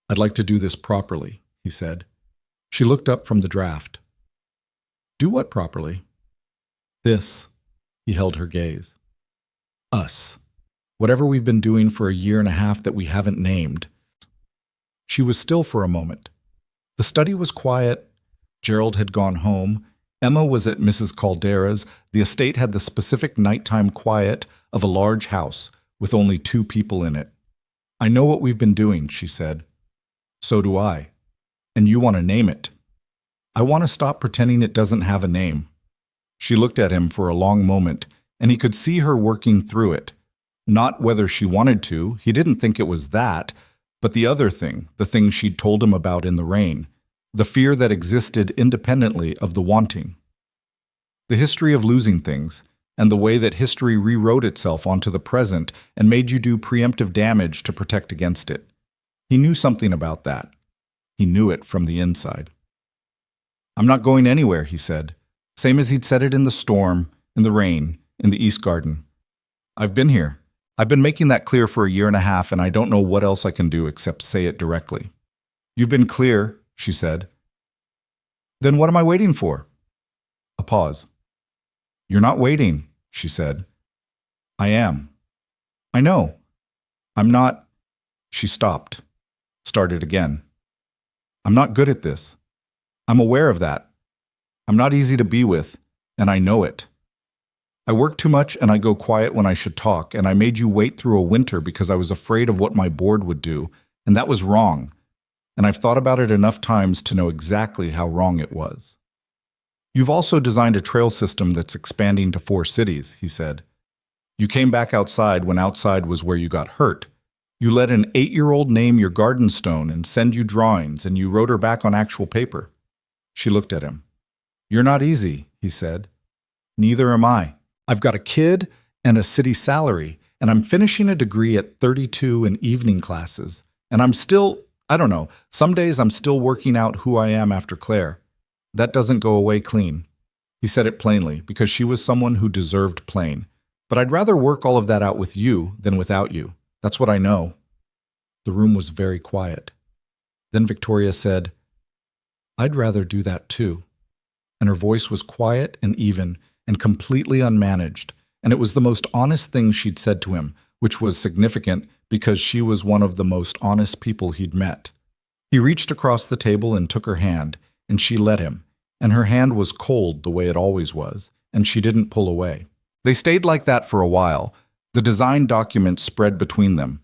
I'd like to do this properly, he said. She looked up from the draft. Do what properly? This. He held her gaze. Us. Whatever we've been doing for a year and a half that we haven't named. She was still for a moment. The study was quiet. Gerald had gone home. Emma was at Mrs. Caldera's. The estate had the specific nighttime quiet of a large house with only 2 people in it. I know what we've been doing, she said. So do I. And you want to name it. I want to stop pretending it doesn't have a name. She looked at him for a long moment, and he could see her working through it. Not whether she wanted to, he didn't think it was that, but the other thing, the thing she'd told him about in the rain, the fear that existed independently of the wanting. The history of losing things, and the way that history rewrote itself onto the present and made you do preemptive damage to protect against it. He knew something about that. He knew it from the inside. I'm not going anywhere, he said, same as he'd said it in the storm, in the rain, in the East Garden. I've been here. I've been making that clear for a year and a half, and I don't know what else I can do except say it directly. You've been clear, she said. Then what am I waiting for? A pause. You're not waiting, she said. I am. I know. I'm not. She stopped. Started again. I'm not good at this. I'm aware of that. I'm not easy to be with, and I know it. I work too much and I go quiet when I should talk, and I made you wait through a winter because I was afraid of what my board would do, and that was wrong. And I've thought about it enough times to know exactly how wrong it was. You've also designed a trail system that's expanding to 4 cities, he said. You came back outside when outside was where you got hurt. You let an 8-year-old name your garden stone and send you drawings, and you wrote her back on actual paper. She looked at him. You're not easy, he said. Neither am I. I've got a kid and a city salary, and I'm finishing a degree at 32 in evening classes, and I'm still, I don't know, some days I'm still working out who I am after Claire. That doesn't go away clean. He said it plainly, because she was someone who deserved plain. But I'd rather work all of that out with you than without you. That's what I know. The room was very quiet. Then Victoria said, I'd rather do that too. And her voice was quiet and even and completely unmanaged, and it was the most honest thing she'd said to him, which was significant because she was one of the most honest people he'd met. He reached across the table and took her hand, and she let him, and her hand was cold the way it always was, and she didn't pull away. They stayed like that for a while, the design document spread between them,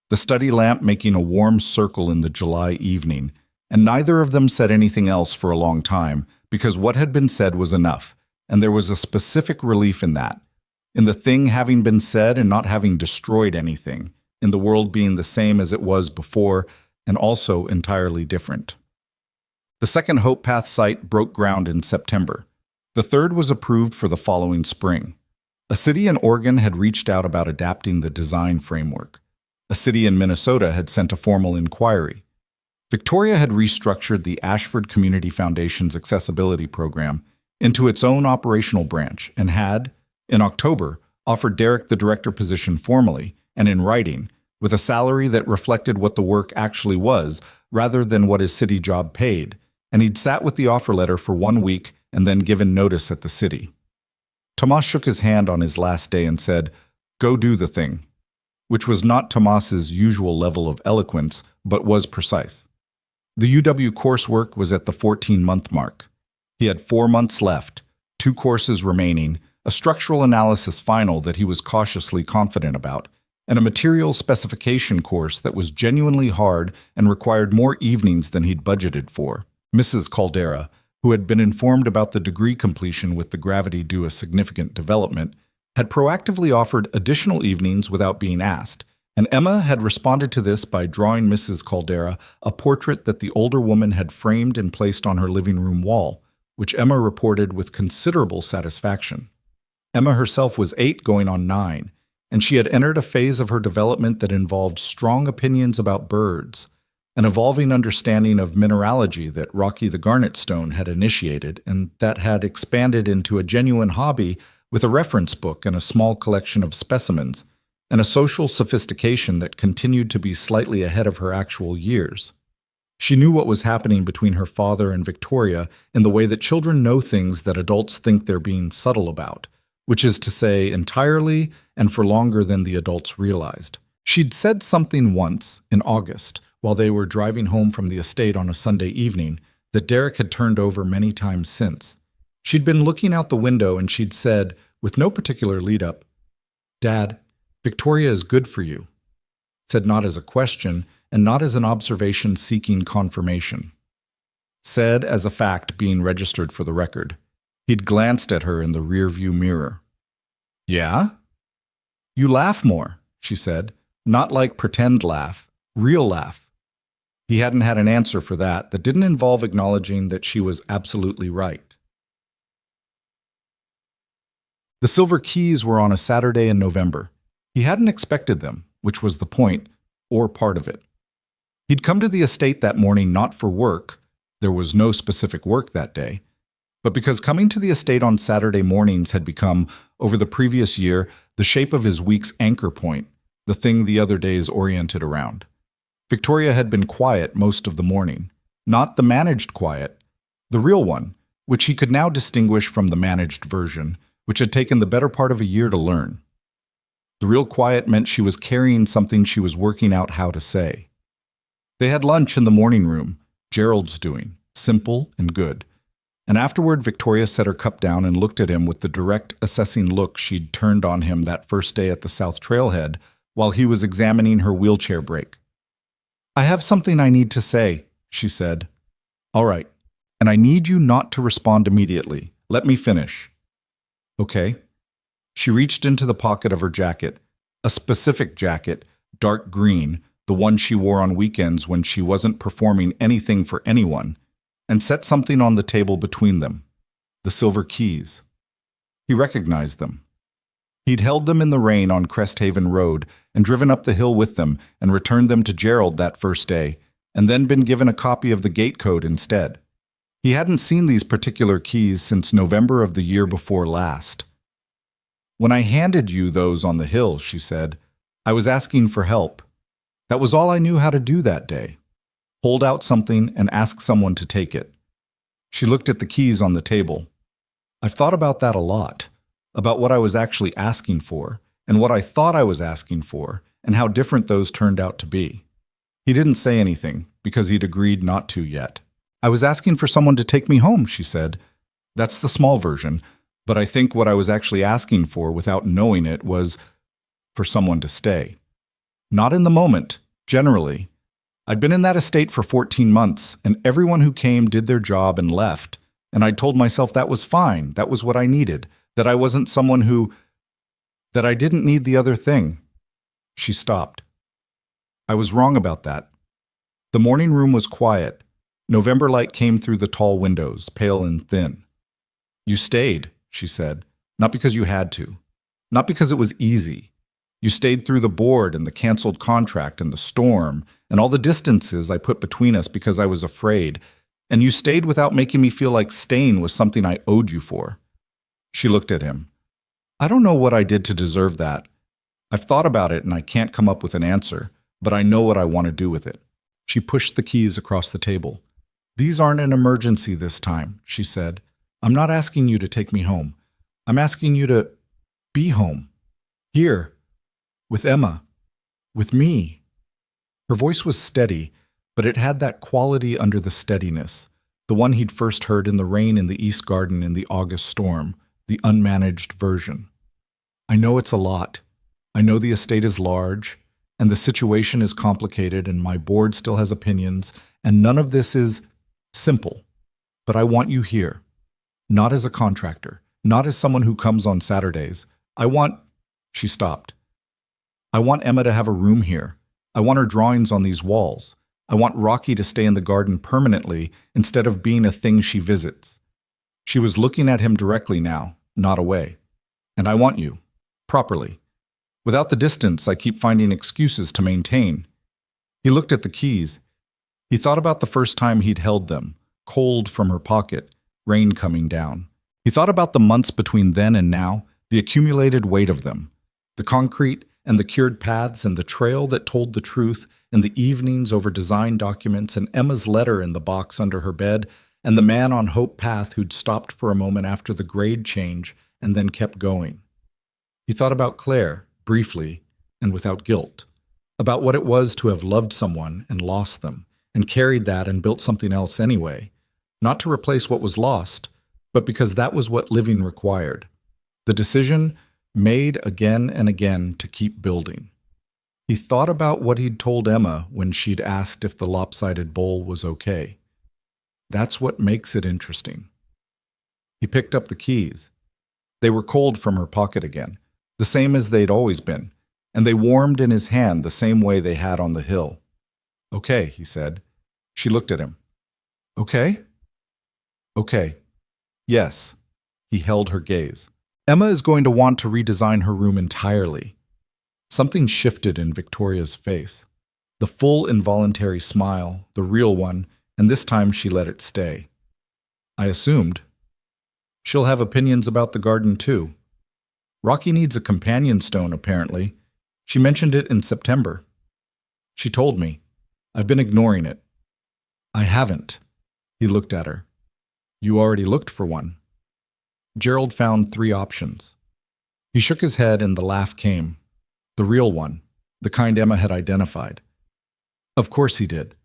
the study lamp making a warm circle in the July evening, and neither of them said anything else for a long time, because what had been said was enough, and there was a specific relief in that, in the thing having been said and not having destroyed anything, in the world being the same as it was before, and also entirely different. The second Hope Path site broke ground in September. The third was approved for the following spring. A city in Oregon had reached out about adapting the design framework. A city in Minnesota had sent a formal inquiry. Victoria had restructured the Ashford Community Foundation's accessibility program into its own operational branch and had, in October, offered Derek the director position formally and in writing, with a salary that reflected what the work actually was rather than what his city job paid, and he'd sat with the offer letter for 1 week and then given notice at the city. Tomas shook his hand on his last day and said, "Go do the thing," which was not Tomas's usual level of eloquence, but was precise. The UW coursework was at the 14-month mark. He had 4 months left, 2 courses remaining, a structural analysis final that he was cautiously confident about, and a materials specification course that was genuinely hard and required more evenings than he'd budgeted for. Mrs. Caldera, who had been informed about the degree completion with the gravity due a significant development, had proactively offered additional evenings without being asked, and Emma had responded to this by drawing Mrs. Caldera a portrait that the older woman had framed and placed on her living room wall, which Emma reported with considerable satisfaction. Emma herself was 8 going on 9, and she had entered a phase of her development that involved strong opinions about birds, an evolving understanding of mineralogy that Rocky the Garnet Stone had initiated and that had expanded into a genuine hobby with a reference book and a small collection of specimens, and a social sophistication that continued to be slightly ahead of her actual years. She knew what was happening between her father and Victoria in the way that children know things that adults think they're being subtle about, which is to say entirely and for longer than the adults realized. She'd said something once, in August, while they were driving home from the estate on a Sunday evening, that Derek had turned over many times since. She'd been looking out the window and she'd said, with no particular lead-up, "Dad, Victoria is good for you," said not as a question and not as an observation seeking confirmation. Said as a fact being registered for the record. He'd glanced at her in the rearview mirror. "Yeah?" "You laugh more," she said. "Not like pretend laugh, real laugh." He hadn't had an answer for that didn't involve acknowledging that she was absolutely right. The Silver Keys were on a Saturday in November. He hadn't expected them, which was the point, or part of it. He'd come to the estate that morning not for work, there was no specific work that day, but because coming to the estate on Saturday mornings had become, over the previous year, the shape of his week's anchor point, the thing the other days oriented around. Victoria had been quiet most of the morning, not the managed quiet, the real one, which he could now distinguish from the managed version, which had taken the better part of a year to learn. The real quiet meant she was carrying something she was working out how to say. They had lunch in the morning room, Gerald's doing, simple and good. And afterward, Victoria set her cup down and looked at him with the direct, assessing look she'd turned on him that first day at the South Trailhead while he was examining her wheelchair brake. "I have something I need to say," she said. "All right, and I need you not to respond immediately. Let me finish." "Okay." She reached into the pocket of her jacket, a specific jacket, dark green, the one she wore on weekends when she wasn't performing anything for anyone, and set something on the table between them, the silver keys. He recognized them. He'd held them in the rain on Cresthaven Road and driven up the hill with them and returned them to Gerald that first day, and then been given a copy of the gate code instead. He hadn't seen these particular keys since November of the year before last. "When I handed you those on the hill," she said, "I was asking for help. That was all I knew how to do that day. Hold out something and ask someone to take it." She looked at the keys on the table. "I've thought about that a lot, about what I was actually asking for, and what I thought I was asking for, and how different those turned out to be." He didn't say anything, because he'd agreed not to yet. "I was asking for someone to take me home," she said. "That's the small version, but I think what I was actually asking for, without knowing it, was for someone to stay. Not in the moment, generally. I'd been in that estate for 14 months, and everyone who came did their job and left, and I'd told myself that was fine, that was what I needed, that I wasn't someone that I didn't need the other thing." She stopped. "I was wrong about that." The morning room was quiet. November light came through the tall windows, pale and thin. You stayed, she said, not because you had to, not because it was easy. You stayed through the board and the canceled contract and the storm and all the distances I put between us because I was afraid. And you stayed without making me feel like staying was something I owed you for. She looked at him. I don't know what I did to deserve that. I've thought about it and I can't come up with an answer, but I know what I want to do with it. She pushed the keys across the table. These aren't an emergency this time, she said. I'm not asking you to take me home. I'm asking you to be home. Here. With Emma. With me. Her voice was steady, but it had that quality under the steadiness, the one he'd first heard in the rain in the East Garden in the August storm, the unmanaged version. I know it's a lot. I know the estate is large, and the situation is complicated, and my board still has opinions, and none of this is simple. But I want you here. Not as a contractor, not as someone who comes on Saturdays. She stopped. I want Emma to have a room here. I want her drawings on these walls. I want Rocky to stay in the garden permanently instead of being a thing she visits. She was looking at him directly now, not away. And I want you, properly. Without the distance, I keep finding excuses to maintain. He looked at the keys. He thought about the first time he'd held them, cold from her pocket, rain coming down. He thought about the months between then and now, the accumulated weight of them, the concrete and the cured paths and the trail that told the truth and the evenings over design documents and Emma's letter in the box under her bed and the man on Hope Path who'd stopped for a moment after the grade change and then kept going. He thought about Claire, briefly and without guilt, about what it was to have loved someone and lost them and carried that and built something else anyway, not to replace what was lost, but because that was what living required. The decision made again and again to keep building. He thought about what he'd told Emma when she'd asked if the lopsided bowl was okay. That's what makes it interesting. He picked up the keys. They were cold from her pocket again, the same as they'd always been, and they warmed in his hand the same way they had on the hill. Okay, he said. She looked at him. Okay? Okay. Yes. He held her gaze. Emma is going to want to redesign her room entirely. Something shifted in Victoria's face. The full involuntary smile, the real one, and this time she let it stay. I assumed. She'll have opinions about the garden too. Rocky needs a companion stone, apparently. She mentioned it in September. She told me. I've been ignoring it. I haven't. He looked at her. You already looked for one. Gerald found 3 options. He shook his head and the laugh came. The real one, the kind Emma had identified. Of course he did.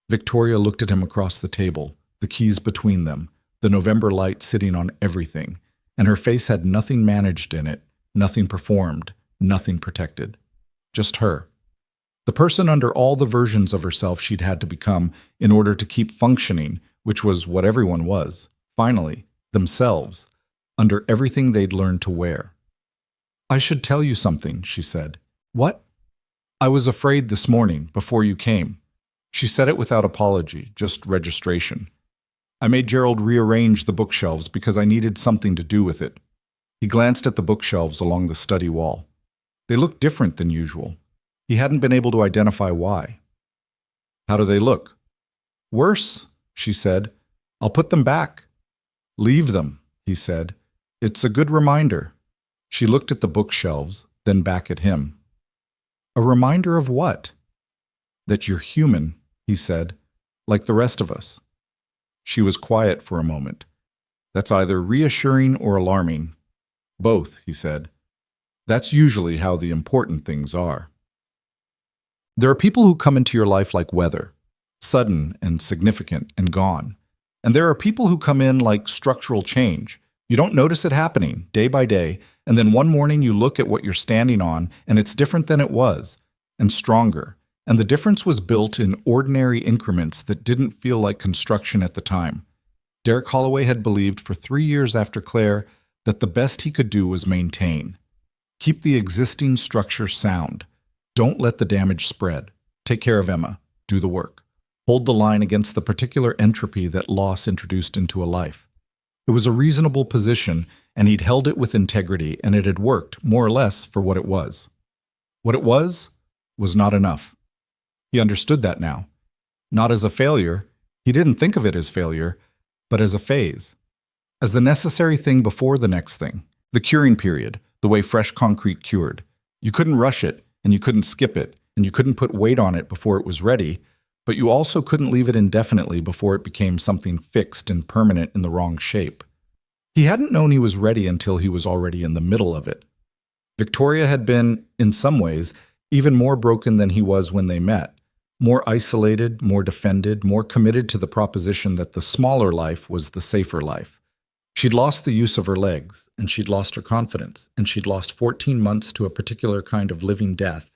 Victoria looked at him across the table, the keys between them, the November light sitting on everything, and her face had nothing managed in it, nothing performed, nothing protected. Just her. The person under all the versions of herself she'd had to become in order to keep functioning, which was what everyone was, finally, themselves, under everything they'd learned to wear. I should tell you something, she said. What? I was afraid this morning, before you came. She said it without apology, just registration. I made Gerald rearrange the bookshelves because I needed something to do with it. He glanced at the bookshelves along the study wall. They looked different than usual. He hadn't been able to identify why. How do they look? Worse, she said. I'll put them back. Leave them, he said. It's a good reminder. She looked at the bookshelves, then back at him. A reminder of what? That you're human, he said, like the rest of us. She was quiet for a moment. That's either reassuring or alarming. Both, he said. That's usually how the important things are. There are people who come into your life like weather, sudden and significant and gone. And there are people who come in like structural change. You don't notice it happening day by day, and then one morning you look at what you're standing on and it's different than it was, and stronger. And the difference was built in ordinary increments that didn't feel like construction at the time. Derek Holloway had believed for 3 years after Claire that the best he could do was maintain. Keep the existing structure sound. Don't let the damage spread. Take care of Emma. Do the work. hold the line against the particular entropy that loss introduced into a life. It was a reasonable position, and he'd held it with integrity, and it had worked, more or less, for what it was. What it was not enough. He understood that now. Not as a failure, he didn't think of it as failure, but as a phase. As the necessary thing before the next thing. The curing period, the way fresh concrete cured. You couldn't rush it, and you couldn't skip it, and you couldn't put weight on it before it was ready, but you also couldn't leave it indefinitely before it became something fixed and permanent in the wrong shape. He hadn't known he was ready until he was already in the middle of it. Victoria had been, in some ways, even more broken than he was when they met, more isolated, more defended, more committed to the proposition that the smaller life was the safer life. She'd lost the use of her legs, and she'd lost her confidence, and she'd lost 14 months to a particular kind of living death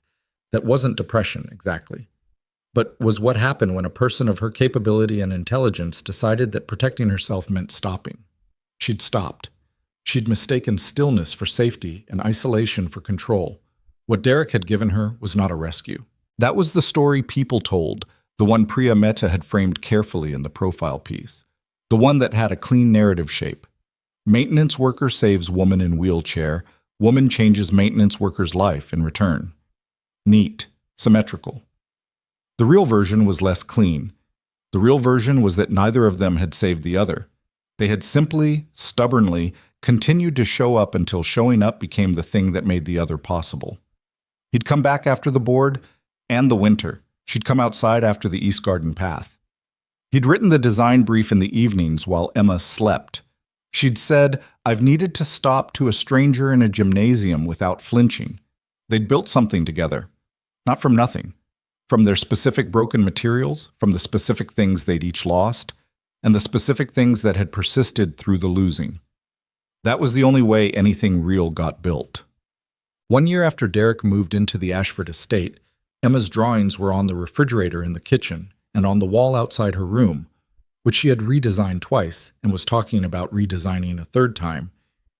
that wasn't depression, exactly, but was what happened when a person of her capability and intelligence decided that protecting herself meant stopping. She'd stopped. She'd mistaken stillness for safety and isolation for control. What Derek had given her was not a rescue. That was the story people told, the one Priya Mehta had framed carefully in the profile piece, the one that had a clean narrative shape. Maintenance worker saves woman in wheelchair, woman changes maintenance worker's life in return. Neat, symmetrical. The real version was less clean. The real version was that neither of them had saved the other. They had simply, stubbornly, continued to show up until showing up became the thing that made the other possible. He'd come back after the board and the winter. She'd come outside after the East Garden path. He'd written the design brief in the evenings while Emma slept. She'd said, "I've needed to stop to a stranger in a gymnasium without flinching." They'd built something together. Not from nothing. From their specific broken materials, from the specific things they'd each lost, and the specific things that had persisted through the losing. That was the only way anything real got built. 1 year after Derek moved into the Ashford estate, Emma's drawings were on the refrigerator in the kitchen and on the wall outside her room, which she had redesigned twice and was talking about redesigning a third time,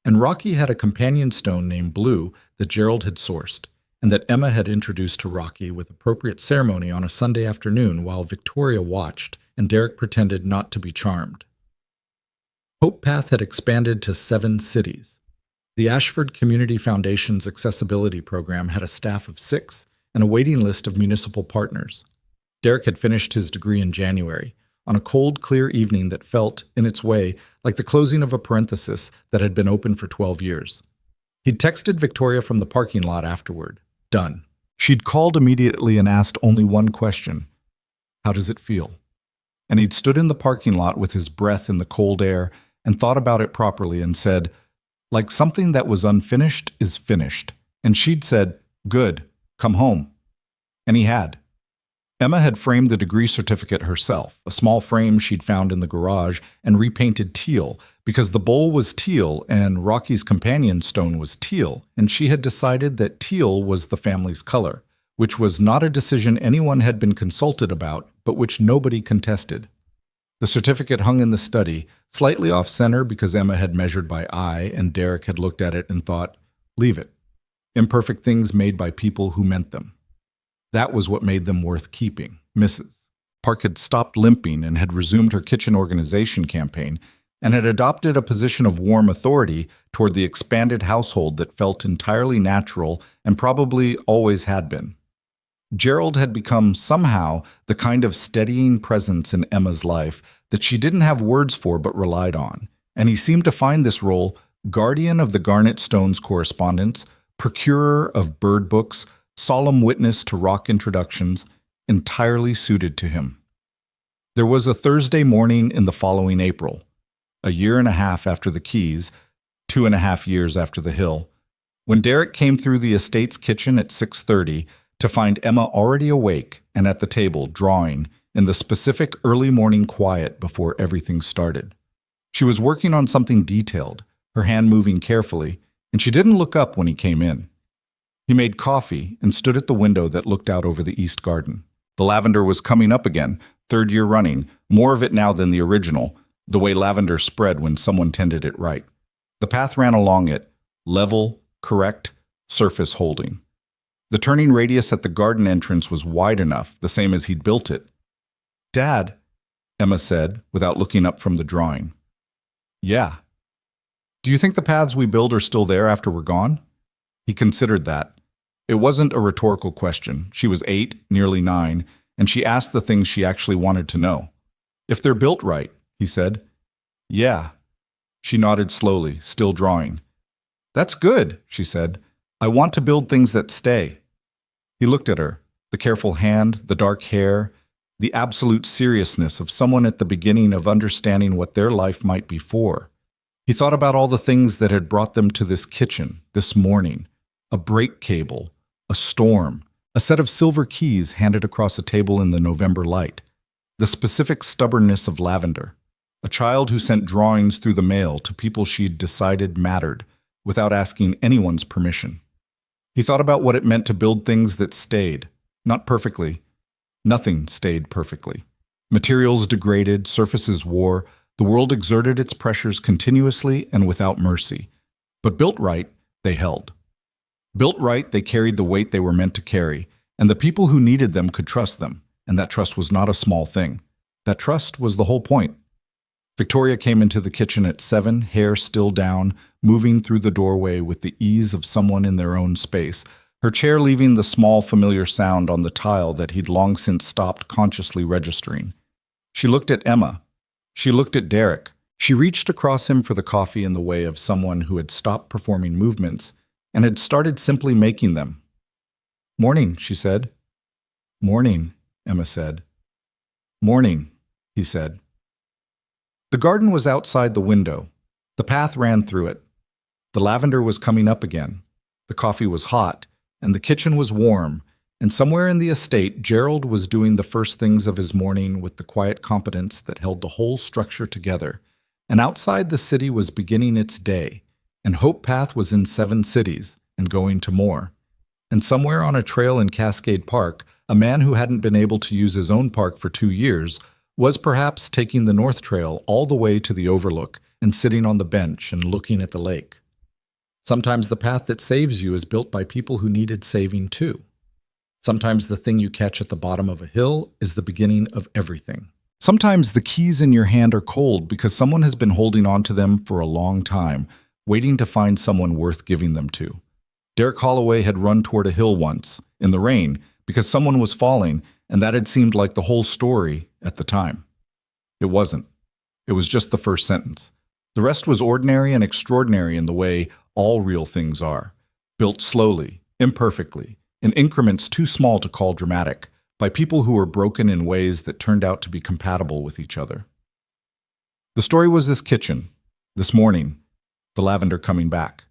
and Rocky had a companion stone named Blue that Gerald had sourced, and that Emma had introduced to Rocky with appropriate ceremony on a Sunday afternoon while Victoria watched and Derek pretended not to be charmed. Hope Path had expanded to 7 cities. The Ashford Community Foundation's accessibility program had a staff of 6 and a waiting list of municipal partners. Derek had finished his degree in January, on a cold, clear evening that felt, in its way, like the closing of a parenthesis that had been open for 12 years. He'd texted Victoria from the parking lot afterward. Done. She'd called immediately and asked only one question. How does it feel? And he'd stood in the parking lot with his breath in the cold air and thought about it properly and said, like something that was unfinished is finished. And she'd said, good, come home. And he had. Emma had framed the degree certificate herself, a small frame she'd found in the garage, and repainted teal, because the bowl was teal and Rocky's companion stone was teal, and she had decided that teal was the family's color, which was not a decision anyone had been consulted about, but which nobody contested. The certificate hung in the study, slightly off-center because Emma had measured by eye and Derek had looked at it and thought, leave it. Imperfect things made by people who meant them. That was what made them worth keeping, Mrs. Park had stopped limping and had resumed her kitchen organization campaign and had adopted a position of warm authority toward the expanded household that felt entirely natural and probably always had been. Gerald had become somehow the kind of steadying presence in Emma's life that she didn't have words for but relied on, and he seemed to find this role, guardian of the Garnet Stones correspondence, procurer of bird books, solemn witness to rock introductions, entirely suited to him. There was a Thursday morning in the following April, a year and a half after the Keys, 2.5 years after the Hill, when Derek came through the estate's kitchen at 6:30 to find Emma already awake and at the table drawing in the specific early morning quiet before everything started. She was working on something detailed, her hand moving carefully, and she didn't look up when he came in. He made coffee and stood at the window that looked out over the East Garden. The lavender was coming up again, 3rd year running, more of it now than the original, the way lavender spread when someone tended it right. The path ran along it, level, correct, surface holding. The turning radius at the garden entrance was wide enough, the same as he'd built it. Dad, Emma said, without looking up from the drawing. Yeah. Do you think the paths we build are still there after we're gone? He considered that. It wasn't a rhetorical question. She was 8, nearly 9, and she asked the things she actually wanted to know. If they're built right, he said. Yeah. She nodded slowly, still drawing. That's good, she said. I want to build things that stay. He looked at her, the careful hand, the dark hair, the absolute seriousness of someone at the beginning of understanding what their life might be for. He thought about all the things that had brought them to this kitchen, this morning. A brake cable, a storm, a set of silver keys handed across a table in the November light, the specific stubbornness of Lavender, a child who sent drawings through the mail to people she'd decided mattered without asking anyone's permission. He thought about what it meant to build things that stayed, not perfectly. Nothing stayed perfectly. Materials degraded, surfaces wore, the world exerted its pressures continuously and without mercy. But built right, they held. Built right, they carried the weight they were meant to carry, and the people who needed them could trust them, and that trust was not a small thing. That trust was the whole point. Victoria came into the kitchen at 7, hair still down, moving through the doorway with the ease of someone in their own space, her chair leaving the small familiar sound on the tile that he'd long since stopped consciously registering. She looked at Emma. She looked at Derek. She reached across him for the coffee in the way of someone who had stopped performing movements and had started simply making them. Morning, she said. Morning, Emma said. Morning, he said. The garden was outside the window. The path ran through it. The lavender was coming up again. The coffee was hot, and the kitchen was warm, and somewhere in the estate, Gerald was doing the first things of his morning with the quiet competence that held the whole structure together. And outside the city was beginning its day, and Hope Path was in 7 cities, and going to more. And somewhere on a trail in Cascade Park, a man who hadn't been able to use his own park for 2 years was perhaps taking the North Trail all the way to the overlook and sitting on the bench and looking at the lake. Sometimes the path that saves you is built by people who needed saving too. Sometimes the thing you catch at the bottom of a hill is the beginning of everything. Sometimes the keys in your hand are cold because someone has been holding on to them for a long time, waiting to find someone worth giving them to. Derek Holloway had run toward a hill once, in the rain, because someone was falling, and that had seemed like the whole story at the time. It wasn't. It was just the first sentence. The rest was ordinary and extraordinary in the way all real things are, built slowly, imperfectly, in increments too small to call dramatic, by people who were broken in ways that turned out to be compatible with each other. The story was this kitchen, this morning, the lavender coming back.